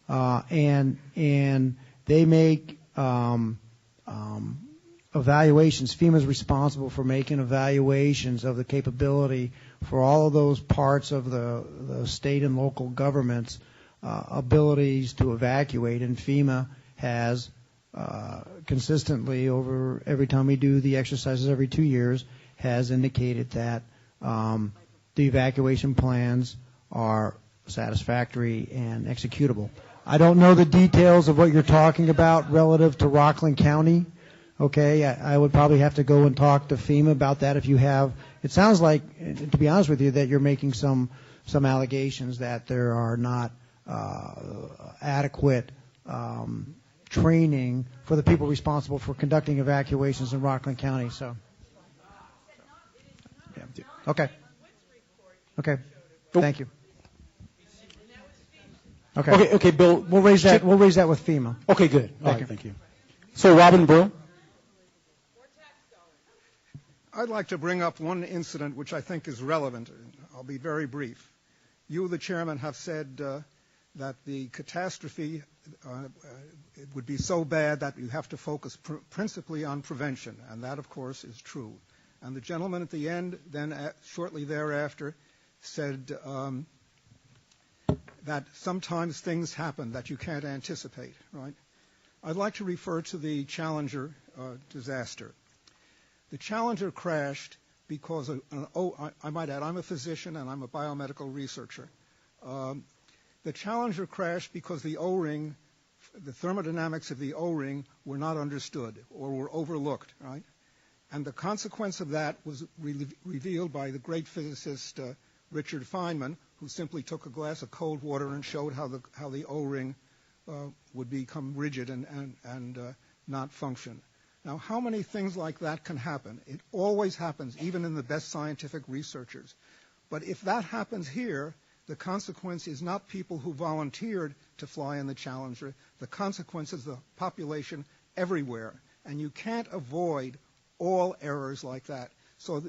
Speaker 1: and they make evaluations. FEMA is responsible for making evaluations of the capability for all of those parts of the state and local governments' abilities to evacuate. And FEMA has consistently, over every time we do the exercises every 2 years, has indicated that the evacuation plans are satisfactory and executable. I don't know the details of what you're talking about relative to Rockland County. Okay, I would probably have to go and talk to FEMA about that if you have. It sounds like, to be honest with you, that you're making some allegations that there are not adequate training for the people responsible for conducting evacuations in Rockland County. So, yeah. Okay. Thank you.
Speaker 2: Okay, Bill.
Speaker 1: We'll raise that with FEMA.
Speaker 2: Okay, good. Thank you. So, Robin Brewer.
Speaker 12: I'd like to bring up one incident which I think is relevant. I'll be very brief. You, the chairman, have said that the catastrophe it would be so bad that you have to focus principally on prevention, and that, of course, is true. And the gentleman at the end, then shortly thereafter, said that sometimes things happen that you can't anticipate, right? I'd like to refer to the Challenger disaster. The Challenger crashed because I might add, I'm a physician and I'm a biomedical researcher. The Challenger crashed because the O-ring, the thermodynamics of the O-ring were not understood or were overlooked, right? And the consequence of that was revealed by the great physicist Richard Feynman, who simply took a glass of cold water and showed how the O-ring would become rigid and not function. Now, how many things like that can happen? It always happens, even in the best scientific researchers. But if that happens here, the consequence is not people who volunteered to fly in the Challenger. The consequence is the population everywhere. And you can't avoid all errors like that. So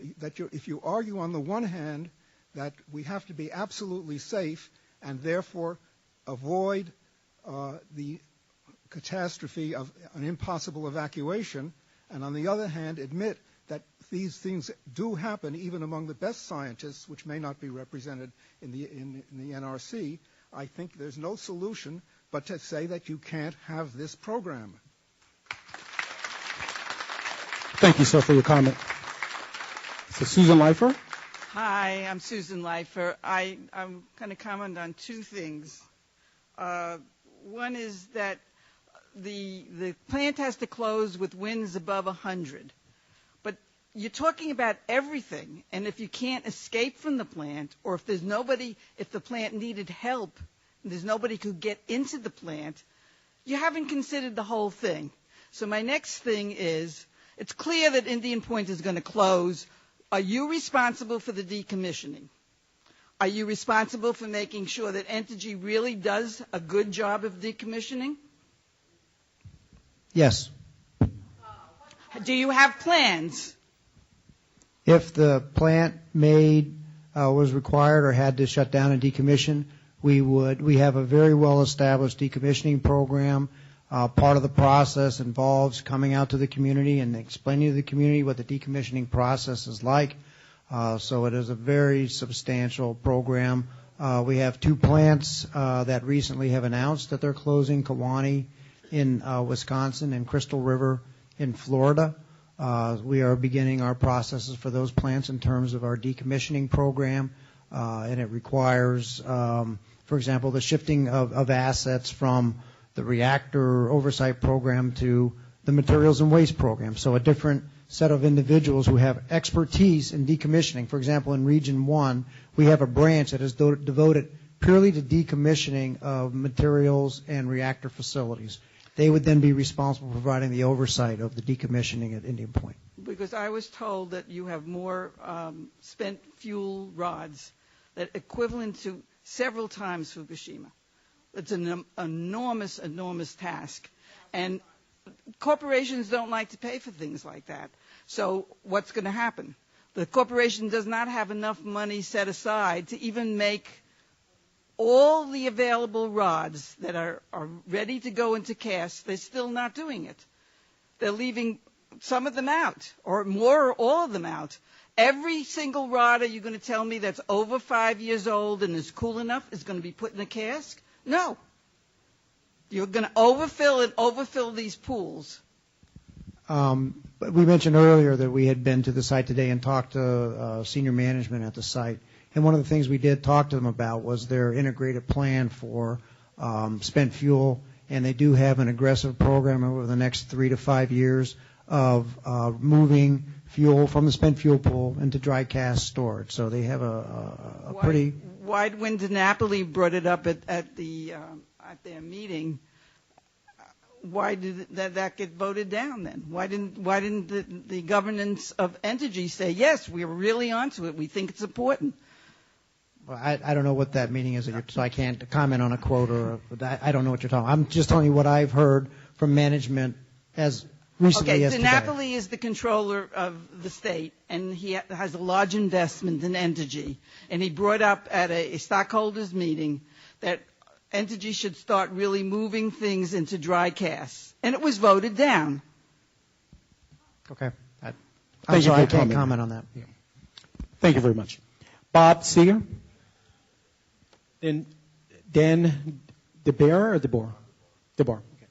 Speaker 12: if you argue on the one hand that we have to be absolutely safe and therefore avoid the catastrophe of an impossible evacuation, and on the other hand admit that these things do happen even among the best scientists, which may not be represented in the NRC, I think there's no solution but to say that you can't have this program.
Speaker 2: Thank you, sir, for your comment. So, Susan Leifer.
Speaker 13: Hi, I'm Susan Leifer. I'm going to comment on two things. One is that the plant has to close with winds above 100. But you're talking about everything, and if you can't escape from the plant, or if the plant needed help, and there's nobody who could get into the plant, you haven't considered the whole thing. So my next thing is, it's clear that Indian Point is going to close. Are you responsible for the decommissioning? Are you responsible for making sure that Entergy really does a good job of decommissioning?
Speaker 1: Yes.
Speaker 13: Do you have plans?
Speaker 1: If the plant was required or had to shut down and decommission, we would. We have a very well-established decommissioning program. Part of the process involves coming out to the community and explaining to the community what the decommissioning process is like. So it is a very substantial program We have 2 plants that recently have announced that they're closing, Kewaunee in Wisconsin and Crystal River in Florida. We are beginning our processes for those plants in terms of our decommissioning program, and it requires, for example, the shifting of assets from the reactor oversight program to the materials and waste program. So a different set of individuals who have expertise in decommissioning. For example, in Region 1, we have a branch that is devoted purely to decommissioning of materials and reactor facilities. They would then be responsible for providing the oversight of the decommissioning at Indian Point.
Speaker 13: Because I was told that you have more spent fuel rods that equivalent to several times Fukushima. It's an enormous, enormous task. And corporations don't like to pay for things like that. So what's going to happen? The corporation does not have enough money set aside to even make all the available rods that are ready to go into cast. They're still not doing it. They're leaving some of them out, or more, or all of them out. Every single rod, are you going to tell me, that's over 5 years old and is cool enough is going to be put in a cask? No. You're going to overfill these pools.
Speaker 1: But we mentioned earlier that we had been to the site today and talked to senior management at the site. And one of the things we did talk to them about was their integrated plan for spent fuel. And they do have an aggressive program over the next 3 to 5 years of moving fuel from the spent fuel pool into dry cask storage. So they have a pretty...
Speaker 13: Why, when DiNapoli brought it up at their meeting, why did that get voted down then? Why didn't the governance of Entergy say, yes, we're really onto it, we think it's important?
Speaker 1: Well, I don't know what that meaning is, so I can't comment on a quote I don't know what you're talking about. I'm just telling you what I've heard from management as recently as today.
Speaker 13: Okay, DiNapoli is the controller of the state, and he has a large investment in Entergy. And he brought up at a stockholders meeting that Entergy should start really moving things into dry casks. And it was voted down.
Speaker 1: Okay. I'm sorry, I can't comment on that. Yeah.
Speaker 2: Thank you very much. Bob Seeger. Then Dan DeBear or DeBoer? DeBoer. Okay.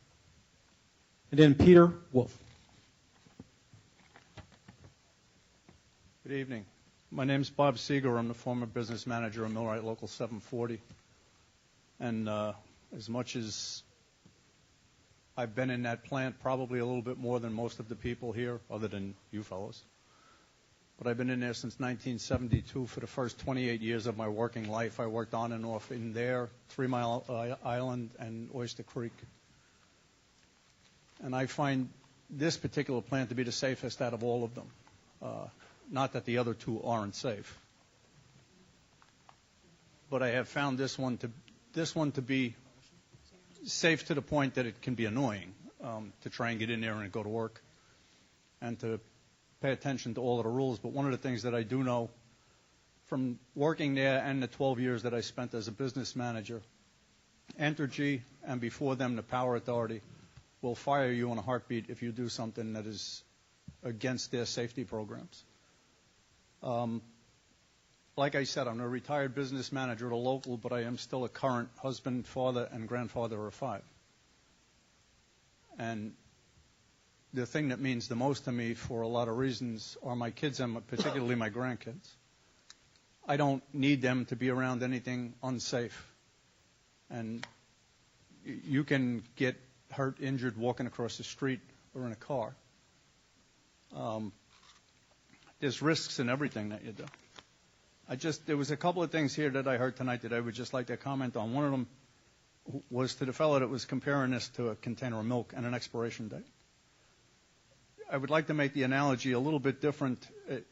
Speaker 2: And then Peter Wolf.
Speaker 14: Good evening. My name is Bob Seeger. I'm the former business manager of Millwright Local 740. And as much as I've been in that plant, probably a little bit more than most of the people here, other than you fellows. But I've been in there since 1972. For the first 28 years of my working life, I worked on and off in there, 3 Mile Island and Oyster Creek. And I find this particular plant to be the safest out of all of them. Not that the other 2 aren't safe. But I have found this one to be safe to the point that it can be annoying to try and get in there and go to work and to pay attention to all of the rules. But one of the things that I do know from working there and the 12 years that I spent as a business manager, Entergy and before them the Power Authority will fire you in a heartbeat if you do something that is against their safety programs. Like I said, I'm a retired business manager at a local, but I am still a current husband, father, and grandfather of 5. And the thing that means the most to me for a lot of reasons are my kids and particularly my grandkids. I don't need them to be around anything unsafe. And you can get hurt, injured walking across the street or in a car. There's risks in everything that you do. There was a couple of things here that I heard tonight that I would just like to comment on. One of them was to the fellow that was comparing this to a container of milk and an expiration date. I would like to make the analogy a little bit different.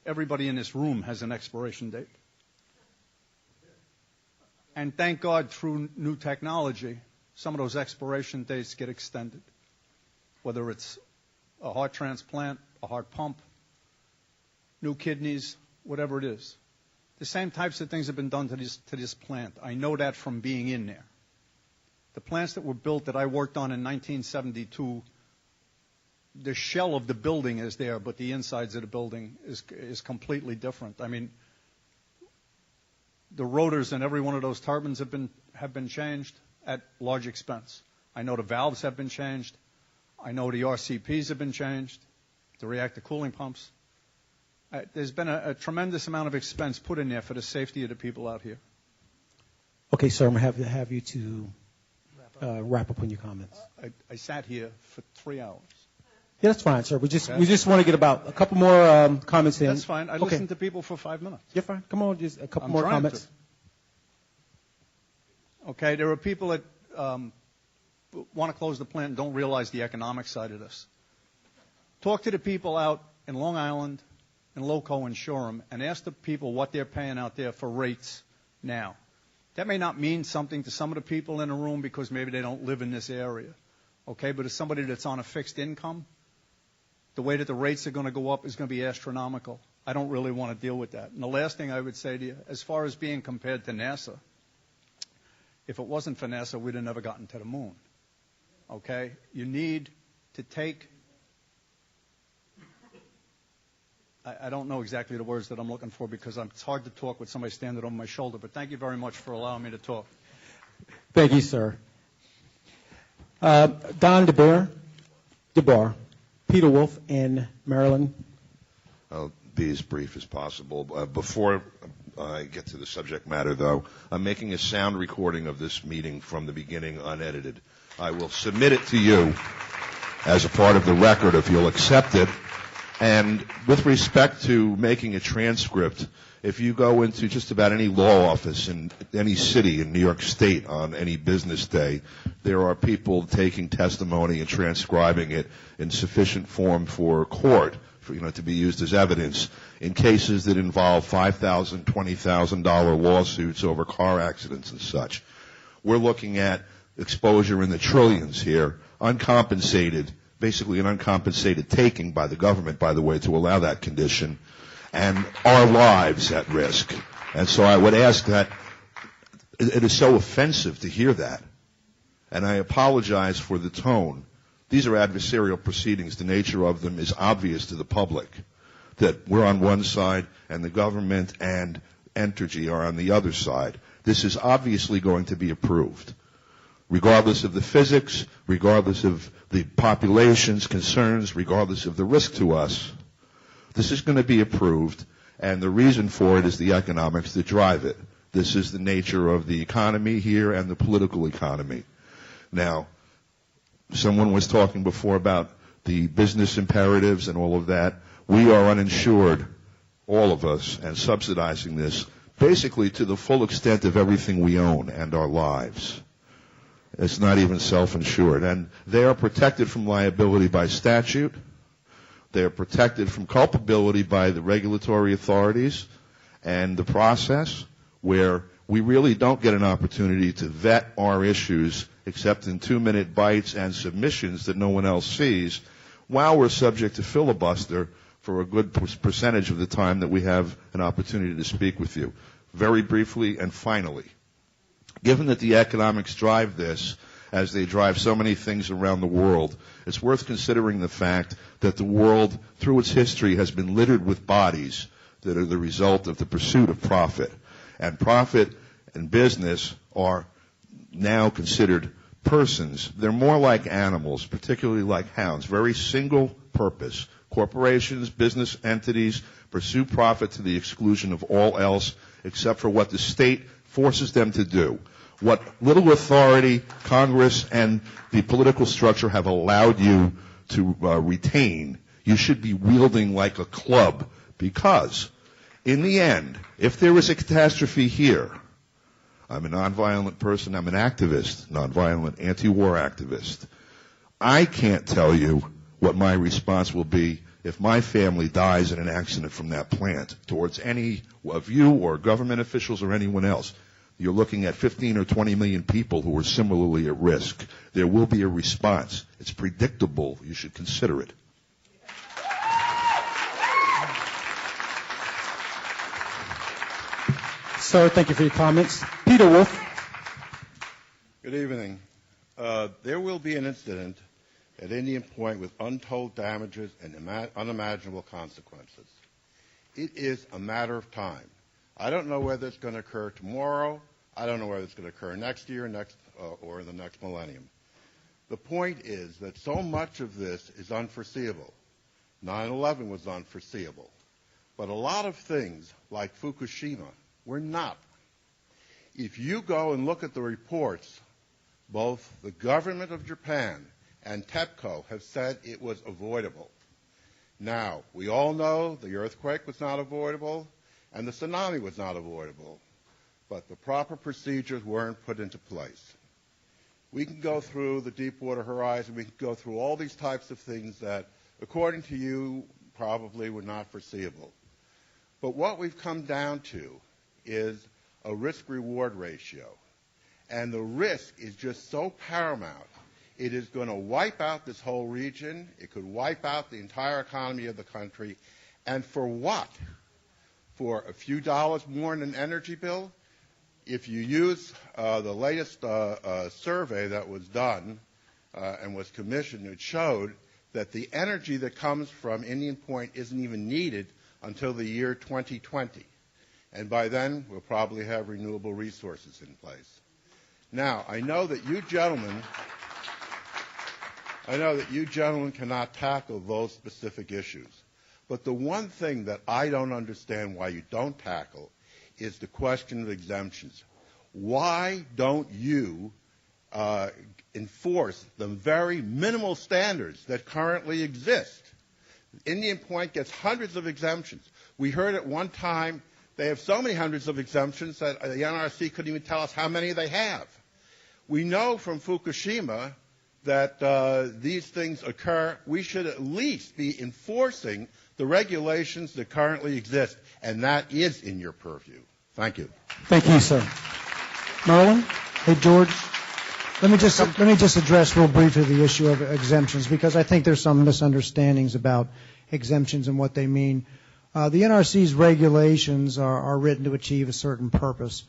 Speaker 14: Everybody in this room has an expiration date. And thank God through new technology, some of those expiration dates get extended. Whether it's a heart transplant, a heart pump, new kidneys, whatever it is. The same types of things have been done to this plant. I know that from being in there. The plants that were built that I worked on in 1972, the shell of the building is there, but the insides of the building is completely different. I mean, the rotors in every one of those turbines have been changed at large expense. I know the valves have been changed. I know the RCPs have been changed, the reactor cooling pumps. There's been a tremendous amount of expense put in there for the safety of the people out here.
Speaker 2: Okay, sir, I'm going to have you to wrap up on your comments.
Speaker 14: I sat here for 3 hours.
Speaker 2: Yeah, that's fine, sir. We just want to get about a couple more comments in.
Speaker 14: That's fine. I listened to people for 5 minutes.
Speaker 2: You're fine. Come on, just a couple
Speaker 14: I'm
Speaker 2: more
Speaker 14: trying
Speaker 2: comments.
Speaker 14: to. Okay, there are people that want to close the plant and don't realize the economic side of this. Talk to the people out in Long Island and Loco and Shoreham and ask the people what they're paying out there for rates now. That may not mean something to some of the people in the room because maybe they don't live in this area. Okay, but as somebody that's on a fixed income, the way that the rates are going to go up is going to be astronomical. I don't really want to deal with that. And the last thing I would say to you, as far as being compared to NASA, if it wasn't for NASA, we'd have never gotten to the moon. Okay? You need to take, I don't know exactly the words that I'm looking for because it's hard to talk with somebody standing over my shoulder, but thank you very much for allowing me to talk.
Speaker 2: Thank you, sir. Don DeBar, Peter Wolf, and Marilyn.
Speaker 15: I'll be as brief as possible. Before I get to the subject matter, though, I'm making a sound recording of this meeting from the beginning, unedited. I will submit it to you as a part of the record if you'll accept it. And with respect to making a transcript, if you go into just about any law office in any city in New York State on any business day, there are people taking testimony and transcribing it in sufficient form for court, to be used as evidence in cases that involve $5,000, $20,000 lawsuits over car accidents and such. We're looking at exposure in the trillions here, uncompensated, basically an uncompensated taking by the government, by the way, to allow that condition, and our lives at risk. And so I would ask that, it is so offensive to hear that, and I apologize for the tone. These are adversarial proceedings. The nature of them is obvious to the public, that we're on one side and the government and Entergy are on the other side. This is obviously going to be approved, regardless of the physics, regardless of the population's concerns, regardless of the risk to us. This is going to be approved, and the reason for it is the economics that drive it. This is the nature of the economy here and the political economy. Now, someone was talking before about the business imperatives and all of that. We are uninsured, all of us, and subsidizing this basically to the full extent of everything we own and our lives. It's not even self-insured. And they are protected from liability by statute. They are protected from culpability by the regulatory authorities and the process where we really don't get an opportunity to vet our issues except in 2-minute bites and submissions that no one else sees, while we're subject to filibuster for a good percentage of the time that we have an opportunity to speak with you. Very briefly and finally, given that the economics drive this, as they drive so many things around the world, it's worth considering the fact that the world, through its history, has been littered with bodies that are the result of the pursuit of profit. And profit and business are now considered persons. They're more like animals, particularly like hounds, very single purpose. Corporations, business entities pursue profit to the exclusion of all else except for what the state forces them to do. What little authority Congress and the political structure have allowed you to retain, you should be wielding like a club, because in the end, if there is a catastrophe here, I'm a nonviolent person, I'm an activist, nonviolent anti-war activist. I can't tell you what my response will be if my family dies in an accident from that plant towards any of you or government officials or anyone else. You're looking at 15 or 20 million people who are similarly at risk. There will be a response. It's predictable. You should consider it.
Speaker 2: Sir, thank you for your comments. Peter Wolf.
Speaker 16: Good evening. There will be an incident at Indian Point with untold damages and unimaginable consequences. It is a matter of time I don't know whether it's going to occur tomorrow. I don't know whether it's going to occur next year, or in the next millennium. The point is that so much of this is unforeseeable. 9/11 was unforeseeable. But a lot of things, like Fukushima, were not. If you go and look at the reports, both the government of Japan and TEPCO have said it was avoidable. Now, we all know the earthquake was not avoidable and the tsunami was not avoidable, but the proper procedures weren't put into place. We can go through the Deepwater Horizon, we can go through all these types of things that, according to you, probably were not foreseeable. But what we've come down to is a risk-reward ratio. And the risk is just so paramount. It is going to wipe out this whole region. It could wipe out the entire economy of the country. And for what? For a few dollars more in an energy bill? If you use the latest survey that was done and was commissioned, it showed that the energy that comes from Indian Point isn't even needed until the year 2020. And by then, we'll probably have renewable resources in place. Now, I know that you gentlemen cannot tackle those specific issues. But the one thing that I don't understand why you don't tackle is the question of exemptions. Why don't you enforce the very minimal standards that currently exist? Indian Point gets hundreds of exemptions. We heard at one time they have so many hundreds of exemptions that the NRC couldn't even tell us how many they have. We know from Fukushima that these things occur. We should at least be enforcing the regulations that currently exist, and that is in your purview. Thank you.
Speaker 1: Thank you, sir. Merlin? Hey, George. Let me just address real briefly the issue of exemptions, because I think there's some misunderstandings about exemptions and what they mean. The NRC's regulations are written to achieve a certain purpose.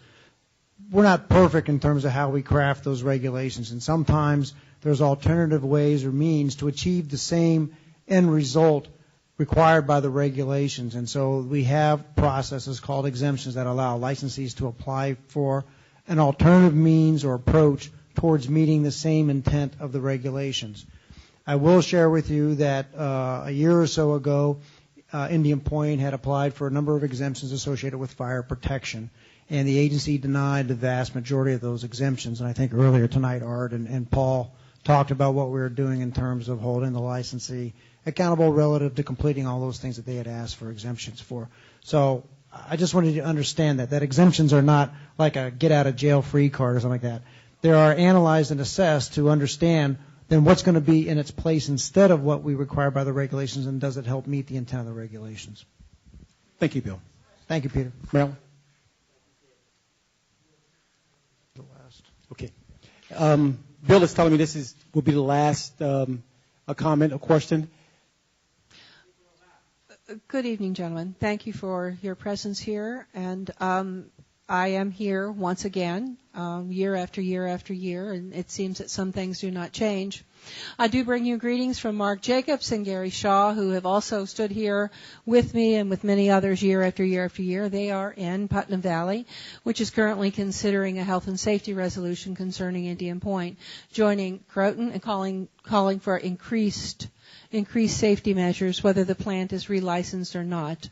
Speaker 1: We're not perfect in terms of how we craft those regulations, and sometimes there's alternative ways or means to achieve the same end result required by the regulations. And so we have processes called exemptions that allow licensees to apply for an alternative means or approach towards meeting the same intent of the regulations. I will share with you that a year or so ago, Indian Point had applied for a number of exemptions associated with fire protection, and the agency denied the vast majority of those exemptions. And I think earlier tonight, Art and Paul talked about what we were doing in terms of holding the licensee accountable relative to completing all those things that they had asked for exemptions for. So I just wanted you to understand that exemptions are not like a get-out-of-jail-free card or something like that. They are analyzed and assessed to understand then what's going to be in its place instead of what we require by the regulations, and does it help meet the intent of the regulations.
Speaker 2: Thank you, Bill.
Speaker 1: Thank you, Peter.
Speaker 2: Marilyn? Okay. Bill is telling me this will be the last a comment, a question.
Speaker 18: Good evening, gentlemen. Thank you for your presence here. And I am here once again, year after year after year, and it seems that some things do not change. I do bring you greetings from Mark Jacobs and Gary Shaw, who have also stood here with me and with many others year after year after year. They are in Putnam Valley, which is currently considering a health and safety resolution concerning Indian Point, joining Croton and calling for increased safety measures, whether the plant is relicensed or not,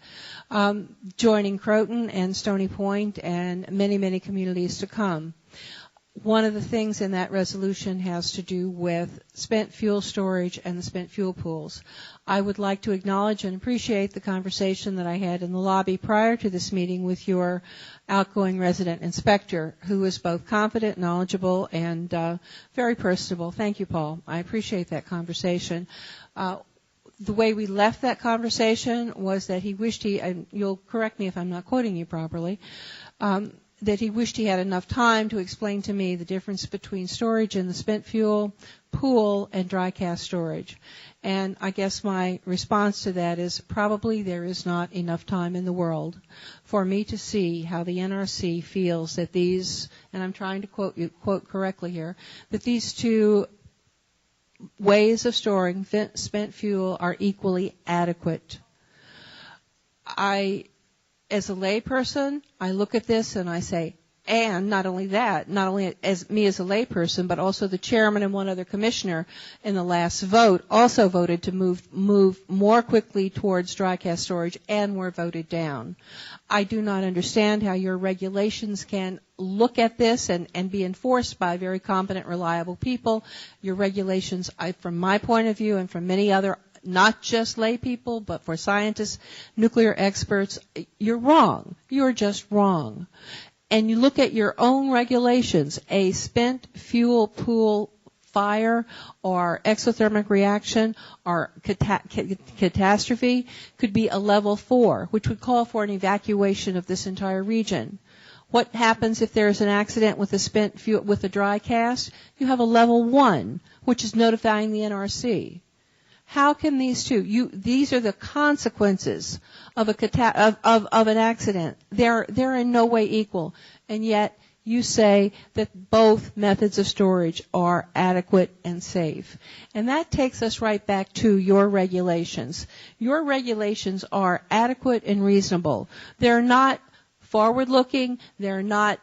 Speaker 18: joining Croton and Stony Point and many, many communities to come. One of the things in that resolution has to do with spent fuel storage and the spent fuel pools. I would like to acknowledge and appreciate the conversation that I had in the lobby prior to this meeting with your outgoing resident inspector, who is both confident, knowledgeable, and very personable. Thank you, Paul. I appreciate that conversation. The way we left that conversation was that he wished and you'll correct me if I'm not quoting you properly, that he wished he had enough time to explain to me the difference between storage in the spent fuel pool and dry cask storage. And I guess my response to that is probably there is not enough time in the world for me to see how the NRC feels that these, and I'm trying to quote correctly here, that these two ways of storing spent fuel are equally adequate. I as a layperson, I look at this and I say, and not only that, not only as me as a layperson, but also the chairman and one other commissioner in the last vote also voted to move more quickly towards dry cask storage and were voted down. I do not understand how your regulations can look at this and be enforced by very competent, reliable people. Your regulations, from my point of view and from many other, not just lay people, but for scientists, nuclear experts, you're wrong. You're just wrong. And you look at your own regulations, a spent fuel pool fire or exothermic reaction or catastrophe could be a level 4, which would call for an evacuation of this entire region. What happens if there's an accident with a spent fuel, with a dry cask? You have a level 1, which is notifying the NRC. How can these two? These are the consequences of an accident. They're in no way equal, and yet you say that both methods of storage are adequate and safe. And that takes us right back to your regulations. Your regulations are adequate and reasonable. They're not forward-looking. They're not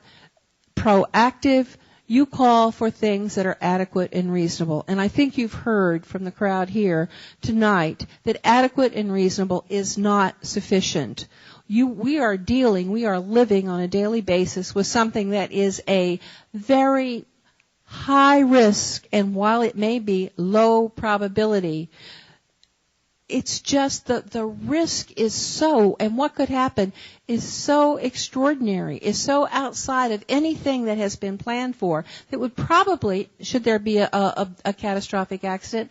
Speaker 18: proactive. You call for things that are adequate and reasonable. And I think you've heard from the crowd here tonight that adequate and reasonable is not sufficient. We are living on a daily basis with something that is a very high risk, and while it may be low probability, it's just the risk is so, and what could happen is so extraordinary, is so outside of anything that has been planned for, that would probably, should there be a catastrophic accident,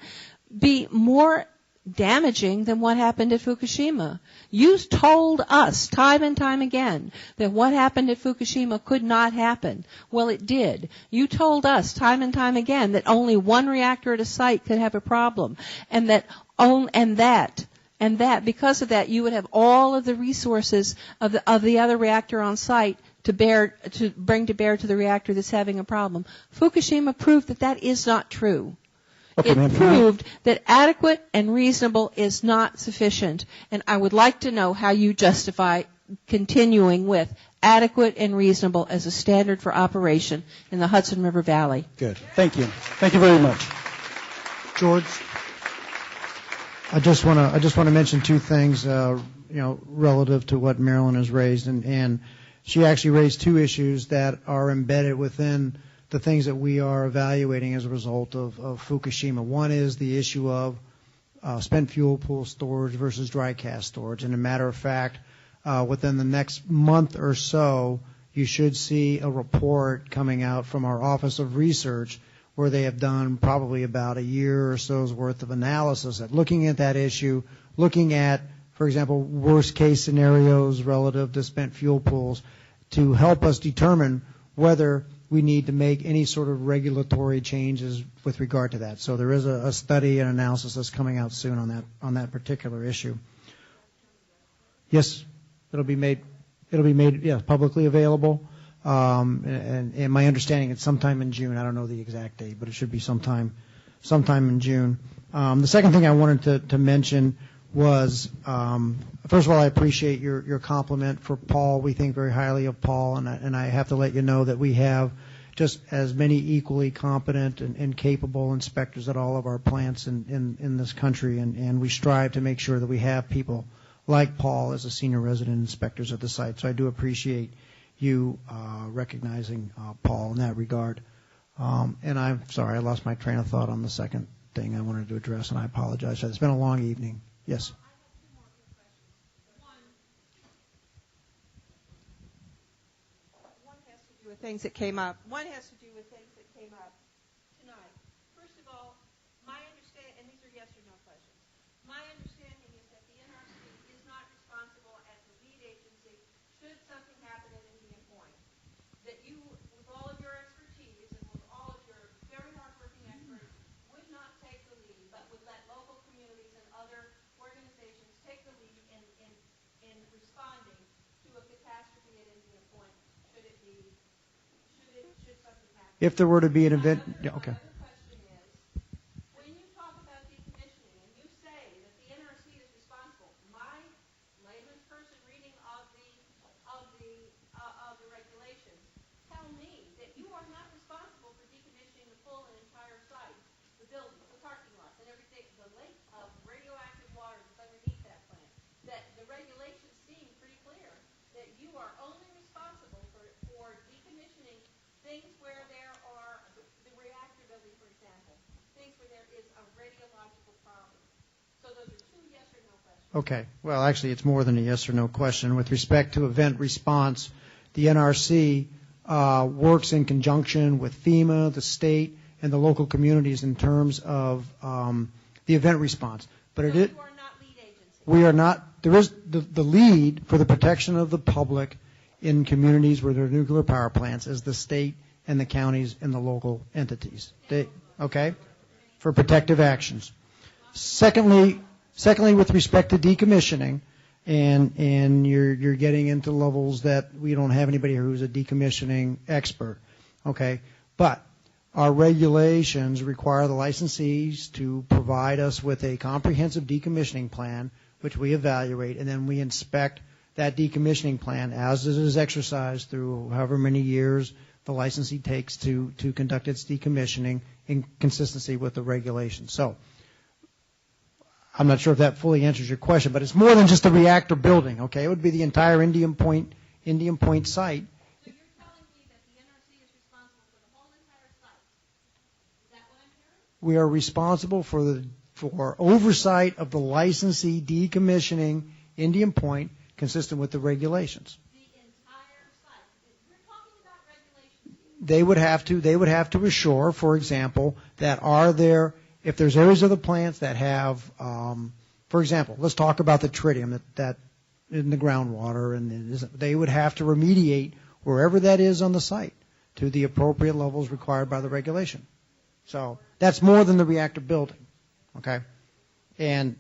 Speaker 18: be more damaging than what happened at Fukushima. You told us time and time again that what happened at Fukushima could not happen. Well, it did. You told us time and time again that only one reactor at a site could have a problem, and that because of that you would have all of the resources of the other reactor on site to bring to bear to the reactor that's having a problem. Fukushima proved that is not true.
Speaker 2: Okay,
Speaker 18: it proved that adequate and reasonable is not sufficient, and I would like to know how you justify continuing with adequate and reasonable as a standard for operation in the Hudson River Valley.
Speaker 2: Good. Thank you. Thank you very much.
Speaker 1: George, I just want to mention two things, relative to what Marilyn has raised, and she actually raised two issues that are embedded within the things that we are evaluating as a result of Fukushima. One is the issue of spent fuel pool storage versus dry cask storage. And a matter of fact, within the next month or so, you should see a report coming out from our Office of Research where they have done probably about a year or so's worth of analysis at looking at that issue, looking at, for example, worst case scenarios relative to spent fuel pools to help us determine whether we need to make any sort of regulatory changes with regard to that. So there is a study and analysis that's coming out soon on that particular issue. Yes, it'll be made publicly available. And my understanding it's sometime in June. I don't know the exact date, but it should be sometime in June. The second thing I wanted to mention was, first of all, I appreciate your compliment for Paul. We think very highly of Paul, and I have to let you know that we have just as many equally competent and capable inspectors at all of our plants in this country, and we strive to make sure that we have people like Paul as a senior resident inspectors at the site. So I do appreciate you recognizing Paul in that regard. And I'm sorry, I lost my train of thought on the second thing I wanted to address, and I apologize. It's been a long evening. Yes.
Speaker 18: One has to do with things that came up. Tonight. First of all, my understanding, and these are yes or no questions, my understanding is that the NRC is not responsible as the lead agency should something happen at Indian Point. That you, with all of your expertise and with all of your very hardworking experts, would not take the lead, but would let local communities and other organizations take the lead in responding to a catastrophe at Indian Point should something happen.
Speaker 1: If there were to be an event, okay.
Speaker 18: The question is, when you talk about decommissioning and you say that the NRC is responsible, my layman's person reading of the things where there are, the reactor building, for example, things where there is a radiological problem. So those are two yes or no questions.
Speaker 1: Okay. Well, actually, it's more than a yes or no question. With respect to event response, the NRC works in conjunction with FEMA, the state, and the local communities in terms of the event response. But
Speaker 18: so
Speaker 1: you
Speaker 18: are not lead agency.
Speaker 1: We are not. There is the lead for the protection of the public in communities where there are nuclear power plants is the state and the counties and the local entities. Okay? For protective actions. Secondly, with respect to decommissioning, and you're getting into levels that we don't have anybody here who's a decommissioning expert. Okay? But our regulations require the licensees to provide us with a comprehensive decommissioning plan, which we evaluate, and then we inspect that decommissioning plan as it is exercised through however many years the licensee takes to conduct its decommissioning in consistency with the regulations. So I'm not sure if that fully answers your question, but it's more than just the reactor building, okay? It would be the entire Indian Point site.
Speaker 18: So you're telling me that the NRC is responsible for the whole entire site. Is that what I'm hearing?
Speaker 1: We are responsible for oversight of the licensee decommissioning Indian Point consistent with the regulations.
Speaker 18: The entire site. We're talking about regulations.
Speaker 1: They would have to assure, for example, that if there's areas of the plants that have, for example, let's talk about the tritium that in the groundwater, and they would have to remediate wherever that is on the site to the appropriate levels required by the regulation. So that's more than the reactor building, okay? And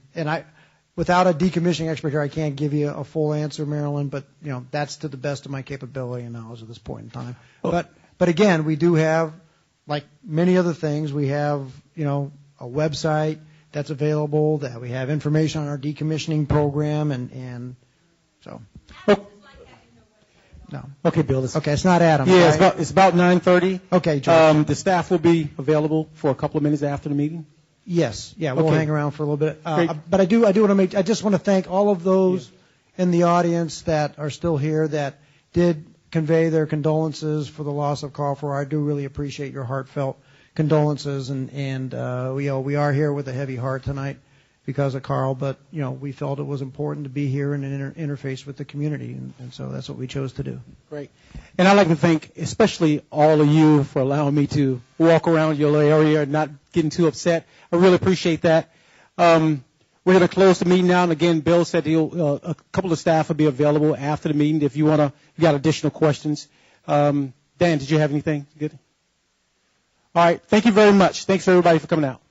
Speaker 1: without a decommissioning expert here, I can't give you a full answer, Marilyn, but that's to the best of my capability and knowledge at this point in time. But again, we do have, like many other things, we have a website that's available, that we have information on our decommissioning program, and so. No.
Speaker 2: Okay, Bill.
Speaker 1: Okay, it's not Adam.
Speaker 2: Yeah,
Speaker 1: right?
Speaker 2: it's about 9:30.
Speaker 1: Okay, George.
Speaker 2: The staff will be available for a couple of minutes after the meeting.
Speaker 1: Yes. Yeah, we'll hang around for a little bit. But I just want to thank all of those in the audience that are still here that did convey their condolences for the loss of Carl Farrar. I do really appreciate your heartfelt condolences, and we are here with a heavy heart tonight because of Carl, but we felt it was important to be here and interface with the community, and so that's what we chose to do.
Speaker 2: Great. And I'd like to thank especially all of you for allowing me to walk around your area and not getting too upset. I really appreciate that. We're going to close the meeting now, and again, Bill said a couple of staff will be available after the meeting if you got additional questions. Dan, did you have anything? Good. All right. Thank you very much. Thanks, everybody, for coming out.